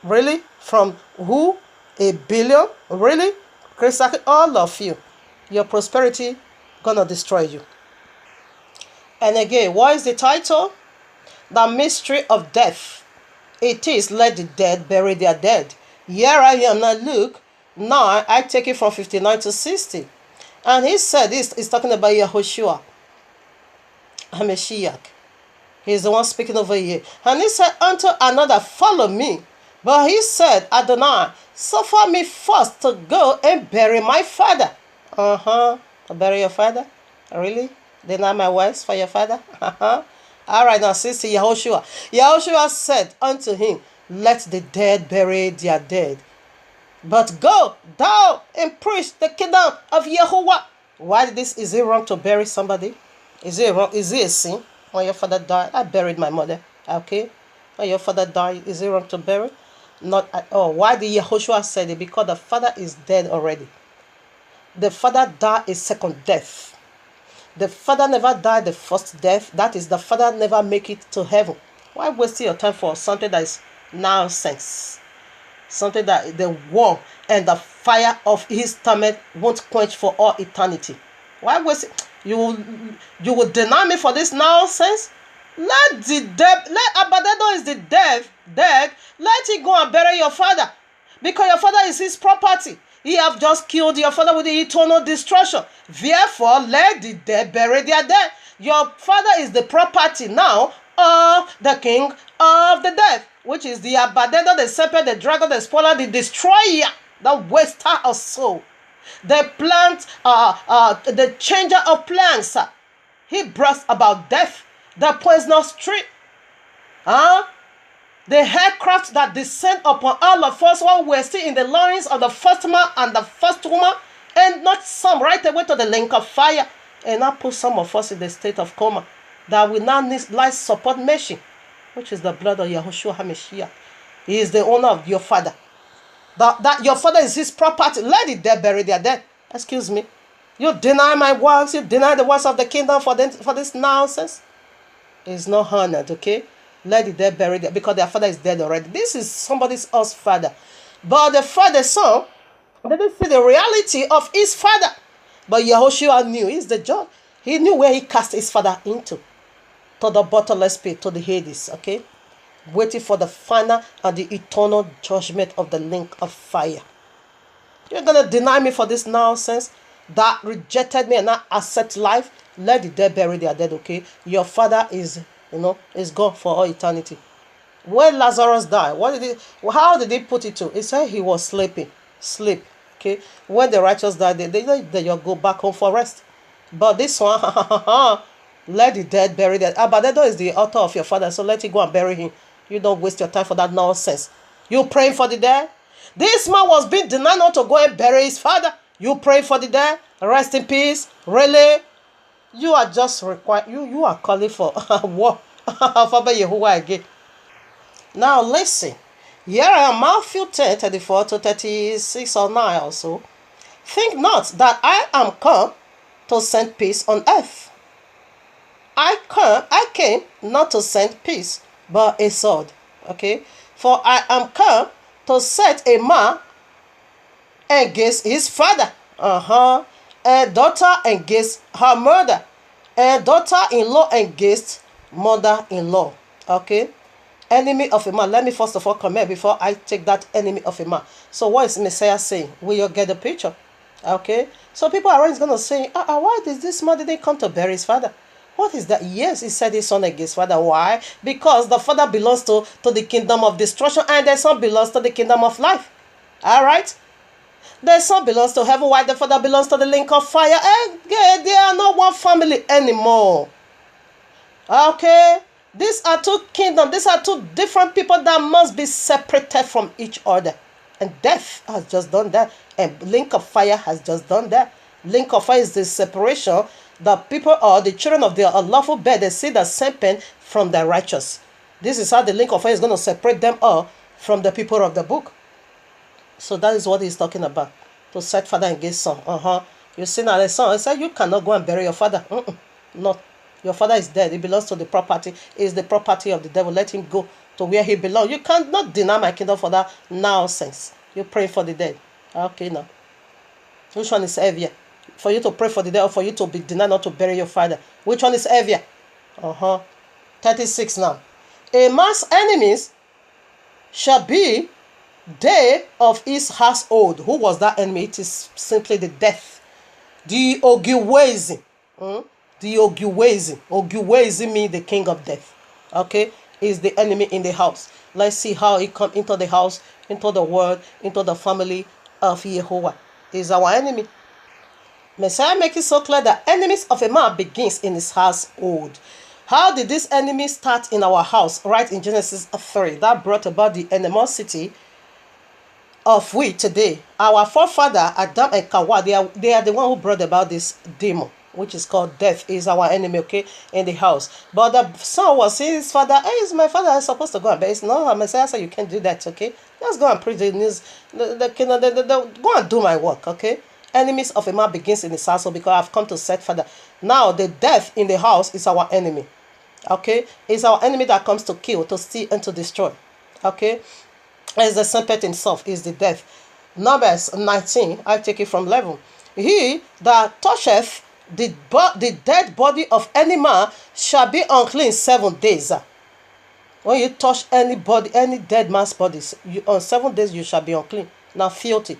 Really? From who? A billion? Really? Chris, all of you. Your prosperity gonna destroy you. And again, what is the title? The mystery of death. It is, let the dead bury their dead. Here I am now, Luke 9, I take it from 59 to 60. And he said this, he's talking about Yahushua, HaMashiach. He's the one speaking over here. And he said unto another, follow me. But he said, Adonai, suffer me first to go and bury my father. To bury your father? Really? Deny my words for your father? All right, now sister Yahushua. Yahushua said unto him, let the dead bury their dead. But go thou and preach the kingdom of Yahuwah. Why this? Is it wrong to bury somebody? Is it wrong? Is it a sin? When your father died, I buried my mother. Okay? When your father died, is it wrong to bury? Not at all. Why did Yahushua say it? Because the father is dead already. The father died a second death. The father never died the first death. That is, the father never make it to heaven. Why waste your time for something that is nonsense? Something that the war and the fire of his torment won't quench for all eternity. Why waste it? You will deny me for this nonsense? Let the dead, let Abadedo is the dead. Let him go and bury your father, because your father is his property. He have just killed your father with the eternal destruction. Therefore, let the dead bury their dead. Your father is the property now of the king of the dead, which is the Abadedo, the serpent, the dragon, the spoiler, the destroyer, the waster of soul, the plant, the changer of plants. He brought about death, the poisonous tree, the aircraft that descend upon all of us while we're still in the loins of the first man and the first woman, and not some right away to the lake of fire, and now put some of us in the state of coma that will now need life support machine, which is the blood of Yahushua HaMashiach. He is the owner of your father. That your father is his property. Let the dead bury their dead. Excuse me. You deny my words. You deny the words of the kingdom for this nonsense. It's not honored, okay? Let the dead bury their, because their father is dead already. This is somebody else's father. But the father, son, didn't see the reality of his father. But Yahushua knew. He's the judge. He knew where he cast his father into. To the bottomless pit, to the Hades, okay? Waiting for the final and the eternal judgment of the lake of fire. You're going to deny me for this nonsense that rejected me and not accept life? Let the dead bury their dead, okay? Your father is, is gone for all eternity. When Lazarus died, how did he put it to? He said he was sleeping. Sleep, okay? When the righteous die, they go back home for rest. But this one, let the dead bury their dead. Abadedo is the author of your father, so let him go and bury him. You don't waste your time for that nonsense. You praying for the dead? This man was being denied not to go and bury his father. You pray for the dead? Rest in peace? Really? You are just required. You are calling for war. Father Yahuwah again. Now listen. Here I am, Matthew 10, 34 to 36 or 9 also. Think not that I am come to send peace on earth. I came not to send peace, but a sword. Okay? For I am come to set a man against his father. And daughter against her mother. And daughter-in-law against mother-in-law. Okay? Enemy of a man. Let me first of all comment before I take that enemy of a man. So what is Messiah saying? Will you get the picture? Okay? So people are always going to say, why did this man didn't come to bury his father? What is that? Yes, he said his son against father. Why? Because the father belongs to the kingdom of destruction and the son belongs to the kingdom of life. Alright? The son belongs to heaven while the father belongs to the lake of fire. And they are not one family anymore. Okay? These are two kingdoms. These are two different people that must be separated from each other. And death has just done that. And lake of fire has just done that. Lake of fire is the separation. The people are the children of their unlawful bed. They see the serpent from the righteous. This is how the lake of fire is going to separate them all from the people of the book. So that is what he's talking about. To set father against son. You see now the son. I said you cannot go and bury your father. Not. Your father is dead. He belongs to the property. It is the property of the devil. Let him go to where he belongs. You cannot deny my kingdom for that nonsense. You pray for the dead. Okay, now. Which one is heavier? For you to pray for the dead or for you to be denied not to bury your father? Which one is heavier? 36 now. A man's enemies shall be they of his household. Who was that enemy? It is simply the death. The Ogiwezi. The Ogiwezi. Ogiwezi means the king of death. Okay? Is the enemy in the house. Let's see how he come into the house, into the world, into the family of Yahuwah. Is our enemy. Messiah makes it so clear that enemies of a man begins in his household. How did this enemy start in our house? Right in Genesis 3. That brought about the animosity of we today. Our forefather Adam and Kawa, they are the one who brought about this demon, which is called death. Is our enemy, okay, in the house. But the son was saying his father, hey, it's my father, I'm supposed to go and bed. It's no, Messiah said you can't do that, okay? Let's go and preach the news. Go and do my work, okay? Enemies of a man begins in his house because I've come to set father. Now the death in the house is our enemy. Okay? It's our enemy that comes to kill, to steal, and to destroy. Okay? As the serpent himself is the death. Numbers 19, I take it from 11. He that toucheth the dead body of any man shall be unclean 7 days. When you touch any dead man's body, on 7 days you shall be unclean. Now filthy.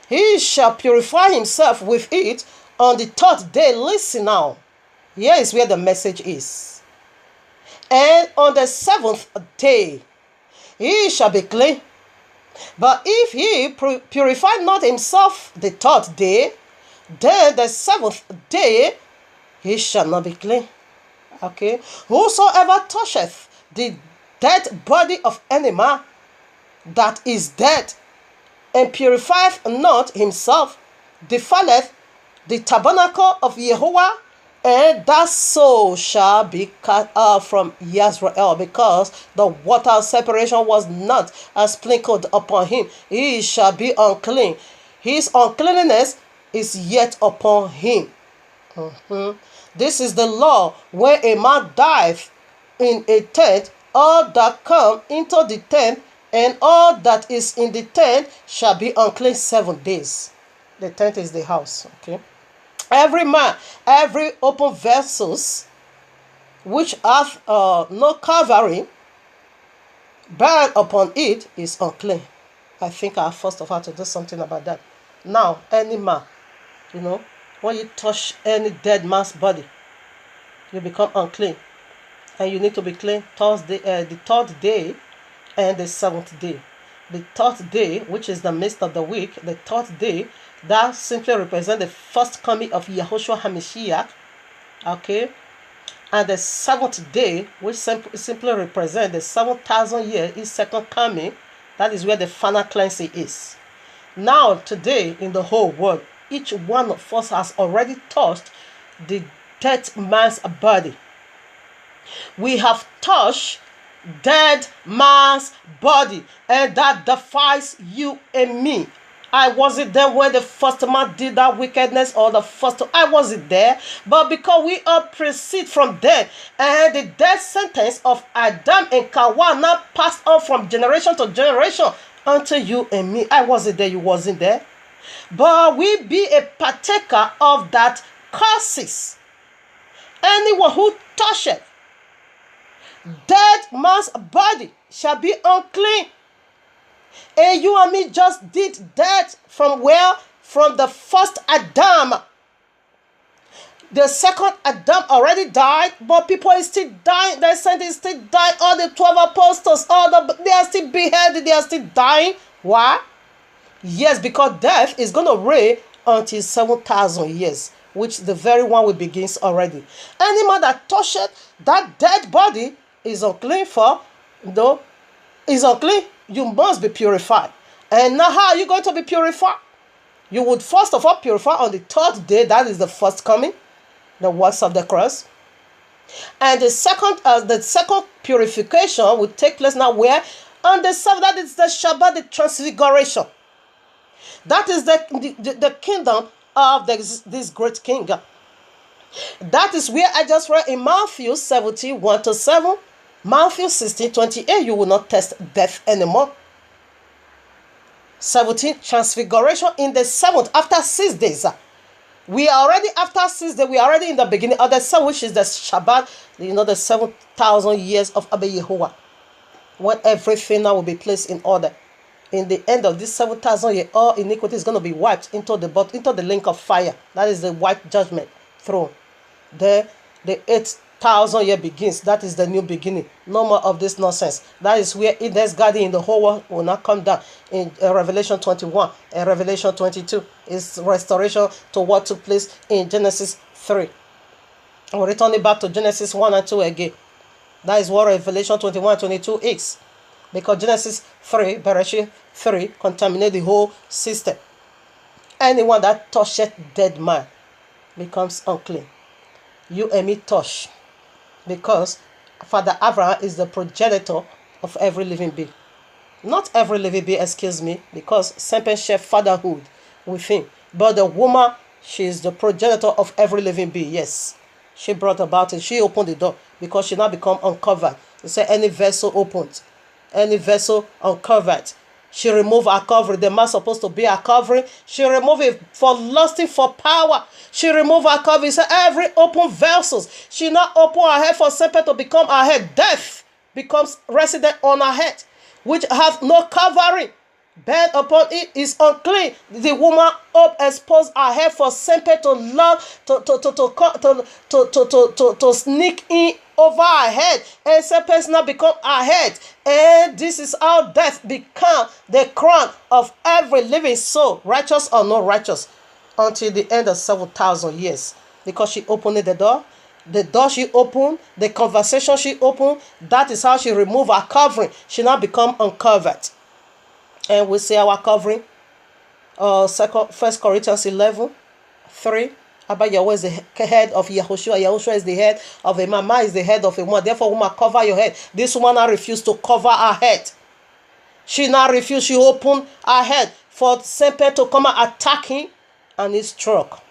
He shall purify himself with it on the 3rd day. Listen now. Here is where the message is. And on the 7th day, he shall be clean. But if he purify not himself the 3rd day, then the 7th day, he shall not be clean. Okay? Whosoever toucheth the dead body of any man that is dead, and purifieth not himself, defileth the tabernacle of Yahuwah, and that soul shall be cut off from Israel, because the water of separation was not sprinkled upon him. He shall be unclean. His uncleanness is yet upon him. This is the law. When a man dieth in a tent, all that come into the tent and all that is in the tent shall be unclean 7 days. The tent is the house. Okay. Every man, every open vessels which hath no covering, burn upon it is unclean. I think I first of all to do something about that. Now, any man, when you touch any dead man's body, you become unclean. And you need to be clean the 3rd day and the 7th day. The 3rd day, which is the midst of the week, the 3rd day, that simply represents the first coming of Yahushua HaMashiach. Okay? And the 7th day, which simply represents the 7,000 years, his second coming. That is where the final cleansing is. Now, today, in the whole world, each one of us has already touched the dead man's body. We have touched dead man's body, and that defies you and me. I wasn't there when the first man did that wickedness, or the first. I wasn't there, but because we all proceed from there, and the death sentence of Adam and Kawa now passed on from generation to generation unto you and me. I wasn't there, you wasn't there, but we be a partaker of that curses. Anyone who toucheth dead man's body shall be unclean. And you and me just did that from where? From the first Adam. The second Adam already died, but people are still dying. The saints is still dying. All the 12 apostles, they are still beheaded. They are still dying. Why? Yes, because death is going to reign until 7,000 years, which the very one will begins already. Any man that toucheth that dead body is unclean is unclean. You must be purified. And now how are you going to be purified? You would first of all purify on the 3rd day. That is the first coming, the works of the cross. And the second purification will take place now where? On the 7th, that is the Shabbat, the transfiguration. That is the kingdom of this great king. That is where I just read in Matthew 17:1-7. Matthew 16:28, you will not test death anymore. 17, transfiguration in the 7th, after 6 days. We are already after 6 days, we are already in the beginning of the 7th, which is the Shabbat, the 7,000 years of Abba Yahuwah, when everything now will be placed in order. In the end of this 7,000 years, all iniquity is going to be wiped into the lake of fire. That is the white judgment throne. There, the 8,000 year begins. That is the new beginning. No more of this nonsense. That is where Eden's garden in the whole world will not come down. In Revelation 21 and Revelation 22 is restoration to what took place in Genesis 3. We're returning back to Genesis 1 and 2 again. That is what Revelation 21 and 22 is. Because Genesis 3, Bereshit 3, contaminate the whole system. Anyone that toucheth dead man becomes unclean. You and me touch. Because Father Abraham is the progenitor of every living being. Not every living being, excuse me, because serpent share fatherhood with him. But the woman, she is the progenitor of every living being. Yes. She brought about it. She opened the door because she now become uncovered. They say any vessel opened, any vessel uncovered. She removed her covering. The man supposed to be her covering. She removed it for lusting for power. She removed her covering. So every open vessels. She not open her head for serpent to become her head. Death becomes resident on her head, which have no covering. Bed upon it is unclean. The woman exposed her head for serpent to love to sneak in over her head, and serpents now become her head. And this is how death become the crown of every living soul, righteous or not righteous, until the end of 7,000 years. Because she opened the door. The door she opened, the conversation she opened, that is how she removed her covering. She now become uncovered. And we see our covering. 1 Corinthians 11:3. Abba Yahweh is the head of Yahushua. Yahushua is the head of a man. Man is the head of a woman. Therefore, woman, cover your head. This woman now refused to cover her head. She now refused. She opened her head for serpent to come and attack him, and he struck.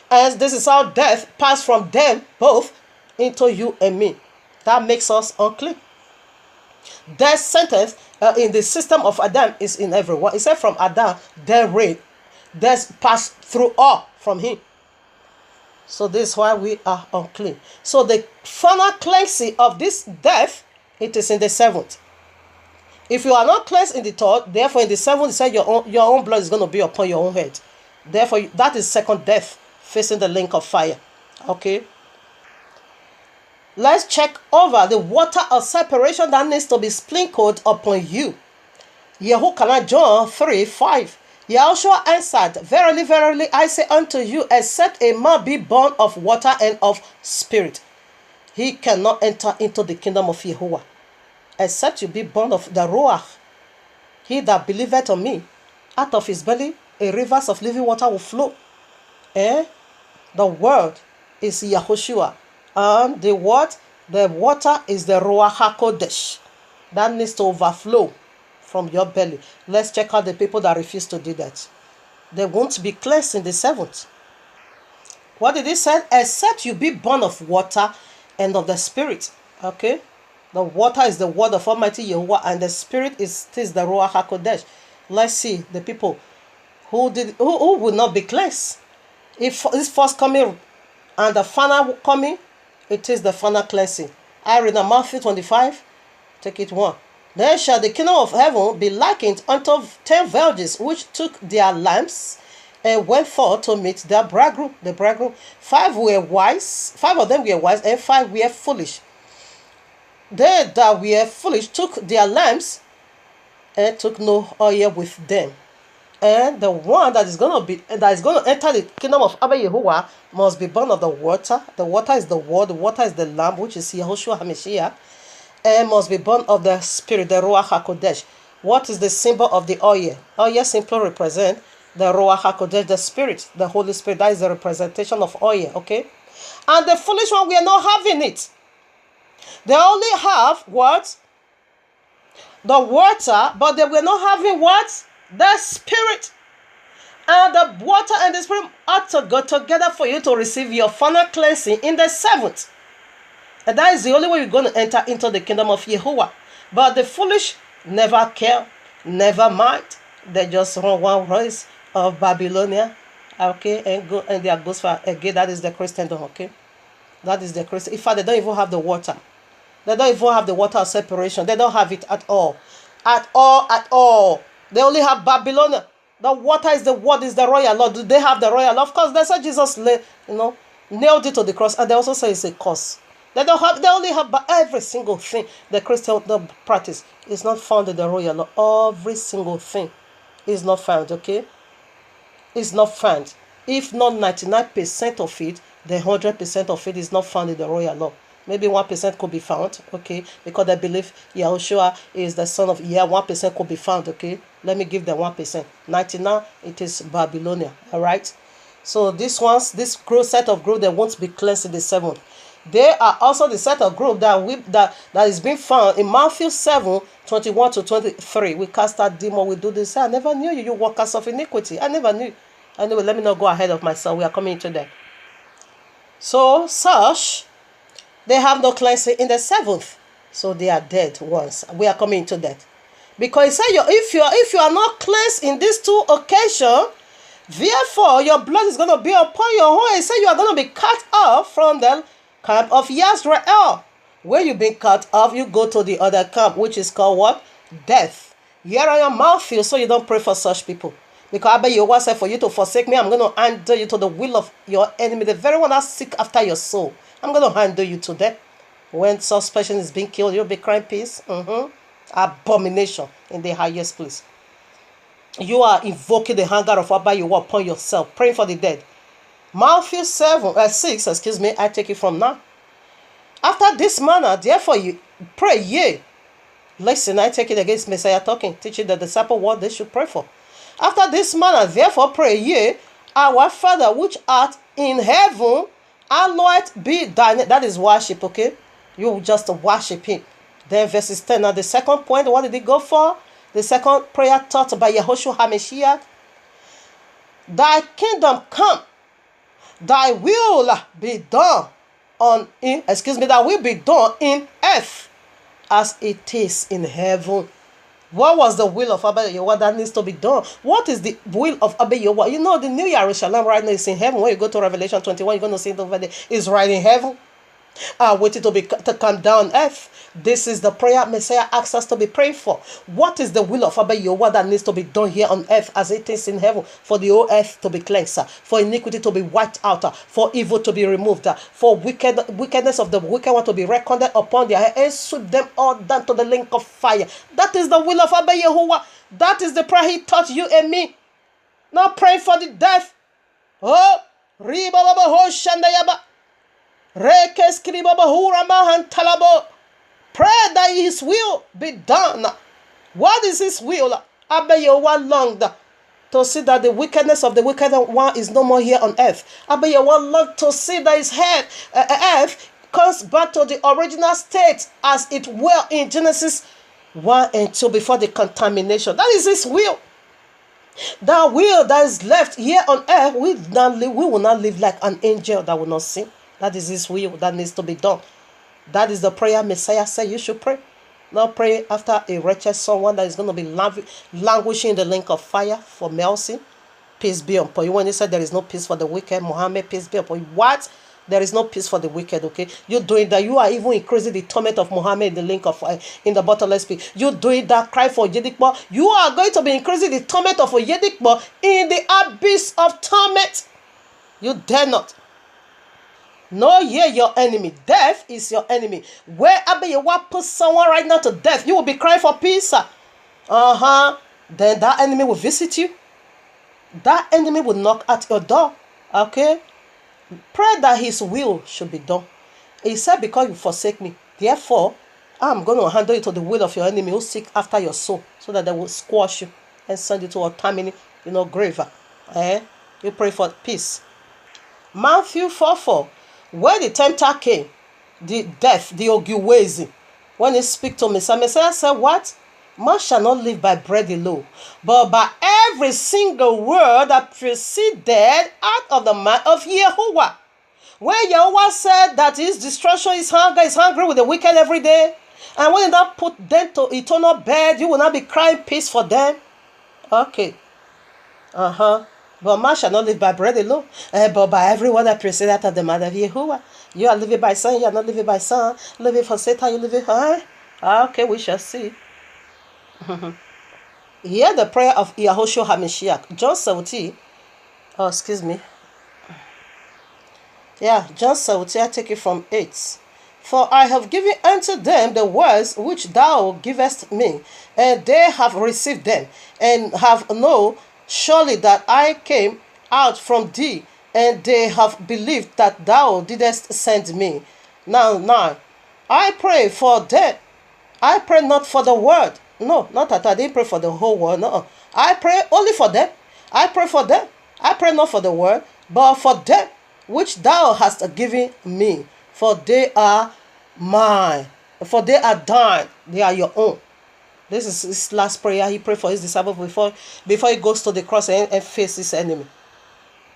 And this is how death passed from them both into you and me. That makes us unclean. Death sentence in the system of Adam is in everyone. It said from Adam, death reigned. Death passed through all from him. So this is why we are unclean. So the final cleansing of this death, it is in the 7th. If you are not cleansed in the 3rd, therefore in the 7th, it said your own blood is going to be upon your own head. Therefore, that is second death, facing the lake of fire. Okay. Let's check over the water of separation that needs to be sprinkled upon you. Yahuwah, John 3:5. Yahushua answered, verily, verily, I say unto you, except a man be born of water and of spirit, he cannot enter into the kingdom of Yahuwah. Except you be born of the Ruach. He that believeth on me, out of his belly a rivers of living water will flow. The word is Yahushua. And the water is the Ruach HaKodesh. That needs to overflow from your belly. Let's check out the people that refuse to do that. They won't be cleansed in the 7th. What did he say? Except you be born of water and of the spirit. Okay? The water is the word of Almighty Yahuwah, and the spirit is the Ruach HaKodesh. Let's see the people who will not be cleansed. If this first coming and the final coming, it is the final cleansing. I read in Matthew 25, take it 1. Then shall the kingdom of heaven be likened unto 10 virgins, which took their lamps and went forth to meet their bridegroom. The bridegroom. 5 were wise, 5 of them were wise, and 5 were foolish. They that were foolish took their lamps and took no oil with them. And the one that is going to enter the kingdom of Abba Yahuwah must be born of the water. The water is the word. The water is the lamb, which is Yahushua HaMashiach. And must be born of the spirit, the Ruach HaKodesh. What is the symbol of the oil? Oil simply represent the Ruach HaKodesh, the spirit, the Holy Spirit. That is the representation of oil, okay? And the foolish one, we are not having it. They only have what? The water, but they were not having what? The spirit. And the water and the spirit ought to go together for you to receive your final cleansing in the 7th. And that is the only way you're going to enter into the kingdom of Yahuwah. But the foolish never care, never mind. They just run one race of Babylonia, okay, and go and they are goes for again. That is the Christendom, okay. That is the Christian. In fact, they don't even have the water. They don't even have the water of separation. They don't have it at all, at all, at all. They only have Babylonia. The water is the word, is the royal law. Do they have the royal law? Of course, they said Jesus, nailed it to the cross, and they also say it's a curse. They only have, but every single thing the Christian practice is not found in the royal law. Every single thing is not found, okay? It's not found. If not 99% of it, then 100% of it is not found in the royal law. Maybe 1% could be found, okay? Because they believe Yahushua is the son of, 1% could be found, okay? Let me give them 1%. 99, it is Babylonia, all right? So this set of group that won't be cleansed in the 7th. They are also the set of group that is being found in Matthew 7:21-23. We cast out demon, we do this. I never knew you, you workers of iniquity. I never knew. Anyway, let me not go ahead of myself. We are coming into that. So such, they have no cleansing in the 7th. So they are dead ones. We are coming into that. Because he said, if you are not cleansed in these 2 occasions, therefore your blood is going to be upon your home. He said you are going to be cut off from the camp of Yisrael. When you've been cut off, you go to the other camp, which is called what? Death. Here I am, Matthew, so you don't pray for such people. Because Abba Yehovah said, for you to forsake me, I'm going to handle you to the will of your enemy, the very one that seek after your soul. I'm going to handle you to death. When such person is being killed, you'll be crying peace. Abomination in the highest place. You are invoking the anger of Abba Yehovah upon yourself, praying for the dead. Matthew 6, I take it from now. After this manner, therefore you pray ye. Listen, I take it against Messiah talking, teaching the disciple what they should pray for. After this manner, therefore pray ye, our Father which art in heaven, hallowed be thy name. That is worship, okay? You just worship him. Then verses 10. Now the second point, what did he go for? The second prayer taught by Yahushua HaMashiach. Thy kingdom come. Thy will be done thy will be done in earth as it is in heaven. What was the will of Abba Yehovah that needs to be done? What is the will of Abba Yehovah? You know, the New Jerusalem right now is in heaven. When you go to Revelation 21, you're going to see it over there. It's right in heaven. Waiting to come down earth. This is the prayer Messiah asks us to be praying for. What is the will of Abba Yehovah that needs to be done here on earth as it is in heaven? For the whole earth to be cleansed, for iniquity to be wiped out, for evil to be removed, for wickedness of the wicked one to be reckoned upon their head and sweep them all down to the lake of fire. That is the will of Abba Yehovah. That is the prayer he taught you and me. Not praying for the death. Oh, Riba Baba Ho Shandayaba. Pray that his will be done. What is his will? Abba Yehovah longed to see that the wickedness of the wicked one is no more here on earth. Abba Yehovah longed to see that his earth comes back to the original state as it were in Genesis 1 and 2 before the contamination. That is his will. That will that is left here on earth, we will not live like an angel that will not sin. That is his will that needs to be done. That is the prayer Messiah said you should pray. Not pray after a wretched someone that is going to be languishing in the lake of fire for mercy. Peace be upon you. When he said there is no peace for the wicked, Muhammad, peace be upon you. What? There is no peace for the wicked, okay? You're doing that. You are even increasing the torment of Muhammad in the lake of fire, in the bottomless pit. You're doing that. Cry for Yedikba. You are going to be increasing the torment of Yedikba in the abyss of torment. You dare not. Know ye your enemy. Death is your enemy. Wherever you want to put someone right now to death, you will be crying for peace. Then that enemy will visit you. That enemy will knock at your door. Okay? Pray that his will should be done. He said, because you forsake me, therefore, I'm going to handle you to the will of your enemy who seek after your soul, so that they will squash you and send you to a terminal, grave. You pray for peace. Matthew 4:4. When the tempter came, the death, the Ogiwezi, when he speak to Messiah, Messiah said, what? Man shall not live by bread alone, but by every single word that proceeded out of the mouth of Yahuwah. When Yahuwah said that his destruction is hungry with the wicked every day, and when he not put them to eternal bed, you will not be crying peace for them. Okay. But man shall not live by bread alone, but by every word that proceeded out of the mouth of Yahuwah. You are living by son, you are not living by son. Living for Satan, you living for... Okay, we shall see. Hear the prayer of Yahushua HaMashiach. John 17. Oh, excuse me. Yeah, John 17, I take it from 8. For I have given unto them the words which thou givest me, and they have received them, and have known surely that I came out from thee, and they have believed that thou didst send me. Now, I pray for them. I pray not for the world. No, not that I didn't pray for the whole world. No, I pray only for them. I pray for them. I pray not for the world, but for them which thou hast given me. For they are mine. For they are thine. They are your own. This is his last prayer. He prayed for his disciples before he goes to the cross and face his enemy.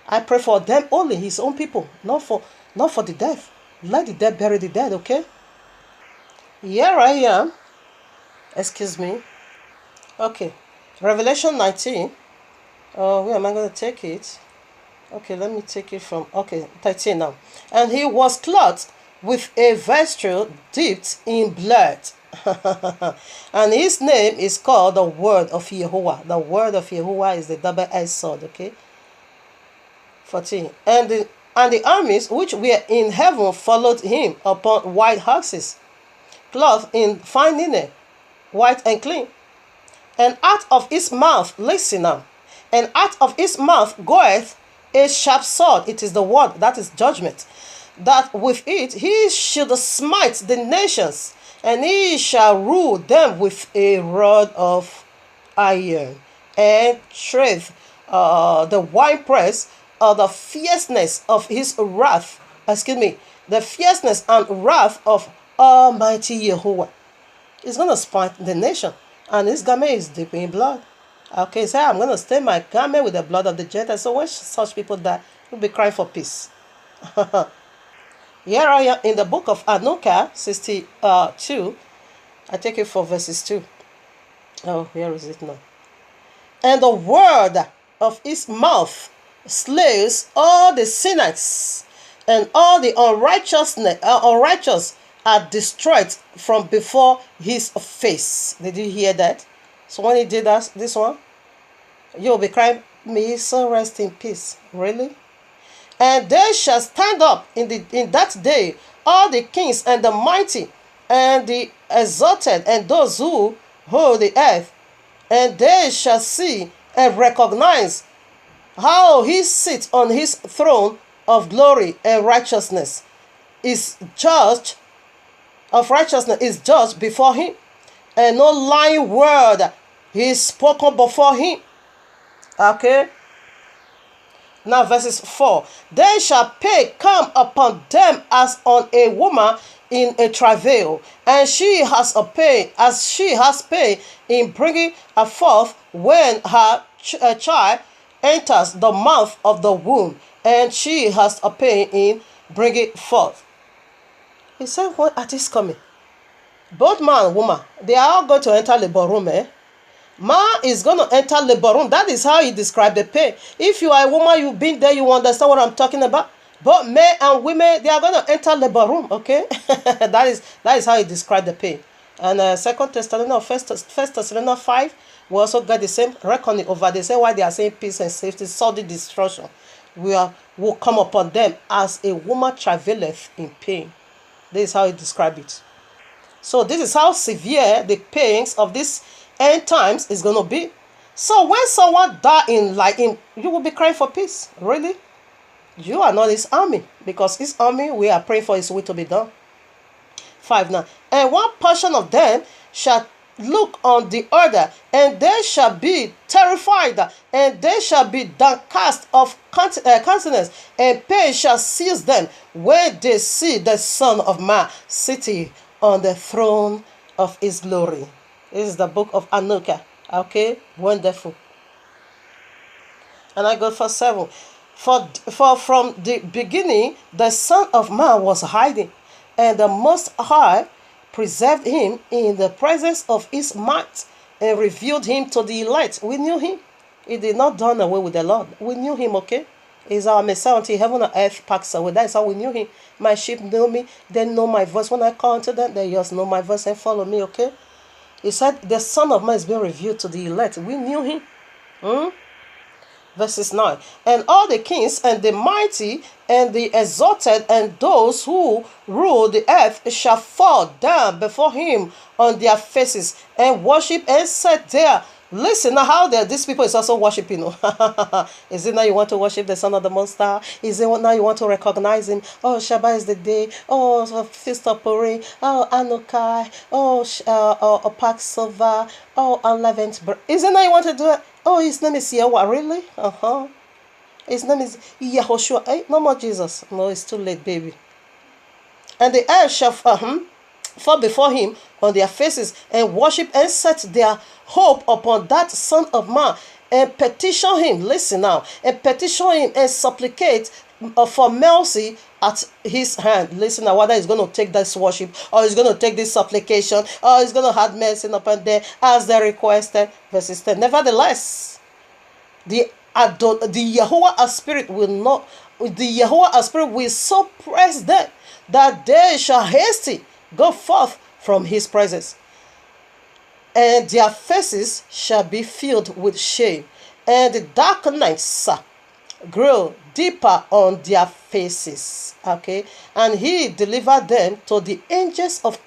I pray for them only, his own people, not for the dead. Let the dead bury the dead, okay? Here I am. Excuse me. Okay. Revelation 19. Where am I going to take it? Okay, let me take it from... Okay, 13 now. And he was clothed with a vesture dipped in blood. And his name is called the Word of Yahuwah. The Word of Yahuwah is the double-edged sword, okay? 14. And the armies which were in heaven followed him upon white horses, clothed in fine linen, white and clean. And out of his mouth, listen now, and out of his mouth goeth a sharp sword. It is the word, that is judgment, that with it he should smite the nations, and he shall rule them with a rod of iron, and tread the winepress of the fierceness of his wrath. The fierceness and wrath of Almighty Yahuwah. He's going to smite the nation, and his garment is dipped in blood. Okay, so I'm going to stain my garment with the blood of the Gentiles. So when such people die, we'll be crying for peace. Here I am in the book of Anuka 62. I take it for verses 2. Oh, here is it now. And the word of his mouth slays all the sinners, and all the unrighteous are destroyed from before his face. Did you hear that? So when he did this one, you'll be crying, may his soul rest in peace. Really? And they shall stand up in that day, all the kings and the mighty and the exalted and those who hold the earth, and they shall see and recognize how he sits on his throne of glory, and righteousness is judged before him, and no lying word is spoken before him. Okay. Now verses 4. They shall pay come upon them as on a woman in a travail, and she has pain in bringing her forth when her child enters the mouth of the womb, and she has a pain in bringing forth. He said, what are these coming? Both man and woman, they are all going to enter labor room, Man is going to enter labor room. That is how he described the pain. If you are a woman, you've been there, you understand what I'm talking about. Both men and women, they are going to enter labor room, okay? that is how he described the pain. And 2 Thessalonians, 1 Thessalonians 5, we also got the same reckoning over. They say why they are saying peace and safety, sudden destruction will come upon them as a woman travaileth in pain. This is how he described it. So this is how severe the pains of this end times is going to be. So when someone die you will be crying for peace. Really? You are not his army, because his army, we are praying for his will to be done. 5 now. And one portion of them shall look on the other, and they shall be terrified, and they shall be downcast of countenance, and pain shall seize them when they see the Son of Man sitting on the throne of his glory. This is the book of Anuka. Okay, wonderful. And I go for 7. For from the beginning the Son of Man was hiding, and the Most High preserved him in the presence of his might, and revealed him to the elect. We knew him. He did not done away with the Lord. We knew him, okay? He's our Messiah until heaven and earth packs away. That is how we knew him. My sheep know me, they know my voice. When I call unto them, they just know my voice and follow me, okay? He said, the Son of Man is being revealed to the elect. We knew him. Verses 9. And all the kings and the mighty and the exalted and those who rule the earth shall fall down before him on their faces and worship and sit there. Listen now how these people is also worshiping. Is it now you want to worship the Son of the Most High? Is it now you want to recognize him? Oh, Shabbat is the day. Oh, Feast of Purim. Oh, Anukai. Oh, Passover. Oh, unleavened bread. Is it now you want to do it? Oh, his name is Yahuwah. Really? His name is Yahushua. Hey, no more Jesus. No, it's too late, baby. And the earth shall fall before him on their faces and worship and set their hope upon that Son of Man and petition him. Listen now. And petition him and supplicate for mercy at his hand. Listen now, whether he's going to take this worship or he's going to take this supplication or he's going to have mercy upon them as they requested. Verses 10. Nevertheless, the YAHUAH'S Spirit will not, the YAHUAH'S Spirit will suppress them that they shall hastily go forth from his presence, and their faces shall be filled with shame, and the darkness grow deeper on their faces. Okay, and he delivered them to the angels of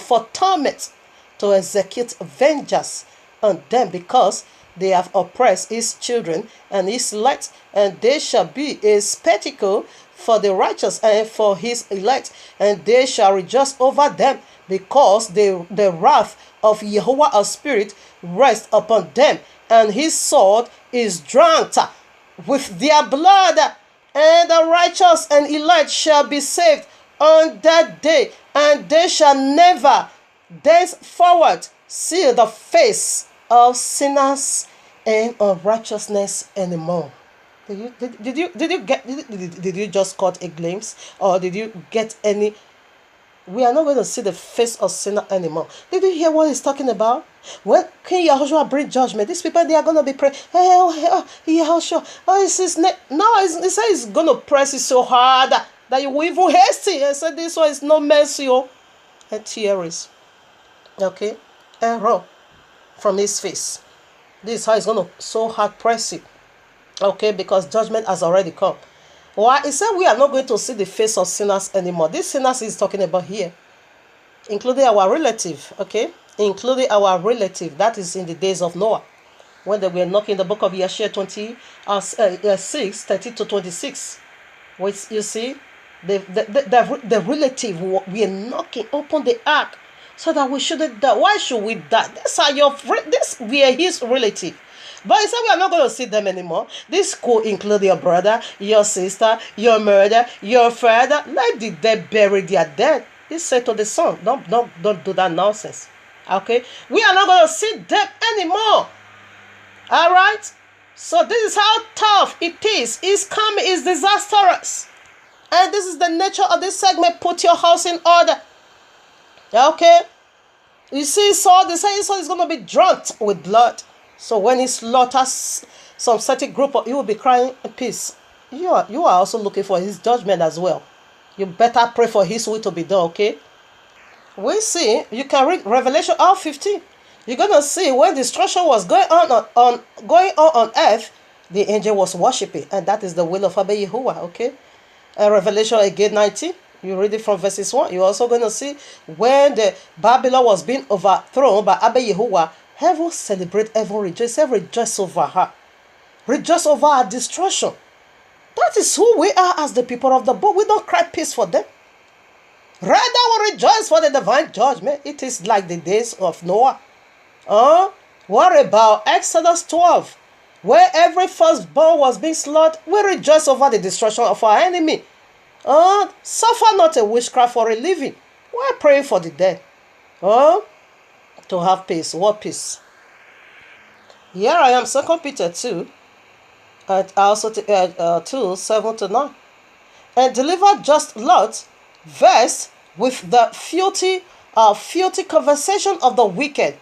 for torment, to execute vengeance on them, because they have oppressed his children and his elect, and they shall be a spectacle for the righteous and for his elect, and they shall rejoice over them, because the wrath of YAHUAH'S Spirit rests upon them, and his sword is drunk with their blood, and the righteous and elect shall be saved on that day, and they shall never thenceforward see the face of sinners and unrighteousness anymore. Did you just caught a glimpse, or did you get any? We are not going to see the face of sinner anymore. Did you hear what he's talking about? When King Yahushua bring judgment, these people, they are going to be praying, Yahushua, it's his neck. Now he says he's going to press it so hard that you will even hasty. I said this one is no mercy, and tears. Okay, error from his face. This is how he's going to so hard press it. Okay, because judgment has already come. Why? He said we are not going to see the face of sinners anymore. These sinners he's talking about here, including our relative, okay? Including our relative, that is in the days of Noah, when they were knocking the book of Yeshua 6, 30 to 26. Which you see, the relative were knocking open the ark so that we shouldn't die. Why should we die? We are his relative. But he said we are not going to see them anymore. This could include your brother, your sister, your mother, your father. Let the dead bury their dead. He said to the son, don't do that nonsense. Okay? We are not going to see them anymore. Alright? So this is how tough it is. It's coming. It's disastrous. And this is the nature of this segment. Put your house in order. Okay? You see, Saul, they say Saul is going to be drunk with blood. So when he slaughters some certain group, he will be crying peace. You are also looking for his judgment as well. You better pray for his will to be done, okay? We see, you can read Revelation 15. You're going to see when destruction was going on earth, the angel was worshiping. And that is the will of Abba Yahuwah, okay? And Revelation again 19. You read it from verses 1. You're also going to see when the Babylon was being overthrown by Abba Yahuwah, heaven celebrate, heaven rejoice over her. Rejoice over her destruction. That is who we are as the people of the book. We don't cry peace for them. Rather, we rejoice for the divine judgment. It is like the days of Noah. What about Exodus 12? Where every firstborn was being slaughtered, we rejoice over the destruction of our enemy. Suffer not a witchcraft for a living. We're praying for the dead. to have peace. What peace? Here I am, 2 Peter 2, and also 2, 7 to 9. And deliver just Lot, versed with the filthy conversation of the wicked,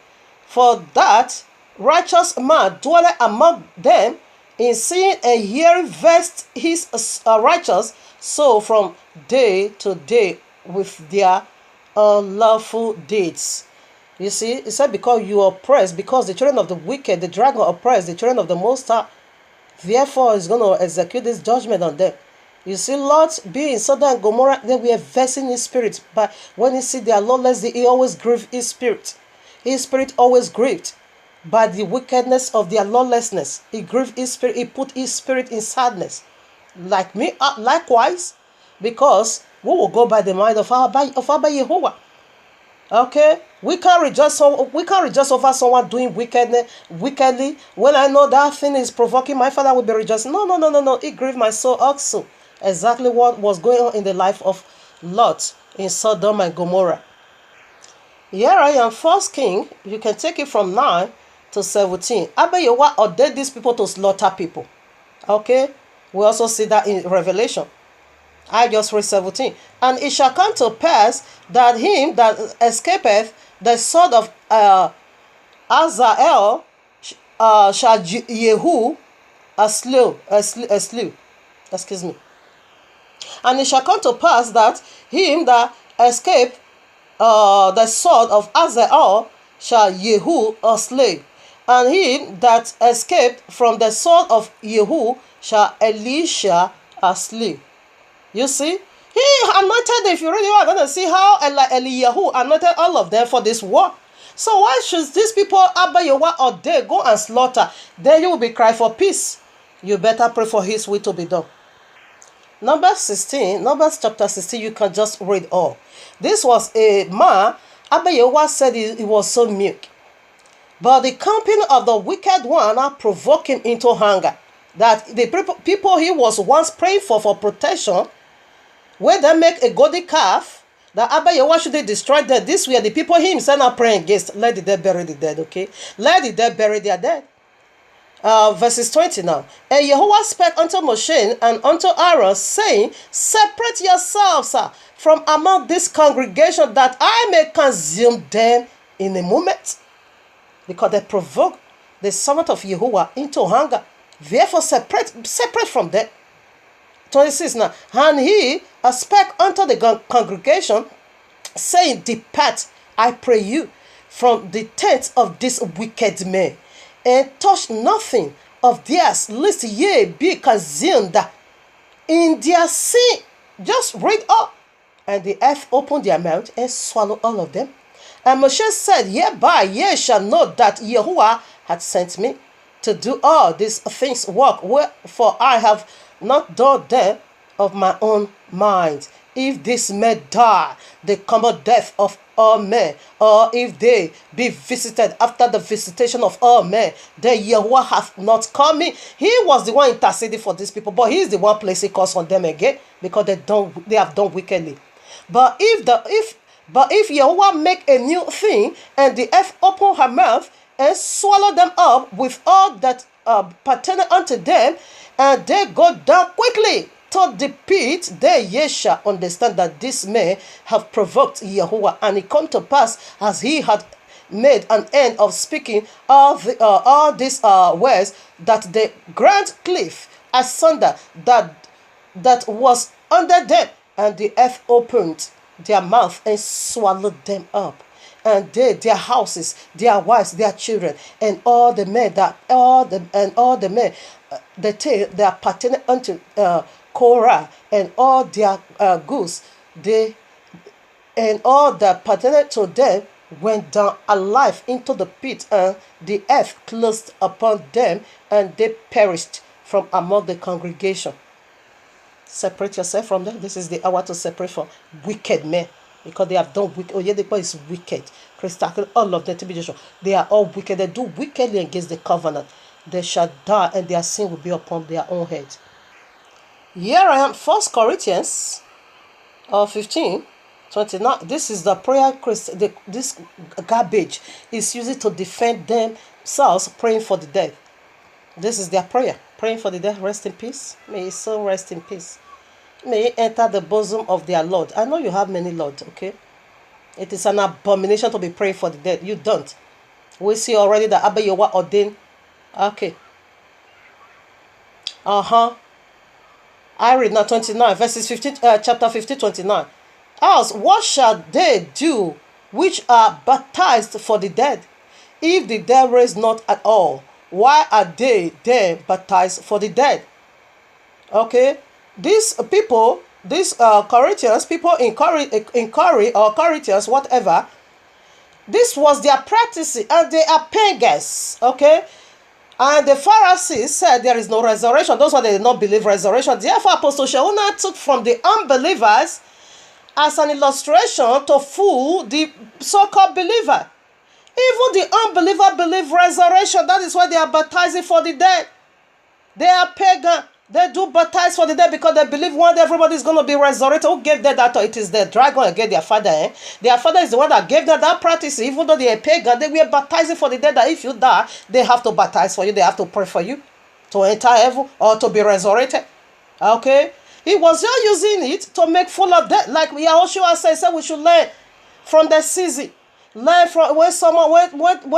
for that righteous man dwelleth among them, in seeing and hearing versed his righteous soul from day to day with their unlawful deeds. You see, it said, because you oppress, because the children of the wicked, the dragon oppress the children of the Most High, therefore is going to execute this judgment on them. You see, Lot being in Sodom and Gomorrah, they were vexing his spirit. But when he see their lawless, he always grieved his spirit. His spirit always grieved by the wickedness of their lawlessness. He grieved his spirit. He put his spirit in sadness. Like me, likewise, because we will go by the mind of Abba Yahuwah. Okay, we can't rejoice over someone doing wickedly. When I know that thing is provoking, my Father will be rejoicing. No. It grieved my soul also. Exactly what was going on in the life of Lot in Sodom and Gomorrah. Here I am, 1 King. You can take it from 9 to 17. Abba Yahuwah ordained these people to slaughter people. Okay, we also see that in Revelation. I just read 17. And it shall come to pass that him that escapeth the sword of Azael shall Jehu slew. Excuse me. And it shall come to pass that him that escaped the sword of Azael shall Jehu slay. And him that escaped from the sword of Jehu shall Elisha slay. You see, he anointed, if you really are going to see how Eliyahu anointed all of them for this war. So why should these people, Abba Yahuwah, or they go and slaughter? Then you will be crying for peace. You better pray for his will to be done. Numbers chapter 16, you can just read all. This was a man, Abba Yahuwah said he was so meek. But the company of the wicked one provoked him into hunger. That the people he was once praying for protection, when they make a golden calf, that Abba Yahuwah should destroy them. This way, the people he himself are praying against. Let the dead bury the dead, okay? Let the dead bury their dead. Verses 20 now. And Yahuwah spake unto Moshe and unto Aaron, saying, separate yourselves from among this congregation, that I may consume them in a moment. Because they provoked the servant of Yahuwah into hunger. Therefore, separate from them. 26 now. And he spake unto the congregation, saying, depart, I pray you, from the tent of this wicked men, and touch nothing of theirs, lest ye be consumed in their sin. Just read up. And the earth opened their mouth and swallowed all of them. And Moshe said, hereby ye shall know that Yahuwah had sent me to do all these things work, for I have not done them of my own mind. If this may die the common death of all men, or if they be visited after the visitation of all men, then Yahuwah hath not come in. He was the one interceding for these people, but he is the one placing curse on them again, because they have done wickedly. But if Yahuwah make a new thing, and the earth open her mouth and swallow them up with all that pertain unto them, and they go down quickly to the pit, then ye shall understand that this men have provoked Yahuwah. And it come to pass, as he had made an end of speaking all these words, that the grand cliff asunder that was under them, and the earth opened their mouth and swallowed them up. And they, their houses, their wives, their children, and all the men that they are pertaining unto Korah, and all their goods, and all that pertained to them went down alive into the pit, and the earth closed upon them, and they perished from among the congregation. Separate yourself from them. This is the hour to separate from wicked men, because they have done wicked. Oyedepo is wicked. Christian, all of them, to be just, they are all wicked. They do wickedly against the covenant. They shall die, and their sin will be upon their own head. Here I am, 1 Corinthians 15, 29. This is the prayer this garbage is used to defend themselves, praying for the dead. This is their prayer. Praying for the dead. Rest in peace. May his soul rest in peace. May he enter the bosom of their Lord. I know you have many lords, okay? It is an abomination to be praying for the dead. You don't. We see already that Abba Yahweh ordained. Okay. I read now 29, verses 15, chapter 15, 29. Else, what shall they do which are baptized for the dead? If the dead raise not at all, why are they then baptized for the dead? Okay, these people, these Corinthians, people in Corinth or Corinthians, whatever, this was their practice, and they are pagans. Okay, and the Pharisees said there is no resurrection. Those who did not believe resurrection. Therefore, Apostle Shauna took from the unbelievers as an illustration to fool the so-called believer. Even the unbeliever believe resurrection. That is why they are baptizing for the dead. They are pagan. They do baptize for the dead because they believe one day everybody is going to be resurrected. Who gave them that? It is the dragon again, their father. Their father is the one that gave them that practice. Even though they are pagan, they were baptizing for the dead, that if you die, they have to baptize for you. They have to pray for you to enter heaven or to be resurrected. Okay? He was just using it to make full of death. Like YAHUAH'S said we should learn from the season. Learn from when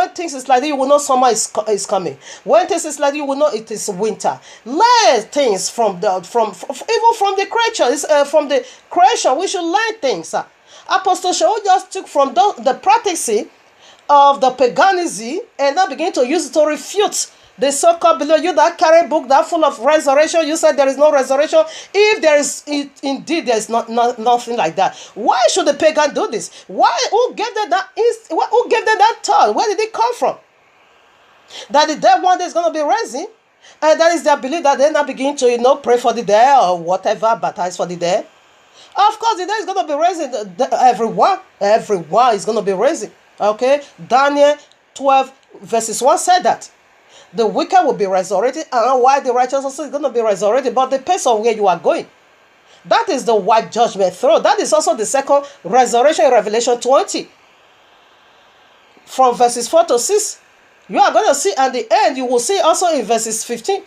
things is like that, you will know summer is coming. When things is like that, you will know it is winter. Learn things from even from the creation. From the creation, we should learn things. Apostle Shaul just took from the practice of the paganism and now begin to use it to refute the so-called believer. You that carry book that full of resurrection, you said there is no resurrection. If there is, indeed there is nothing like that. Why should the pagan do this? Why? Who gave them that? Who gave them that thought? Where did it come from? That the dead one day is going to be rising, and that is their belief that they now begin to pray for the dead or whatever, baptize for the dead. Of course, the dead is going to be raising. Everyone is going to be raising. Okay, Daniel 12 verses 1 said that. The wicked will be resurrected, and why the righteous also is going to be resurrected, but depends on where you are going. That is the white judgment throne. That is also the second resurrection in Revelation 20. From verses 4 to 6, you are going to see at the end, you will see also in verses 15.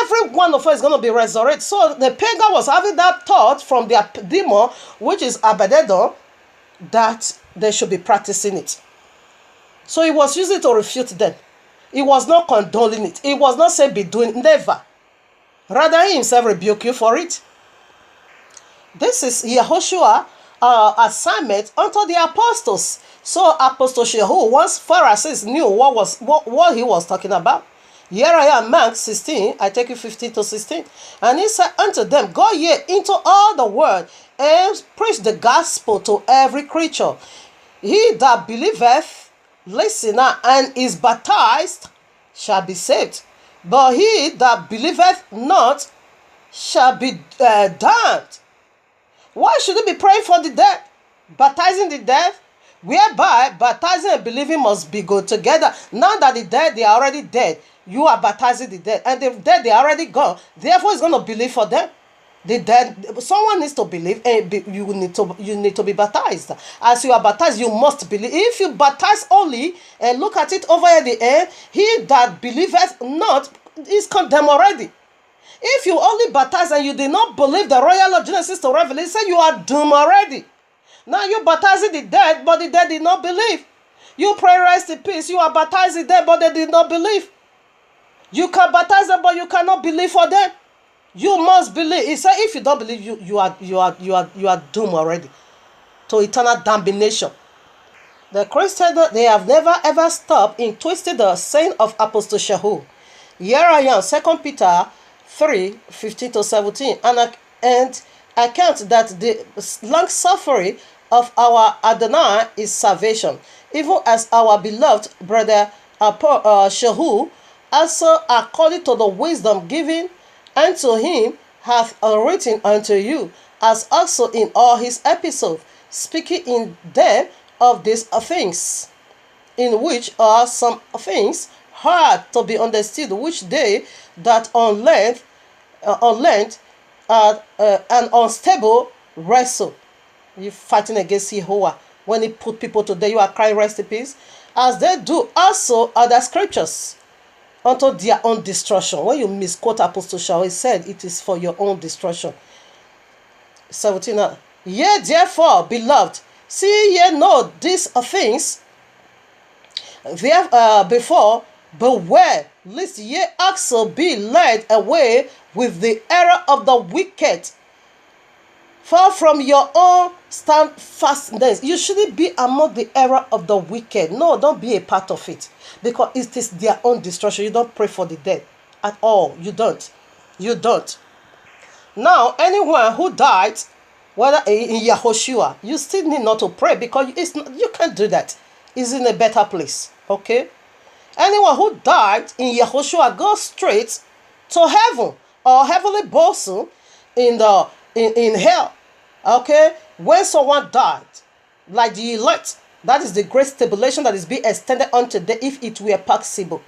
Every one of us is going to be resurrected. So the pagan was having that thought from their demon, which is Abaddon, that they should be practicing it. So he was using it to refute them. He was not condoning it. He was not saying be doing, never. Rather, he himself rebuked you for it. This is YAHUAH'S assignment unto the apostles. So Apostle Shaul, once Pharisees knew what he was talking about. Here I am, Mark 16, I take you 15 to 16. And he said unto them, go ye into all the world and preach the gospel to every creature. He that believeth, listener, and is baptized shall be saved, but he that believeth not shall be damned. Why should he be praying for the dead, baptizing the dead, whereby baptizing and believing must be go together? Now that the dead, they are already dead, you are baptizing the dead, and the dead, they are already gone. Therefore, it's going to believe for them. The dead, someone needs to believe, and you need to be baptized. As you are baptized, you must believe. If you baptize only and look at it over at the end, he that believeth not is condemned already. If you only baptize and you did not believe the royal of Genesis to Revelation, you are doomed already. Now you baptizing the dead, but the dead did not believe. You pray rest in peace. You are baptizing them, but they did not believe. You can baptize them, but you cannot believe for them. You must believe. He said, if you don't believe, you are doomed already to eternal damnation. The Christians, they have never ever stopped in twisting the saying of Apostle Shaul. Here I am, 2 Peter 3, 15 to 17, and account that the long suffering of our Adonai is salvation, even as our beloved brother Shaul also according to the wisdom given unto him hath written unto you, as also in all his epistles, speaking in them of these things, in which are some things hard to be understood, which they that on length and unstable wrestle, You fighting against Yahuwah. When he put people to death, you are crying rest in peace. As they do also other scriptures unto their own destruction. When you misquote Apostle Shaul, he said it is for your own destruction. 17. Yea, therefore, beloved, see ye know these things before, beware, lest ye also be led away with the error of the wicked. Far from your own standfastness. You shouldn't be among the error of the wicked. No, don't be a part of it. Because it is their own destruction. You don't pray for the dead at all. You don't. You don't. Now, anyone who died, whether in Yahushua, you still need not to pray because you can't do that. It's in a better place. Okay? Anyone who died in Yahushua goes straight to heaven or heavenly bosom in hell. Okay? When someone died, like the elect, that is the great stipulation that is being extended unto them if it were possible.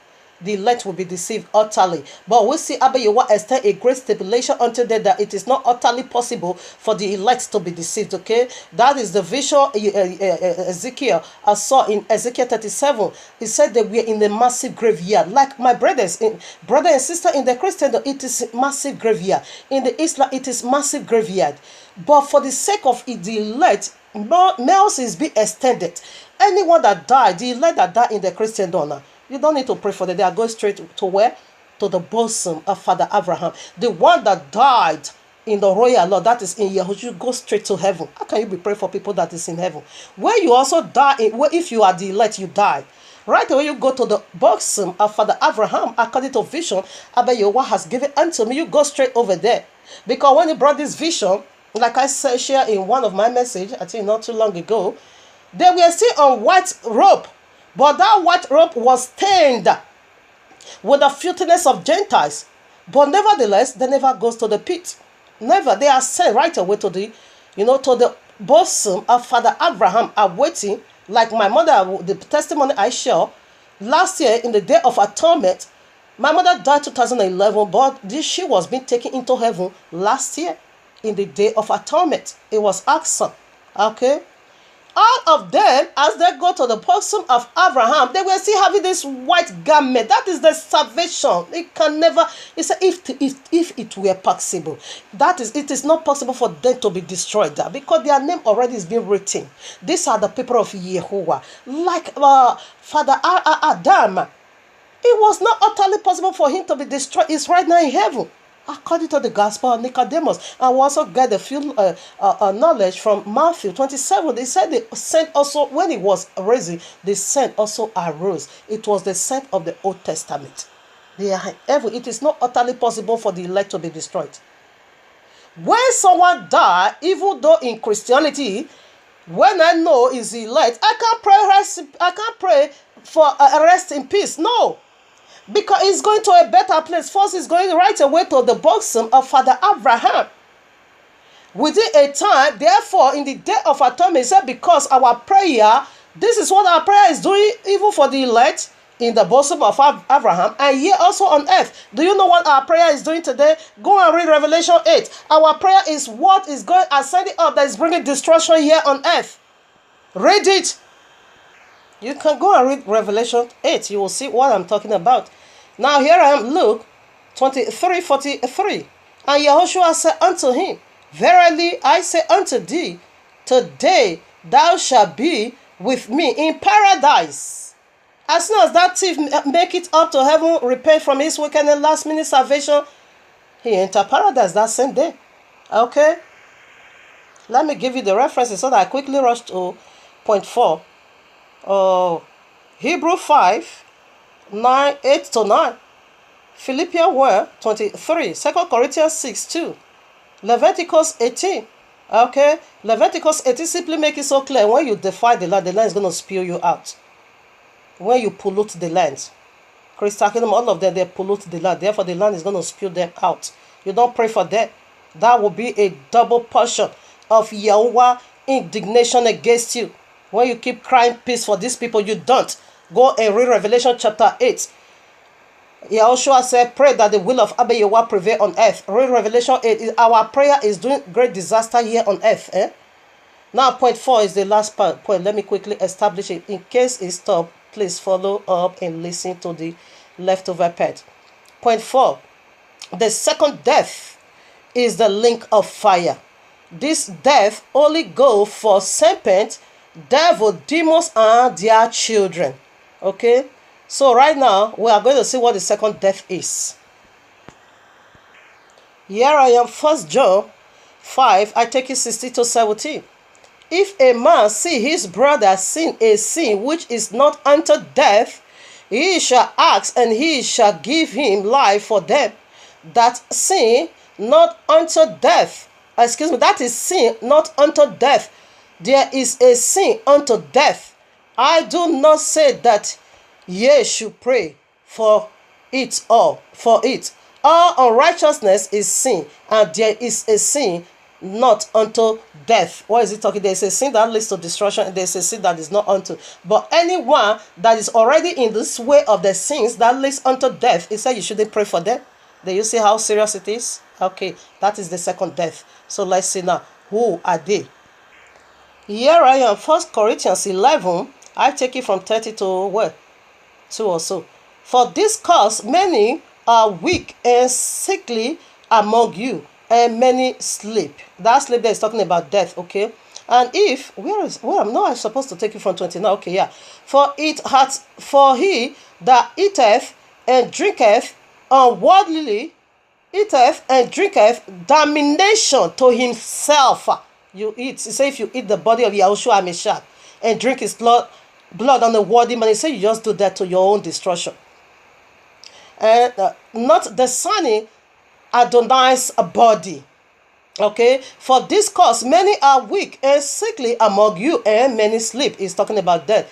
The elect will be deceived utterly. But we see Abba Yahuwah extend a great stipulation unto them that it is not utterly possible for the elect to be deceived. Okay, that is the vision Ezekiel I saw in Ezekiel 37. He said that we are in a massive graveyard. Like my brother and sister in the Christendom, it is massive graveyard. In the Islam, it is massive graveyard. But for the sake of the elect, males is being extended. Anyone that died, the elect that died in the Christendom, you don't need to pray for them. They are going straight to where? To the bosom of Father Abraham. The one that died in the royal law, that is in Yahushua, you go straight to heaven. How can you be praying for people that is in heaven? Where you also die, if you are the elect, you die. Right away, you go to the bosom of Father Abraham, according to vision, Abba Yahuwah has given unto me. You go straight over there. Because when he brought this vision, like I said, share in one of my messages, I think not too long ago, they were still on white robe. But that white robe was stained with the filthiness of Gentiles. But nevertheless, they never goes to the pit. Never. They are sent right away to the, to the bosom of Father Abraham, awaiting, like my mother, the testimony I share, last year in the Day of Atonement, my mother died 2011, but she was being taken into heaven last year in the Day of Atonement. It was awesome. Okay? All of them, as they go to the bosom of Abraham, they were still having this white garment. That is the salvation. It can never. It's if it were possible, it is not possible for them to be destroyed because their name already is being written. These are the people of Yahuwah, like Father Adam. It was not utterly possible for him to be destroyed. He's right now in heaven. According to the gospel of Nicodemus. And we also get a few knowledge from Matthew 27. They said the saint also, when he was raising, the saint also arose. It was the saint of the Old Testament. They are heaven. It is not utterly possible for the elect to be destroyed. When someone dies, even though in Christianity, when I know is elect, I can't pray for a rest in peace. No. Because he's going to a better place. First, he's going right away to the bosom of Father Abraham. Within a time, therefore, in the Day of Atonement, he said, because our prayer, this is what our prayer is doing, even for the elect, in the bosom of Abraham, and here also on earth. Do you know what our prayer is doing today? Go and read Revelation 8. Our prayer is what is going ascending up that is bringing destruction here on earth. Read it. You can go and read Revelation 8. You will see what I'm talking about. Now here I am, Luke 23:43. And Yahushua said unto him, verily I say unto thee, today thou shalt be with me in paradise. As soon as that thief make it up to heaven, repent from his wicked and last minute salvation, he enter paradise that same day. Okay? Let me give you the references so that I quickly rush to point 4. Hebrew 5, 9, 8 to 9. Philippians 1, 23. 2 Corinthians 6, 2. Leviticus 18. Okay? Leviticus 18 simply make it so clear. When you defy the land is going to spew you out. When you pollute the land. Christian, all of them, they pollute the land. Therefore, the land is going to spew them out. You don't pray for that. That will be a double portion of Yahuwah indignation against you. When you keep crying peace for these people, you don't. Go and read Revelation chapter 8. Yahushua said, pray that the will of Abba Yahuwah prevail on earth. Read Revelation 8. Our prayer is doing great disaster here on earth. Now, point 4 is the last point. Let me quickly establish it. In case it stops, please follow up and listen to the leftover part. Point 4. The second death is the link of fire. This death only go for serpent, devil, demons, and their children. Okay? So right now, we are going to see what the second death is. Here I am, 1 John 5, I take it 16 to 17. If a man see his brother sin a sin which is not unto death, he shall ask, and he shall give him life for them that sin not unto death. That is sin not unto death. There is a sin unto death. I do not say that ye should pray for it all. For it, all unrighteousness is sin, and there is a sin not unto death. What is it talking? There is a sin that leads to destruction, and there is a sin that is not unto. But anyone that is already in this way of the sins that leads unto death, he said you shouldn't pray for them. Do you see how serious it is? Okay, that is the second death. So let's see now, who are they? Here I am, 1 Corinthians 11. I take it from 30 to what? 2 or so. For this cause many are weak and sickly among you, and many sleep. That sleep there is talking about death, okay? And if, I'm supposed to take it from 20 now, okay, yeah. For he that eateth and drinketh unworthily, eateth and drinketh damnation to himself. You eat, he say if you eat the body of Yahushua Meshach and drink his blood on the worthy man, he say you just do that to your own destruction. And not discerning Adonai's body. Okay, for this cause many are weak and sickly among you, and many sleep. He's talking about death.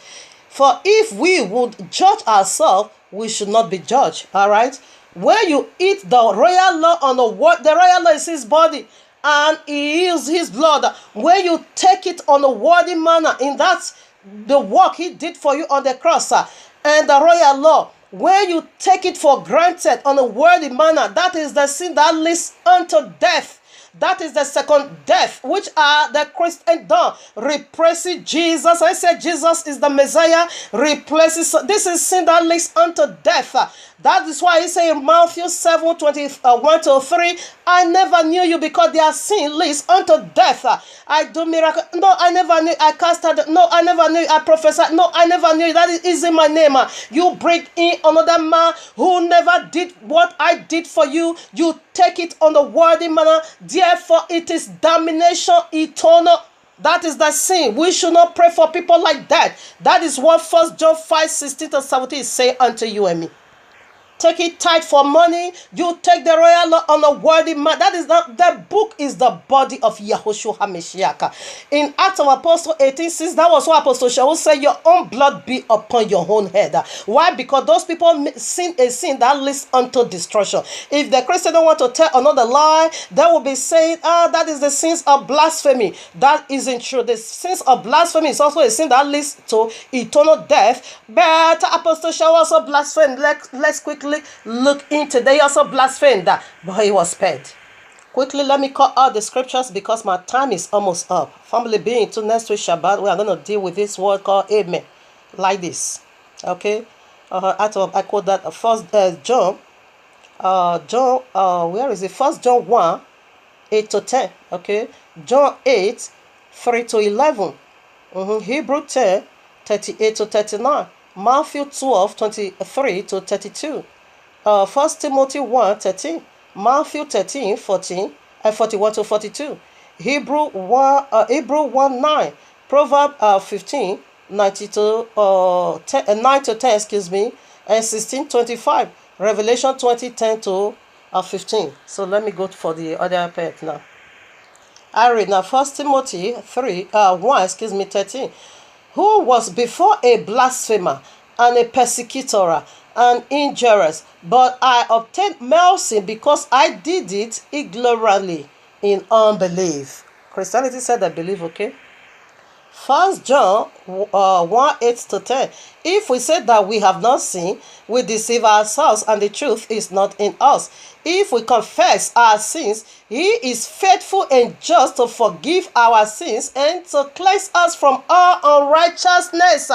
For if we would judge ourselves, we should not be judged. All right, where you eat the royal law on the royal law is his body, and he is his blood. Where you take it on a worthy manner, in that the work he did for you on the cross, and the royal law, where you take it for granted on a worthy manner, that is the sin that leads unto death. That is the second death, which are the Christian done. Replaces Jesus. I said Jesus is the Messiah. Replaces. This is sin that leads unto death. That is why he said in Matthew 7:21-3, I never knew you, because their sin leads unto death. I do miracle. No, I never knew. I cast out. No, I never knew. I prophesied. No, I never knew. That is in my name. You bring in another man who never did what I did for you. You take it on the worthy manner. Therefore, it is damnation eternal. That is the sin. We should not pray for people like that. That is what 1 John 5:16-17 is saying unto you and me. Take it tight for money. You take the royal law on a worthy man. That is not, the book is the body of Yahushua HaMashiach. In Acts of Apostles 18:6, that was what Apostle Shaul said, your own blood be upon your own head. Why? Because those people sin a sin that leads unto destruction. If the Christian don't want to tell another lie, they will be saying, that is the sins of blasphemy. That isn't true. The sins of blasphemy is also a sin that leads to eternal death. But Apostle Shaul also blasphemed. Let's quickly look into. They also blasphemed that, but he was spared. Quickly, let me call out the scriptures because my time is almost up. Family, being to next week Shabbat, we are going to deal with this word called amen, like this. Okay, I quote that first John. Where is it? 1 John 1:8-10. Okay, John 8:3-11. Hebrew 10:38-39. Matthew 12:23-32. 1 Timothy 1:13, Matthew 13:14 and 41-42, Hebrew 1:9, Proverbs 15:9-10, excuse me, and 16:25, Revelation 20:10-15. So let me go for the other part now. I read now 1 Timothy 13, who was before a blasphemer and a persecutor and injurious, but I obtained mercy because I did it ignorantly in unbelief. Christianity said I believe, okay? First John 1 8 to 10. If we say that we have not sinned, we deceive ourselves, and the truth is not in us. If we confess our sins, he is faithful and just to forgive our sins and to cleanse us from all unrighteousness.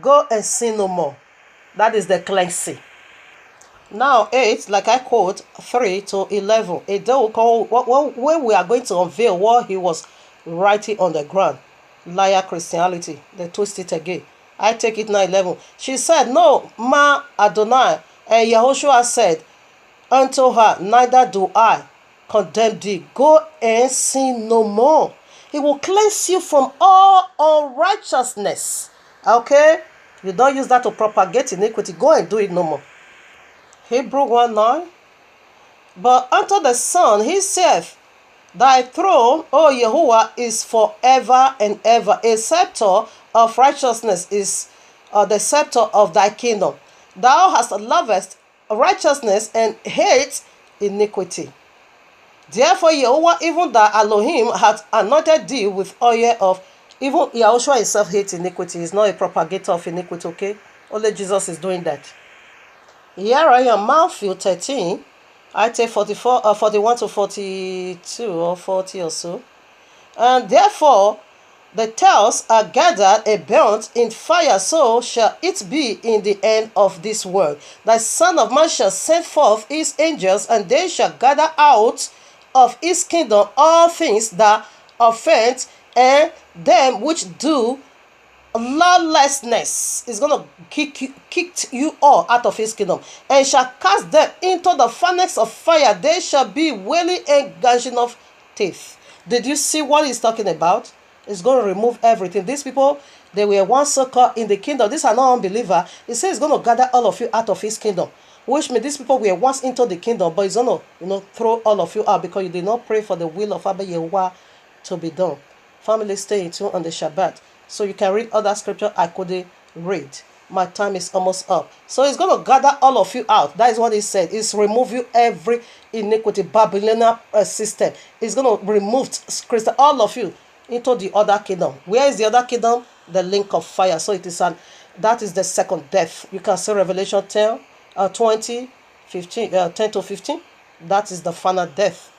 Go and sin no more. That is the cleansing. Now 8, like I quote 3 to 11. A day will come when we are going to unveil what he was writing on the ground. Liar Christianity. They twist it again. I take it now 11. She said, no, ma Adonai. And Yahushua said unto her, neither do I condemn thee. Go and sin no more. He will cleanse you from all unrighteousness. Okay? You don't use that to propagate iniquity. Go and do it no more. Hebrew 1:9. But unto the Son he saith, thy throne, O Yahuwah, is forever and ever. A scepter of righteousness is the scepter of thy kingdom. Thou hast lovest righteousness and hate iniquity. Therefore Yahuwah, even thy Elohim, hath anointed thee with oil of... Even Yahushua himself hates iniquity. He's not a propagator of iniquity, okay? Only Jesus is doing that. Here I am, Matthew 13. I take 41 to 42 or 40 or so. And therefore the tails are gathered and burnt in fire, so shall it be in the end of this world. The Son of Man shall send forth his angels, and they shall gather out of his kingdom all things that offend, and them which do lawlessness. Is going to kick you all out of his kingdom, and shall cast them into the furnace of fire. They shall be wailing and gnashing of teeth. Did you see what he's talking about? It's going to remove everything. These people, they were once so-called in the kingdom. These are not unbelievers. He says he's going to gather all of you out of his kingdom, which means these people were once into the kingdom, but he's going to throw all of you out because you did not pray for the will of Abba Yahuwah to be done. Family, stay in tune on the Shabbat, so you can read other scripture I couldn't read. My time is almost up. So he's going to gather all of you out. That is what he said. He's remove you every iniquity, Babylonian system. He's going to remove all of you into the other kingdom. Where is the other kingdom? The link of fire. So it is that is the second death. You can see Revelation 10, 20, 15, 10 to 15. That is the final death.